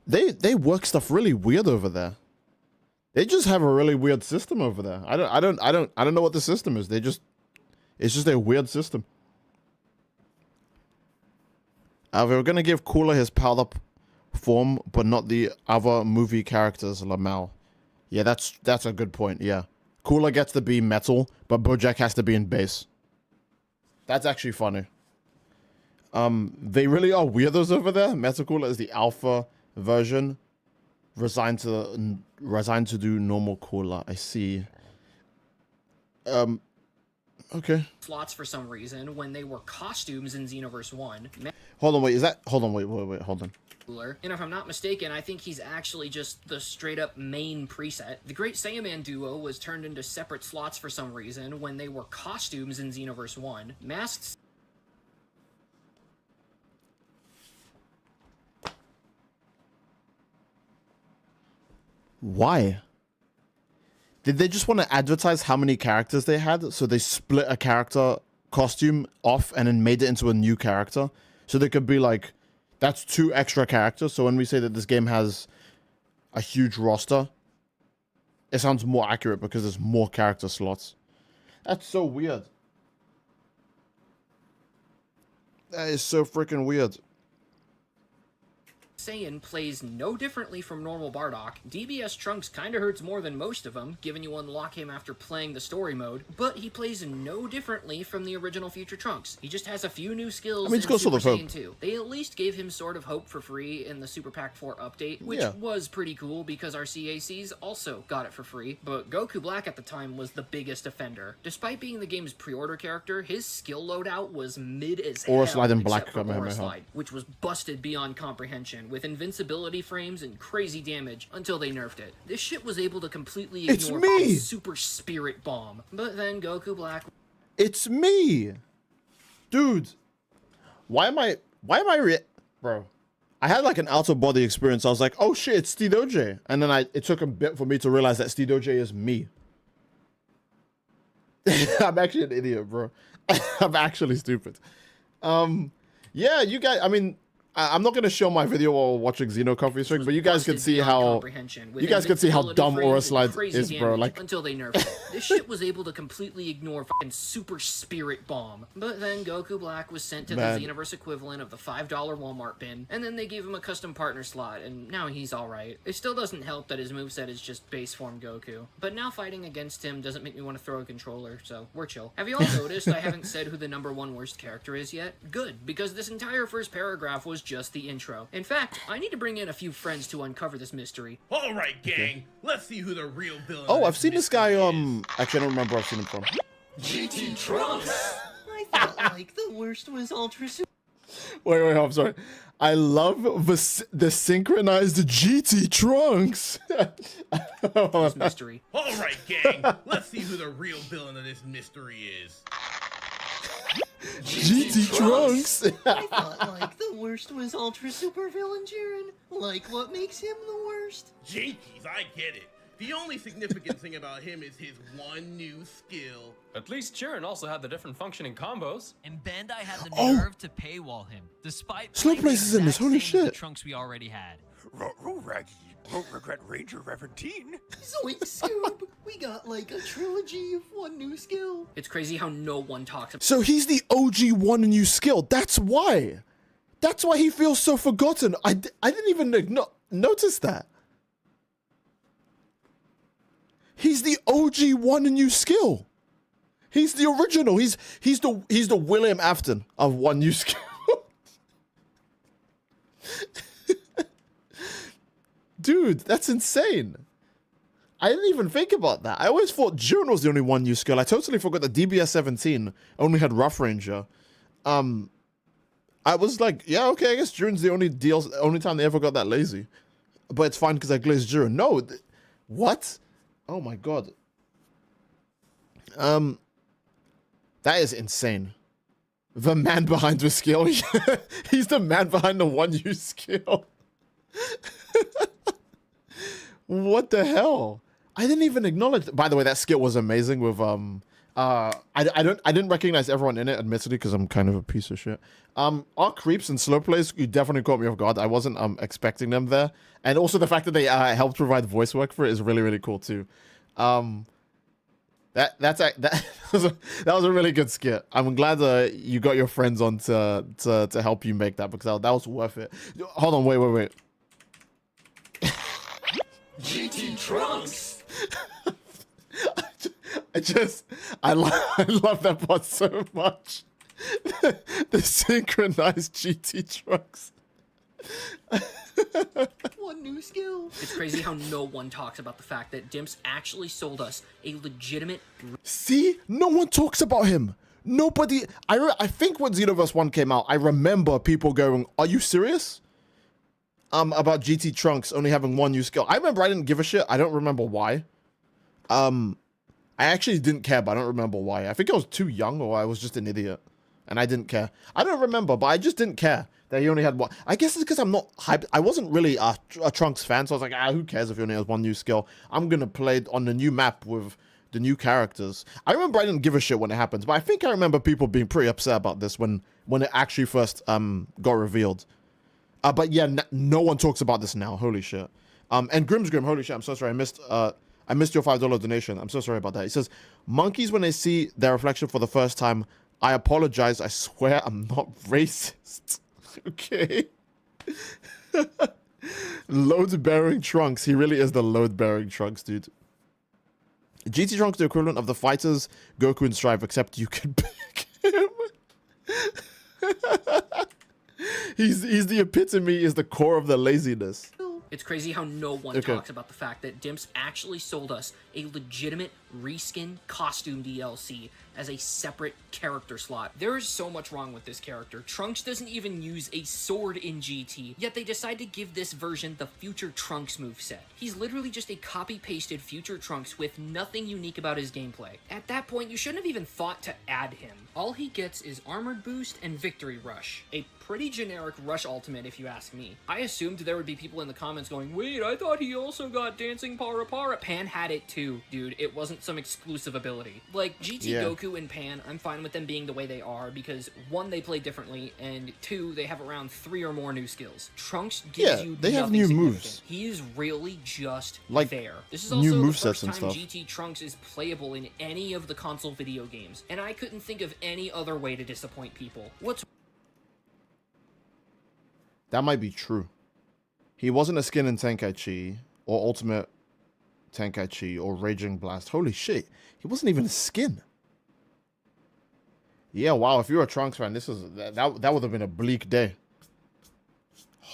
They work stuff really weird over there. They just have a really weird system over there. I don't know what the system is. It's just a weird system. We're gonna give Cooler his powered up form, but not the other movie characters. Lamau. Yeah, that's a good point. Yeah, Cooler gets to be metal, but Bojack has to be in base. That's actually funny. They really are weirdos over there. Metal Cooler is the alpha version. Resigned to do normal Cooler. I see. Okay. Slots for some reason when they were costumes in Xenoverse 1. Hold on, wait. Hold on, hold on. And if I'm not mistaken, I think he's actually just the straight-up main preset. The Great Saiyaman duo was turned into separate slots for some reason when they were costumes in Xenoverse 1. Masks... Why? Did they just want to advertise how many characters they had? So they split a character costume off and then made it into a new character? So they could be like, that's 2 extra characters. So when we say that this game has a huge roster, it sounds more accurate because there's more character slots. That's so weird. That is so freaking weird. Saiyan plays no differently from normal Bardock. DBS Trunks kinda hurts more than most of them, given you unlock him after playing the story mode, but he plays no differently from the original Future Trunks. He just has a few new skills in Super Saiyan 2. They at least gave him sort of hope for free in the Super Pack 4 update, which was pretty cool because our CACs also got it for free, but Goku Black at the time was the biggest offender. Despite being the game's pre-order character, his skill loadout was mid as hell, Slide in Black, except for Aura Slide, which was busted beyond comprehension, with invincibility frames and crazy damage until they nerfed it. This shit was able to completely ignore the Super Spirit Bomb. But then Goku Black... It's me! Dude. Why am I Bro. I had like an out-of-body experience. I was like, oh shit, it's Steve OJ. And then it took a bit for me to realize that Steve OJ is me. I'm actually an idiot, bro. I'm actually stupid. Yeah, you guys, I mean... I'm not gonna show my video while watching Xeno Coffee Stream, but you guys can see how dumb Aura Slide is, bro. Like until they nerfed it. This shit was able to completely ignore fucking Super Spirit Bomb. But then Goku Black was sent to the Xenoverse equivalent of the $5 Walmart bin, and then they gave him a custom partner slot, and now he's alright. It still doesn't help that his moveset is just base form Goku. But now fighting against him doesn't make me want to throw a controller, so we're chill. Have you all noticed I haven't said who the #1 worst character is yet? Good, because this entire first paragraph was just the intro. In fact, I need to bring in a few friends to uncover this mystery. Alright, gang. Let's see who the real villain is. Oh, I've seen this guy, actually I don't remember where I've seen him from. GT Trunks! I felt like the worst was Ultra Super. Wait, I'm sorry. I love the synchronized GT Trunks. This mystery. All right, gang. Let's see who the real villain of this mystery is. GT Trunks. I thought, like, the worst was Ultra Super Villain Jiren. Like, what makes him the worst? Jinkies, I get it. The only significant thing about him is his one new skill. At least Jiren also had the different functioning combos. And Bandai had the Oh. nerve to paywall him, despite Slow playing the Place is in this, exact holy same as the shit. Trunks we already had. Raggy, won't regret Ranger Reverend Teen. Zoink Scoob! We got, like, a trilogy of one new skill. It's crazy how no one talks about So he's the OG one new skill. That's why. That's why he feels so forgotten. I didn't even notice that. He's the OG one new skill. He's the original. He's the William Afton of one new skill. Dude, that's insane. I didn't even think about that. I always thought Jiren was the only one new skill. I totally forgot that DBS 17 only had Rough Ranger. I was like, yeah, okay, I guess Jiren's the only time they ever got that lazy. But it's fine because I glazed Jiren. No, what? Oh my god. That is insane. The man behind the skill. He's the man behind the one new skill. What the hell? I didn't even acknowledge. By the way, that skill was amazing with I didn't recognize everyone in it, admittedly, because I'm kind of a piece of shit. Our creeps and slow plays, you definitely caught me off guard. I wasn't expecting them there. And also the fact that they helped provide voice work for it is really, really cool too. That was a really good skit. I'm glad you got your friends on to help you make that, because that was worth it. Hold on, wait. GT Trunks! I love that part so much. The synchronized GT Trunks. One new skill. It's crazy how no one talks about the fact that Dimps actually sold us a legitimate. See? No one talks about him. Nobody. I think when Xenoverse 1 came out, I remember people going, "Are you serious?" About GT Trunks only having one new skill. I remember I didn't give a shit. I don't remember why. I actually didn't care, but I don't remember why. I think I was too young, or I was just an idiot, and I didn't care. I don't remember, but I just didn't care that he only had one. I guess it's because I'm not hyped. I wasn't really a Trunks fan, so I was like, who cares if he only has one new skill? I'm gonna play it on the new map with the new characters. I remember I didn't give a shit when it happens, but I think I remember people being pretty upset about this when it actually first got revealed. But yeah, no one talks about this now. Holy shit. And Grim, holy shit, I'm so sorry. I missed your $5 donation. I'm so sorry about that. He says, monkeys, when they see their reflection for the first time, I apologize. I swear I'm not racist. Okay. Load-bearing Trunks. He really is the load-bearing Trunks, dude. GT Trunks, the equivalent of the fighters, Goku and Strive, except you can pick him. He's the epitome, is the core of the laziness. It's crazy how no one talks about the fact that Dimps actually sold us a legitimate reskin costume DLC as a separate character slot. There is so much wrong with this character. Trunks doesn't even use a sword in GT, yet they decide to give this version the Future Trunks moveset. He's literally just a copy-pasted Future Trunks with nothing unique about his gameplay. At that point, you shouldn't have even thought to add him. All he gets is Armored Boost and Victory Rush. A pretty generic Rush ultimate, if you ask me. I assumed there would be people in the comments going, wait, I thought he also got Dancing Para Para. Pan had it too, dude. It wasn't some exclusive ability. Like, GT Goku and Pan, I'm fine with them being the way they are because, one, they play differently, and two, they have around 3 or more new skills. Trunks gives you they have nothing new significant. moves. He is really just like there. This is new also the movesets first and time stuff. GT Trunks is playable in any of the console video games, and I couldn't think of any other way to disappoint people. That might be true. He wasn't a skin in Tenkaichi, or Ultimate Tenkaichi, or Raging Blast. Holy shit. He wasn't even a skin. Yeah, wow, if you're a Trunks fan, that would have been a bleak day.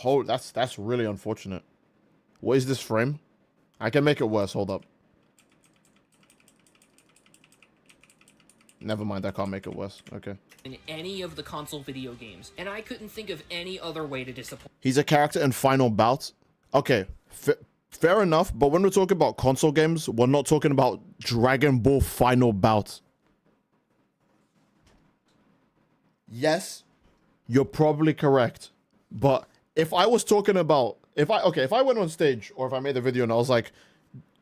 Oh, that's really unfortunate. What is this frame? I can make it worse, hold up. Never mind, I can't make it worse. Okay. in any of the console video games, and I couldn't think of any other way to disappoint. He's a character in Final Bout. Okay, fair enough, but when we're talking about console games, we're not talking about Dragon Ball Final Bout. Yes, you're probably correct, but if I was talking about, if I went on stage, or if I made a video and I was like,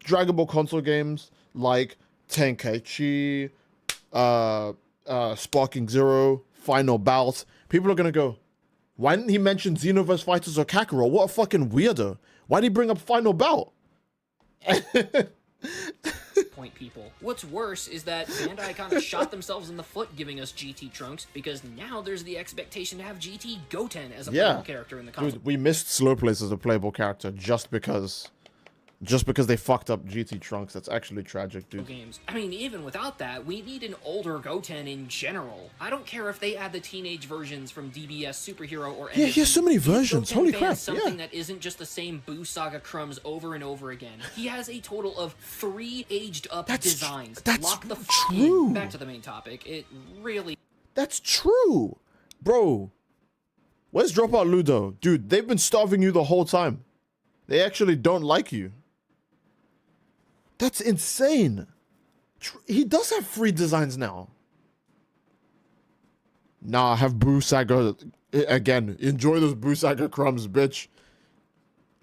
Dragon Ball console games like Tenkaichi, Sparking Zero, Final Bout, people are gonna go, why didn't he mention Xenoverse Fighters or Kakarot? What a fucking weirdo. Why did he bring up Final Bout? Point people. What's worse is that Bandai kind of shot themselves in the foot giving us GT Trunks, because now there's the expectation to have GT Goten as a playable character in the console. Dude, we missed Slowplace as a playable character just because they fucked up GT Trunks. That's actually tragic, dude. Games. I mean, even without that, we need an older Goten in general. I don't care if they add the teenage versions from DBS Superhero or Yeah, he has so many versions. Holy crap, something that isn't just the same Boo Saga crumbs over and over again. He has a total of 3 aged up designs. That's Lock the true. in. Back to the main topic. It really... That's true. Bro, where's Dropout Ludo? Dude, they've been starving you the whole time. They actually don't like you. That's insane. He does have free designs now. Nah, have Boo Saga again. Enjoy those Boo Saga crumbs, bitch.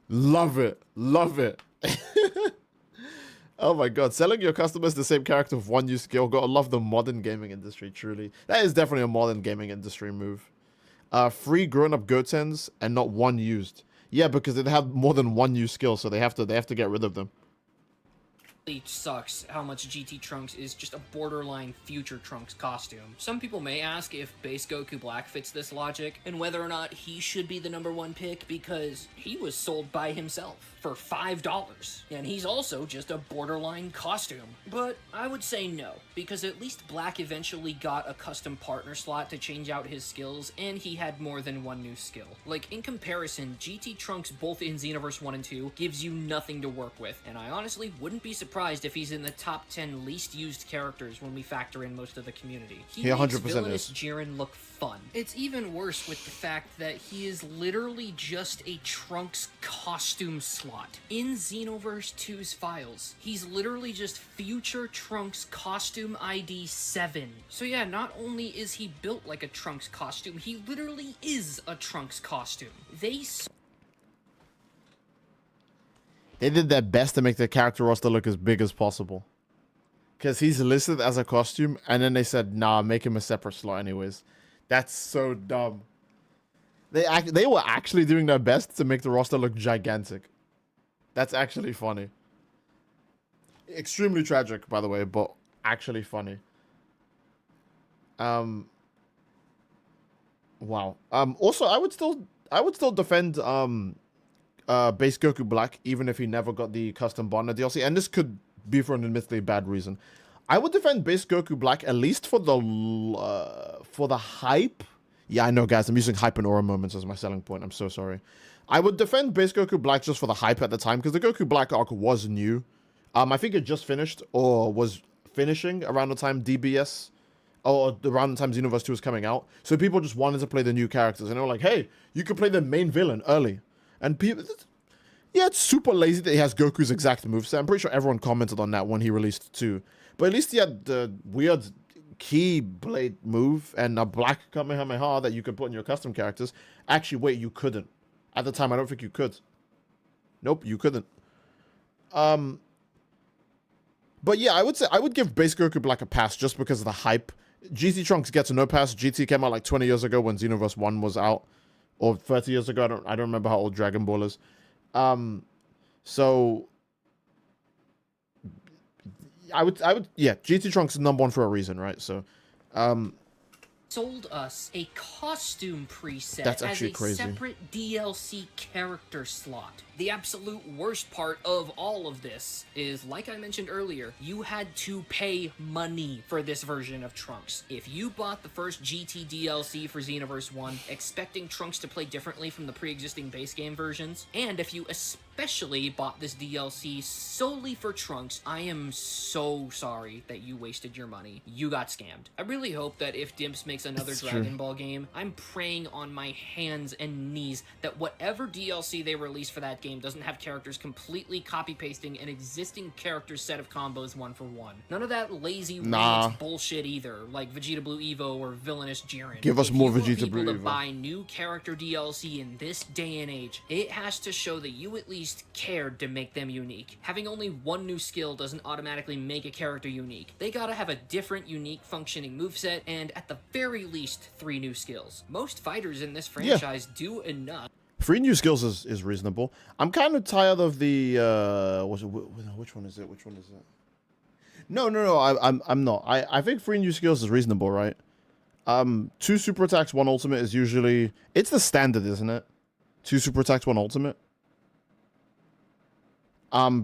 Love it. Love it. Oh my god. Selling your customers the same character with one new skill. Gotta love the modern gaming industry, truly. That is definitely a modern gaming industry move. Free grown-up Gotens and not one used. Yeah, because they have more than one new skill, so they have to get rid of them. Sucks how much GT Trunks is just a borderline future Trunks costume. Some people may ask if base Goku Black fits this logic, and whether or not he should be the #1 pick, because he was sold by himself for $5, and he's also just a borderline costume. But I would say no, because at least Black eventually got a custom partner slot to change out his skills, and he had more than one new skill. Like, in comparison, GT Trunks both in Xenoverse 1 and 2 gives you nothing to work with, and I honestly wouldn't be surprised if he's in the top 10 least used characters when we factor in most of the community. He 100% makes villainous is. Jiren look fun. It's even worse with the fact that he is literally just a Trunks costume slot. In Xenoverse 2's files, he's literally just future Trunks costume ID 7. So yeah, not only is he built like a Trunks costume, he literally is a Trunks costume. They did their best to make the character roster look as big as possible. Because he's listed as a costume, and then they said, nah, make him a separate slot anyways. That's so dumb. They were actually doing their best to make the roster look gigantic. That's actually funny. Extremely tragic, by the way, but actually funny. Wow. Also, I would still defend base Goku Black, even if he never got the custom Banner DLC, and this could be for an admittedly bad reason. I would defend base Goku Black at least for the hype. Yeah, I know, guys. I'm using hype and aura moments as my selling point. I'm so sorry. I would defend base Goku Black just for the hype at the time, because the Goku Black arc was new. I think it just finished, or was finishing around the time DBS, or around the time Xenoverse 2 was coming out. So people just wanted to play the new characters, and they were like, hey, you could play the main villain early. And people, yeah, it's super lazy that he has Goku's exact moveset. I'm pretty sure everyone commented on that when he released 2. But at least he had the weird key blade move and a black Kamehameha that you could put in your custom characters. Actually, wait, you couldn't. At the time, I don't think you could. Nope, you couldn't. But yeah, I would give base Goku Black a pass just because of the hype. GT Trunks gets no pass. GT came out like 20 years ago when Xenoverse 1 was out. Or 30 years ago, I don't remember how old Dragon Ball is. So I would yeah, GT Trunks is #1 for a reason, right? So sold us a costume preset That's as actually a crazy. separate DLC character slot. The absolute worst part of all of this is, like I mentioned earlier, you had to pay money for this version of Trunks. If you bought the first GT DLC for Xenoverse 1, expecting Trunks to play differently from the pre-existing base game versions, and if you especially especially bought this DLC solely for Trunks, I am so sorry that you wasted your money. You got scammed. I really hope that if Dimps makes another Dragon Ball game, I'm praying on my hands and knees that whatever DLC they release for that game doesn't have characters completely copy-pasting an existing character set of combos one for one. None of that lazy remix bullshit either, like Vegeta Blue Evo or Villainous Jiren. Give us more Vegeta Blue Evo. Evo. Buy new character DLC in this day and age, it has to show that you at least cared to make them unique. Having only one new skill doesn't automatically make a character unique. They gotta have a different, unique, functioning moveset, and at the very least, 3 new skills. Most fighters in this franchise do enough. 3 new skills is reasonable. I'm kind of tired of the which one is it? Which one is it? No. I'm not. I think 3 new skills is reasonable, right? 2 super attacks, 1 ultimate is usually, it's the standard, isn't it? 2 super attacks, 1 ultimate.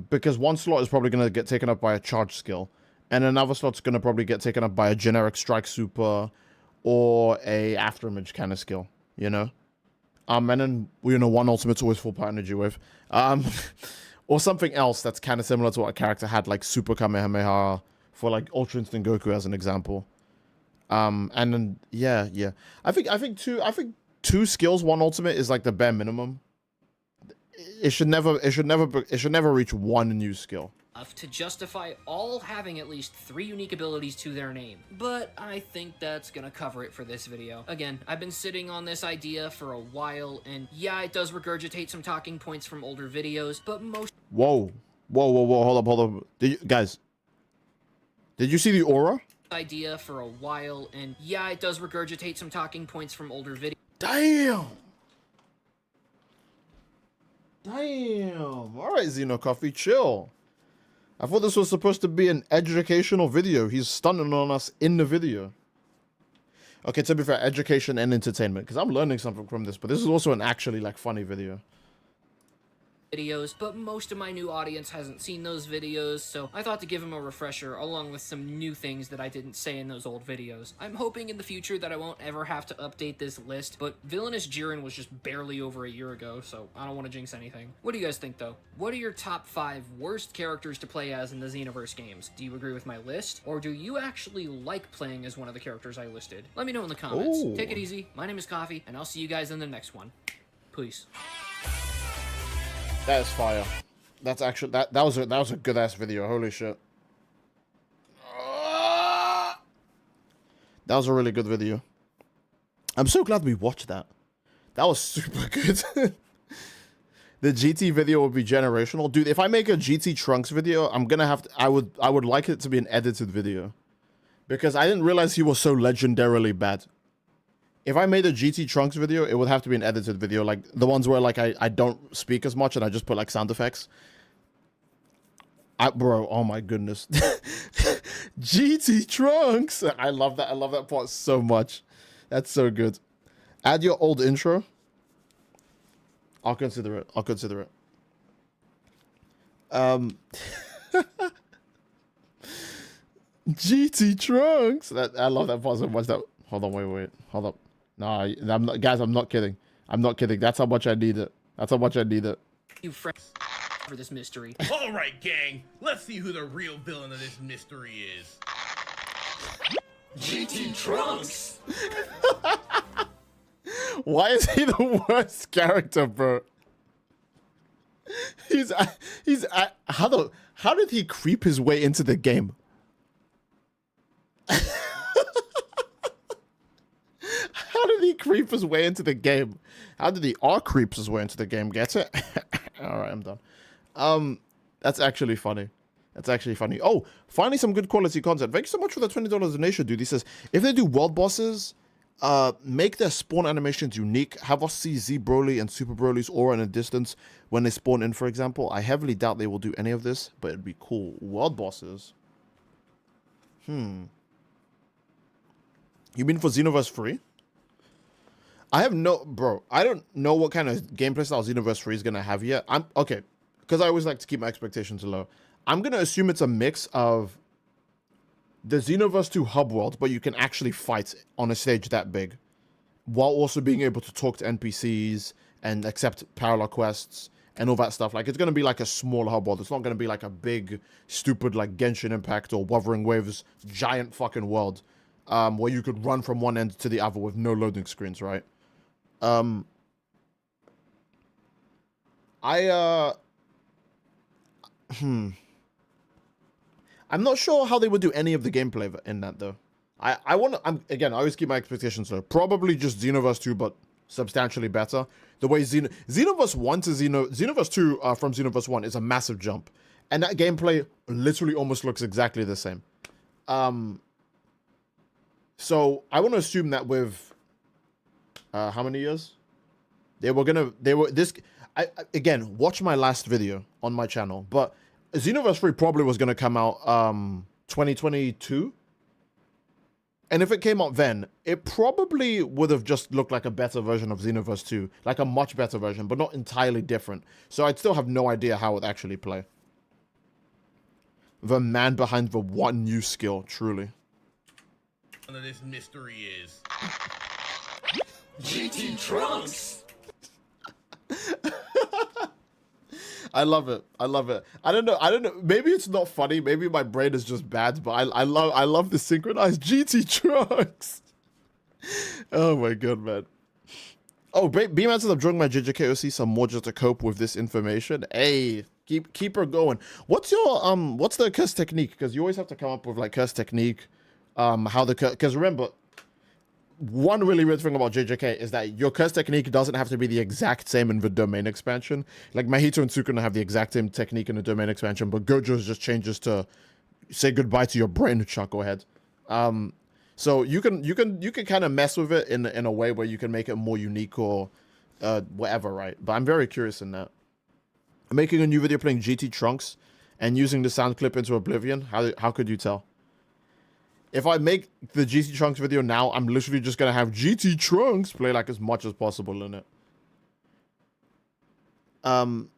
Because 1 slot is probably gonna get taken up by a charge skill, and another slot's gonna probably get taken up by a generic strike super or a afterimage kind of skill, you know. And then 1 ultimate's always full power energy wave. Or something else that's kind of similar to what a character had, like Super Kamehameha for like Ultra Instinct Goku as an example. And then yeah. I think 2 skills, 1 ultimate is like the bare minimum. It should never reach 1 new skill. To justify all having at least 3 unique abilities to their name. But I think that's gonna cover it for this video. Again, I've been sitting on this idea for a while, and yeah, it does regurgitate some talking points from older videos, but most— Whoa, hold up. Guys, did you see the aura? Idea for a while, and yeah, it does regurgitate some talking points from older videos. Damn! Alright, Zeno Coffee, chill. I thought this was supposed to be an educational video. He's stunning on us in the video. Okay, to be fair, education and entertainment, because I'm learning something from this, but this is also an actually, like, funny video. But most of my new audience hasn't seen those videos, so I thought to give them a refresher along with some new things that I didn't say in those old videos. I'm hoping in the future that I won't ever have to update this list, but Villainous Jiren was just barely over a year ago, so I don't want to jinx anything. What do you guys think, though? What are your top 5 worst characters to play as in the Xenoverse games? Do you agree with my list, or do you actually like playing as one of the characters I listed? Let me know in the comments. Ooh. Take it easy. My name is Coffee, and I'll see you guys in the next one. Peace. That is fire. That's actually that was a good ass video. Holy shit. That was a really good video. I'm so glad we watched that. That was super good. The GT video would be generational. Dude, if I make a GT Trunks video, I'm gonna have to, I would like it to be an edited video. Because I didn't realize he was so legendarily bad. If I made a GT Trunks video, it would have to be an edited video, like the ones where like I don't speak as much and I just put like sound effects. Bro, oh my goodness. GT Trunks! I love that. I love that part so much. That's so good. Add your old intro. I'll consider it. I'll consider it. GT Trunks! I love that part so much. Hold on, wait. Hold up. No, I'm not, guys, I'm not kidding. I'm not kidding. That's how much I need it. That's how much I need it. You friends for this mystery. All right, gang. Let's see who the real villain of this mystery is. GT Trunks! Why is he the worst character, bro? How did he creep his way into the game? How did he creep his way into the game? How did he creep his way into the game? Get it? All right, I'm done. That's actually funny. That's actually funny. Oh, finally some good quality content. Thank you so much for the $20 donation, dude. He says, if they do world bosses, make their spawn animations unique. Have us see Z Broly and Super Broly's aura in a distance when they spawn in, for example. I heavily doubt they will do any of this, but it'd be cool. World bosses? You mean for Xenoverse 3? I don't know what kind of gameplay style Xenoverse 3 is going to have yet. Okay, because I always like to keep my expectations low. I'm going to assume it's a mix of the Xenoverse 2 hub world, but you can actually fight on a stage that big, while also being able to talk to NPCs and accept parallel quests and all that stuff. Like, it's going to be like a small hub world. It's not going to be like a big, stupid, like, Genshin Impact or Wuthering Waves giant fucking world where you could run from one end to the other with no loading screens, right? I'm not sure how they would do any of the gameplay in that, though. I always keep my expectations low. Probably just Xenoverse 2, but substantially better. The way Xenoverse 1 to Xenoverse 2 from Xenoverse 1 is a massive jump. And that gameplay literally almost looks exactly the same. So I want to assume that with how many years? Again, watch my last video on my channel, but Xenoverse 3 probably was going to come out 2022. And if it came out then, it probably would have just looked like a better version of Xenoverse 2. Like a much better version, but not entirely different. So I'd still have no idea how it would actually play. The man behind the one new skill, truly. None of this mystery is. GT Trunks! I love it. I love it. I don't know. Maybe it's not funny. Maybe my brain is just bad, but I love the synchronized GT Trunks. Oh my god, man. Oh, B-Man says I'm drawing my JJKOC some more just to cope with this information. Hey, keep her going. What's the curse technique? Because you always have to come up with like curse technique. Because remember, one really weird thing about JJK is that your curse technique doesn't have to be the exact same in the domain expansion. Like Mahito and Sukuna have the exact same technique in the domain expansion, but Gojo's just changes to say goodbye to your brain, chucklehead. So you can kind of mess with it in a way where you can make it more unique or whatever, right? But I'm very curious in that. I'm making a new video playing GT Trunks and using the sound clip into Oblivion. How could you tell? If I make the GT Trunks video now, I'm literally just going to have GT Trunks play like as much as possible in it. The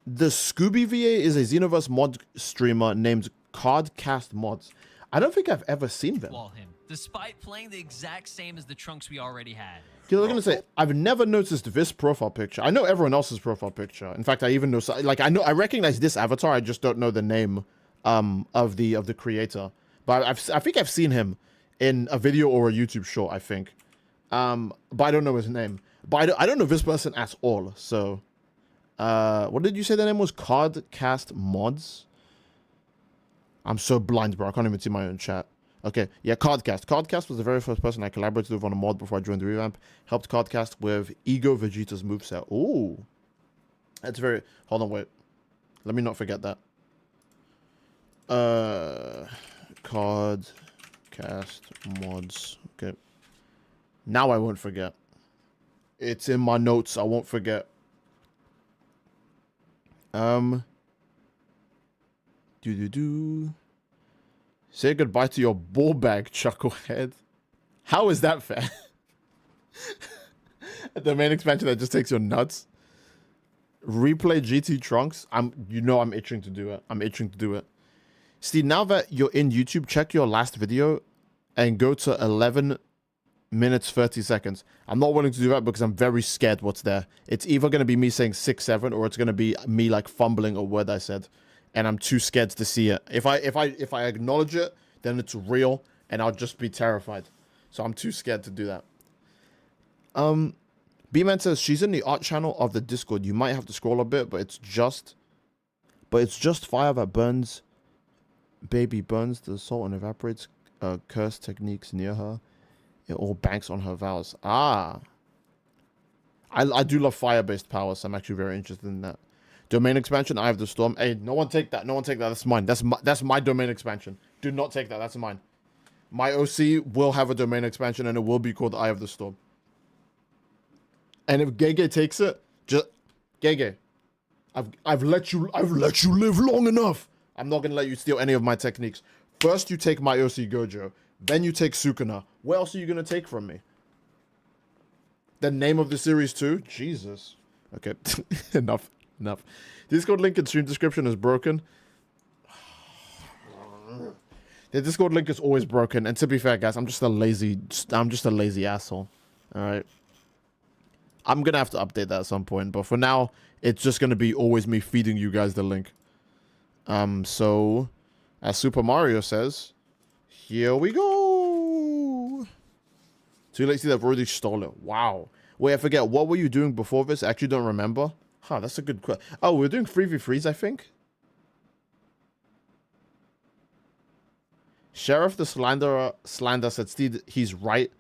Scooby VA is a Xenoverse mod streamer named Cardcast Mods. I don't think I've ever seen them. Wall him, despite playing the exact same as the Trunks we already had. Because I was going to say, I've never noticed this profile picture. I know everyone else's profile picture. In fact, I even know, like, I recognize this avatar. I just don't know the name of the creator. But I think I've seen him in a video or a YouTube short, I think. But I don't know his name. But I don't know this person at all. So, what did you say the name was? Cardcast Mods? I'm so blind, bro. I can't even see my own chat. Okay, yeah, Cardcast. Cardcast was the very first person I collaborated with on a mod before I joined the revamp. Helped Cardcast with Ego Vegeta's moveset. Ooh. That's very... Hold on, wait. Let me not forget that. Cardcast Mods. Okay. Now I won't forget. It's in my notes. I won't forget. Say goodbye to your ball bag, chucklehead. How is that fair? The main expansion that just takes your nuts. Replay GT Trunks. I'm itching to do it. I'm itching to do it. Steve, now that you're in YouTube, check your last video and go to 11 minutes 30 seconds. I'm not willing to do that because I'm very scared what's there. It's either going to be me saying 6-7 or it's going to be me like fumbling a word I said. And I'm too scared to see it. If I acknowledge it, then it's real and I'll just be terrified. So I'm too scared to do that. B-Man says she's in the art channel of the Discord. You might have to scroll a bit, but it's just fire that burns. Baby burns the salt and evaporates. Curse techniques near her. It all banks on her vows. Ah. I do love fire-based power, so I'm actually very interested in that. Domain expansion, Eye of the Storm. Hey, no one take that. No one take that. That's mine. That's my domain expansion. Do not take that. That's mine. My OC will have a domain expansion, and it will be called Eye of the Storm. And if Gege takes it, just Gege, I've let you live long enough. I'm not gonna let you steal any of my techniques. First, you take my OC Gojo. Then you take Sukuna. What else are you gonna take from me? The name of the series too? Jesus. Okay, enough. Discord link in stream description is broken. The Discord link is always broken. And to be fair, guys, I'm just a lazy asshole. All right. I'm gonna have to update that at some point, but for now, it's just gonna be always me feeding you guys the link. So, as Super Mario says, here we go. Too late to see, they've already stole it. Wow. Wait, I forget. What were you doing before this? I actually don't remember. Huh, that's a good question. Oh, we're doing 3v3s, I think. Sheriff the Slander said, Steve, he's right.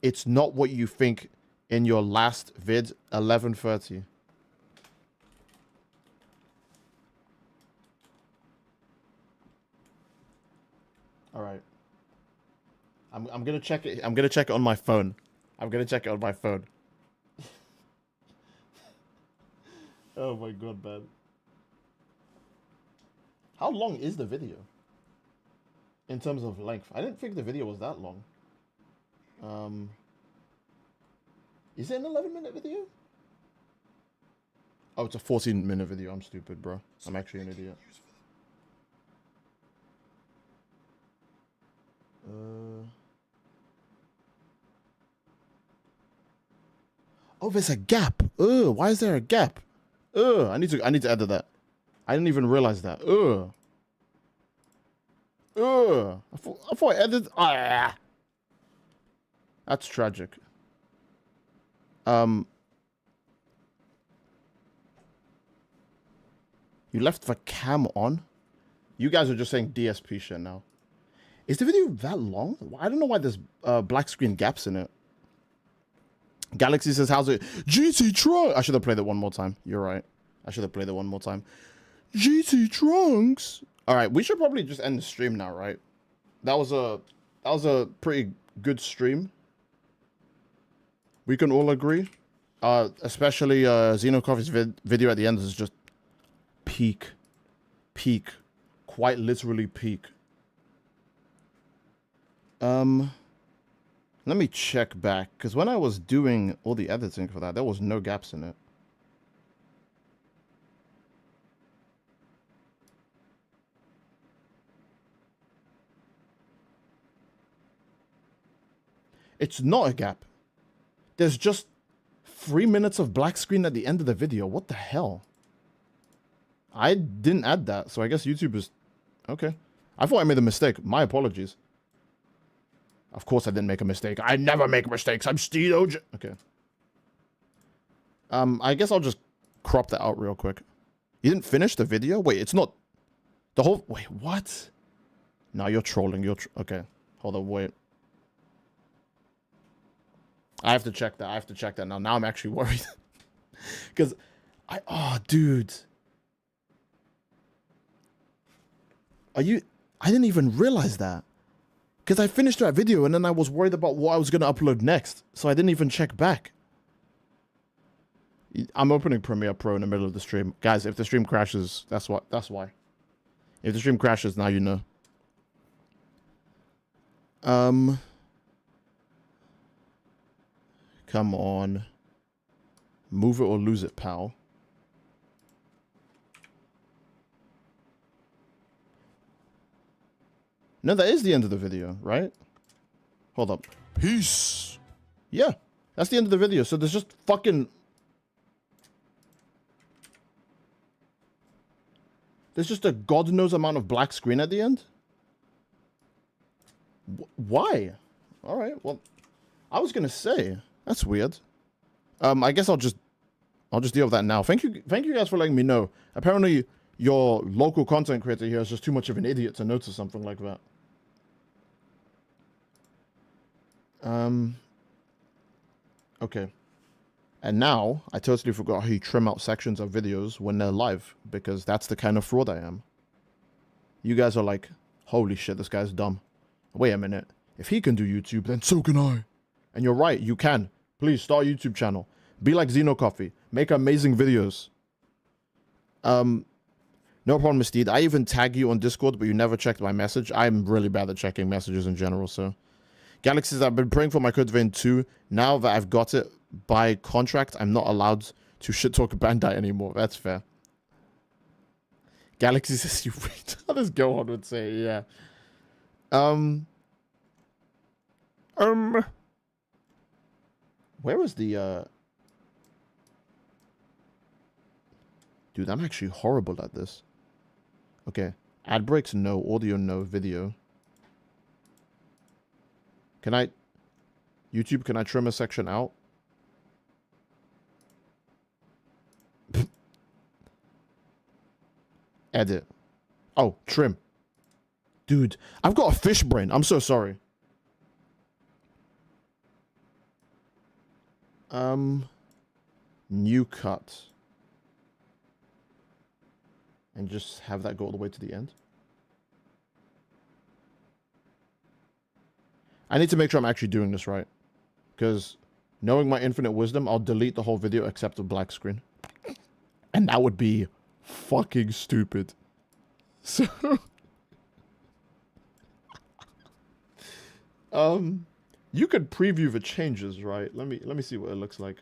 It's not what you think in your last vid, 11:30. All right. I'm gonna check it. I'm gonna check it on my phone. I'm gonna check it on my phone. Oh my god, man. How long is the video? In terms of length, I didn't think the video was that long. Is it an 11-minute video? Oh, it's a 14-minute video. I'm stupid, bro. I'm actually an idiot. Oh, there's a gap. Why is there a gap? I need to edit that. I didn't even realize that. I thought I edited. Ah, that's tragic. You left the cam on? You guys are just saying DSP shit now. Is the video that long? I don't know why there's black screen gaps in it. Galaxy says, how's it? GT Trunks! I should have played it one more time. You're right. I should have played it one more time. GT Trunks! Alright, we should probably just end the stream now, right? That was a pretty good stream. We can all agree. Especially Zeno Coffee's video at the end is just peak. Peak. Quite literally peak. Let me check back, because when I was doing all the editing for that, there was no gaps in it. It's not a gap. There's just 3 minutes of black screen at the end of the video. What the hell? I didn't add that, so I guess YouTube is... Okay. I thought I made a mistake. My apologies. Of course I didn't make a mistake. I never make mistakes. I'm Steve OJ. Okay. I guess I'll just crop that out real quick. You didn't finish the video? Wait, it's not... The whole... Wait, what? No, you're trolling. Okay. Hold on, wait. I have to check that. I have to check that now. Now I'm actually worried. Because oh, dude. Are you... I didn't even realize that. Because I finished that video and then I was worried about what I was going to upload next. So I didn't even check back. I'm opening Premiere Pro in the middle of the stream. Guys, if the stream crashes, that's why. If the stream crashes, now you know. Come on. Move it or lose it, pal. No, that is the end of the video, right? Hold up. Peace. Yeah, that's the end of the video. So there's just fucking... There's just a god knows amount of black screen at the end? Why? All right, well, I was going to say, that's weird. I guess I'll just deal with that now. Thank you guys for letting me know. Apparently, your local content creator here is just too much of an idiot to notice something like that. Okay. And now, I totally forgot how you trim out sections of videos when they're live, because that's the kind of fraud I am. You guys are like, holy shit, this guy's dumb. Wait a minute. If he can do YouTube, then so can I. And you're right, you can. Please, start a YouTube channel. Be like Zeno Coffee. Make amazing videos. No problem, Steed. I even tag you on Discord, but you never checked my message. I'm really bad at checking messages in general, so... Galaxies, I've been praying for my Code Vein 2. Now that I've got it by contract, I'm not allowed to shit talk Bandai anymore. That's fair. Galaxy says you wait. How does Gohan would say, yeah. Where was the Dude, I'm actually horrible at this. Okay. Ad breaks, no. Audio, no. Video. Can I... YouTube, can I trim a section out? Edit. Oh, trim. Dude, I've got a fish brain. I'm so sorry. New cut. And just have that go all the way to the end. I need to make sure I'm actually doing this right. Because knowing my infinite wisdom, I'll delete the whole video except the black screen. And that would be fucking stupid. So... you could preview the changes, right? Let me see what it looks like.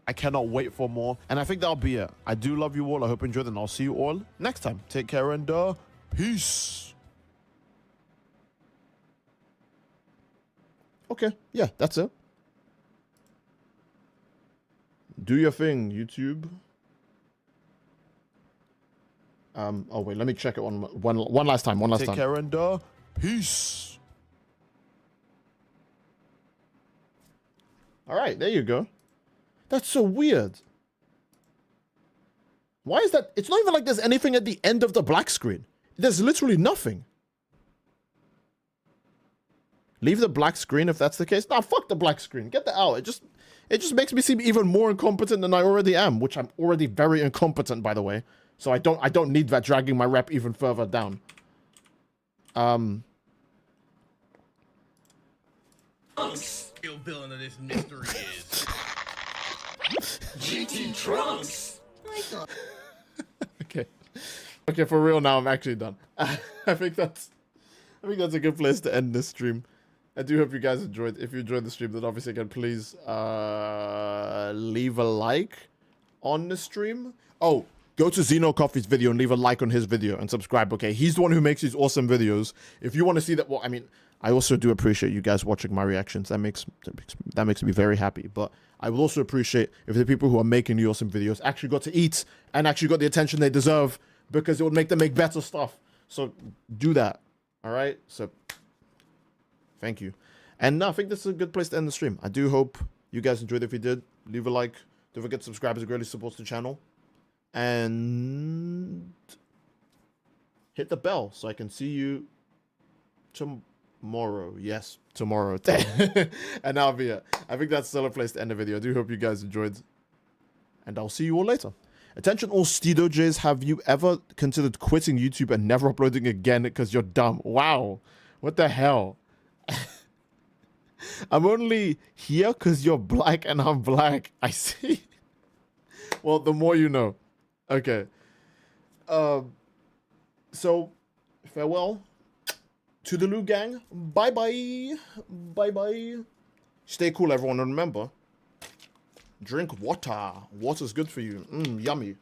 I cannot wait for more. And I think that'll be it. I do love you all. I hope you enjoyed, and I'll see you all next time. Take care and peace. Okay, yeah, that's it. Do your thing, YouTube. Oh wait, let me check it one last time. Take care and peace. All right, there you go. That's so weird. Why is that? It's not even like there's anything at the end of the black screen. There's literally nothing. Leave the black screen if that's the case. Nah, fuck the black screen. Get that out. It just makes me seem even more incompetent than I already am, which I'm already very incompetent, by the way. So I don't need that dragging my rep even further down. Real villain of this mystery is GT Trunks. Okay, for real now, I'm actually done. I think that's a good place to end this stream. I do hope you guys enjoyed. If you enjoyed the stream, then obviously again, please leave a like on the stream. Oh, go to Zeno Coffee's video and leave a like on his video and subscribe. Okay, he's the one who makes these awesome videos. If you want to see that, well, I mean, I also do appreciate you guys watching my reactions. That makes me very happy. But I will also appreciate if the people who are making the awesome videos actually got to eat and actually got the attention they deserve, because it would make them make better stuff. So do that. All right. So thank you. And no, I think this is a good place to end the stream. I do hope you guys enjoyed. If you did, leave a like. Don't forget to subscribe, as it greatly supports the channel. And hit the bell so I can see you tomorrow. Yes, tomorrow. And that'll be it. I think that's still a place to end the video. I do hope you guys enjoyed. And I'll see you all later. Attention all Steedo J's, have you ever considered quitting YouTube and never uploading again because you're dumb? Wow. What the hell? I'm only here because you're black and I'm black. I see. Well, the more you know. Okay. So, farewell to the Lou gang. Bye-bye. Bye-bye. Stay cool, everyone. And remember, drink water. Water's good for you. Yummy.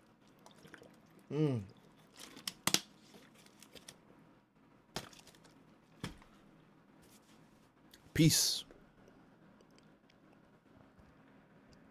Peace.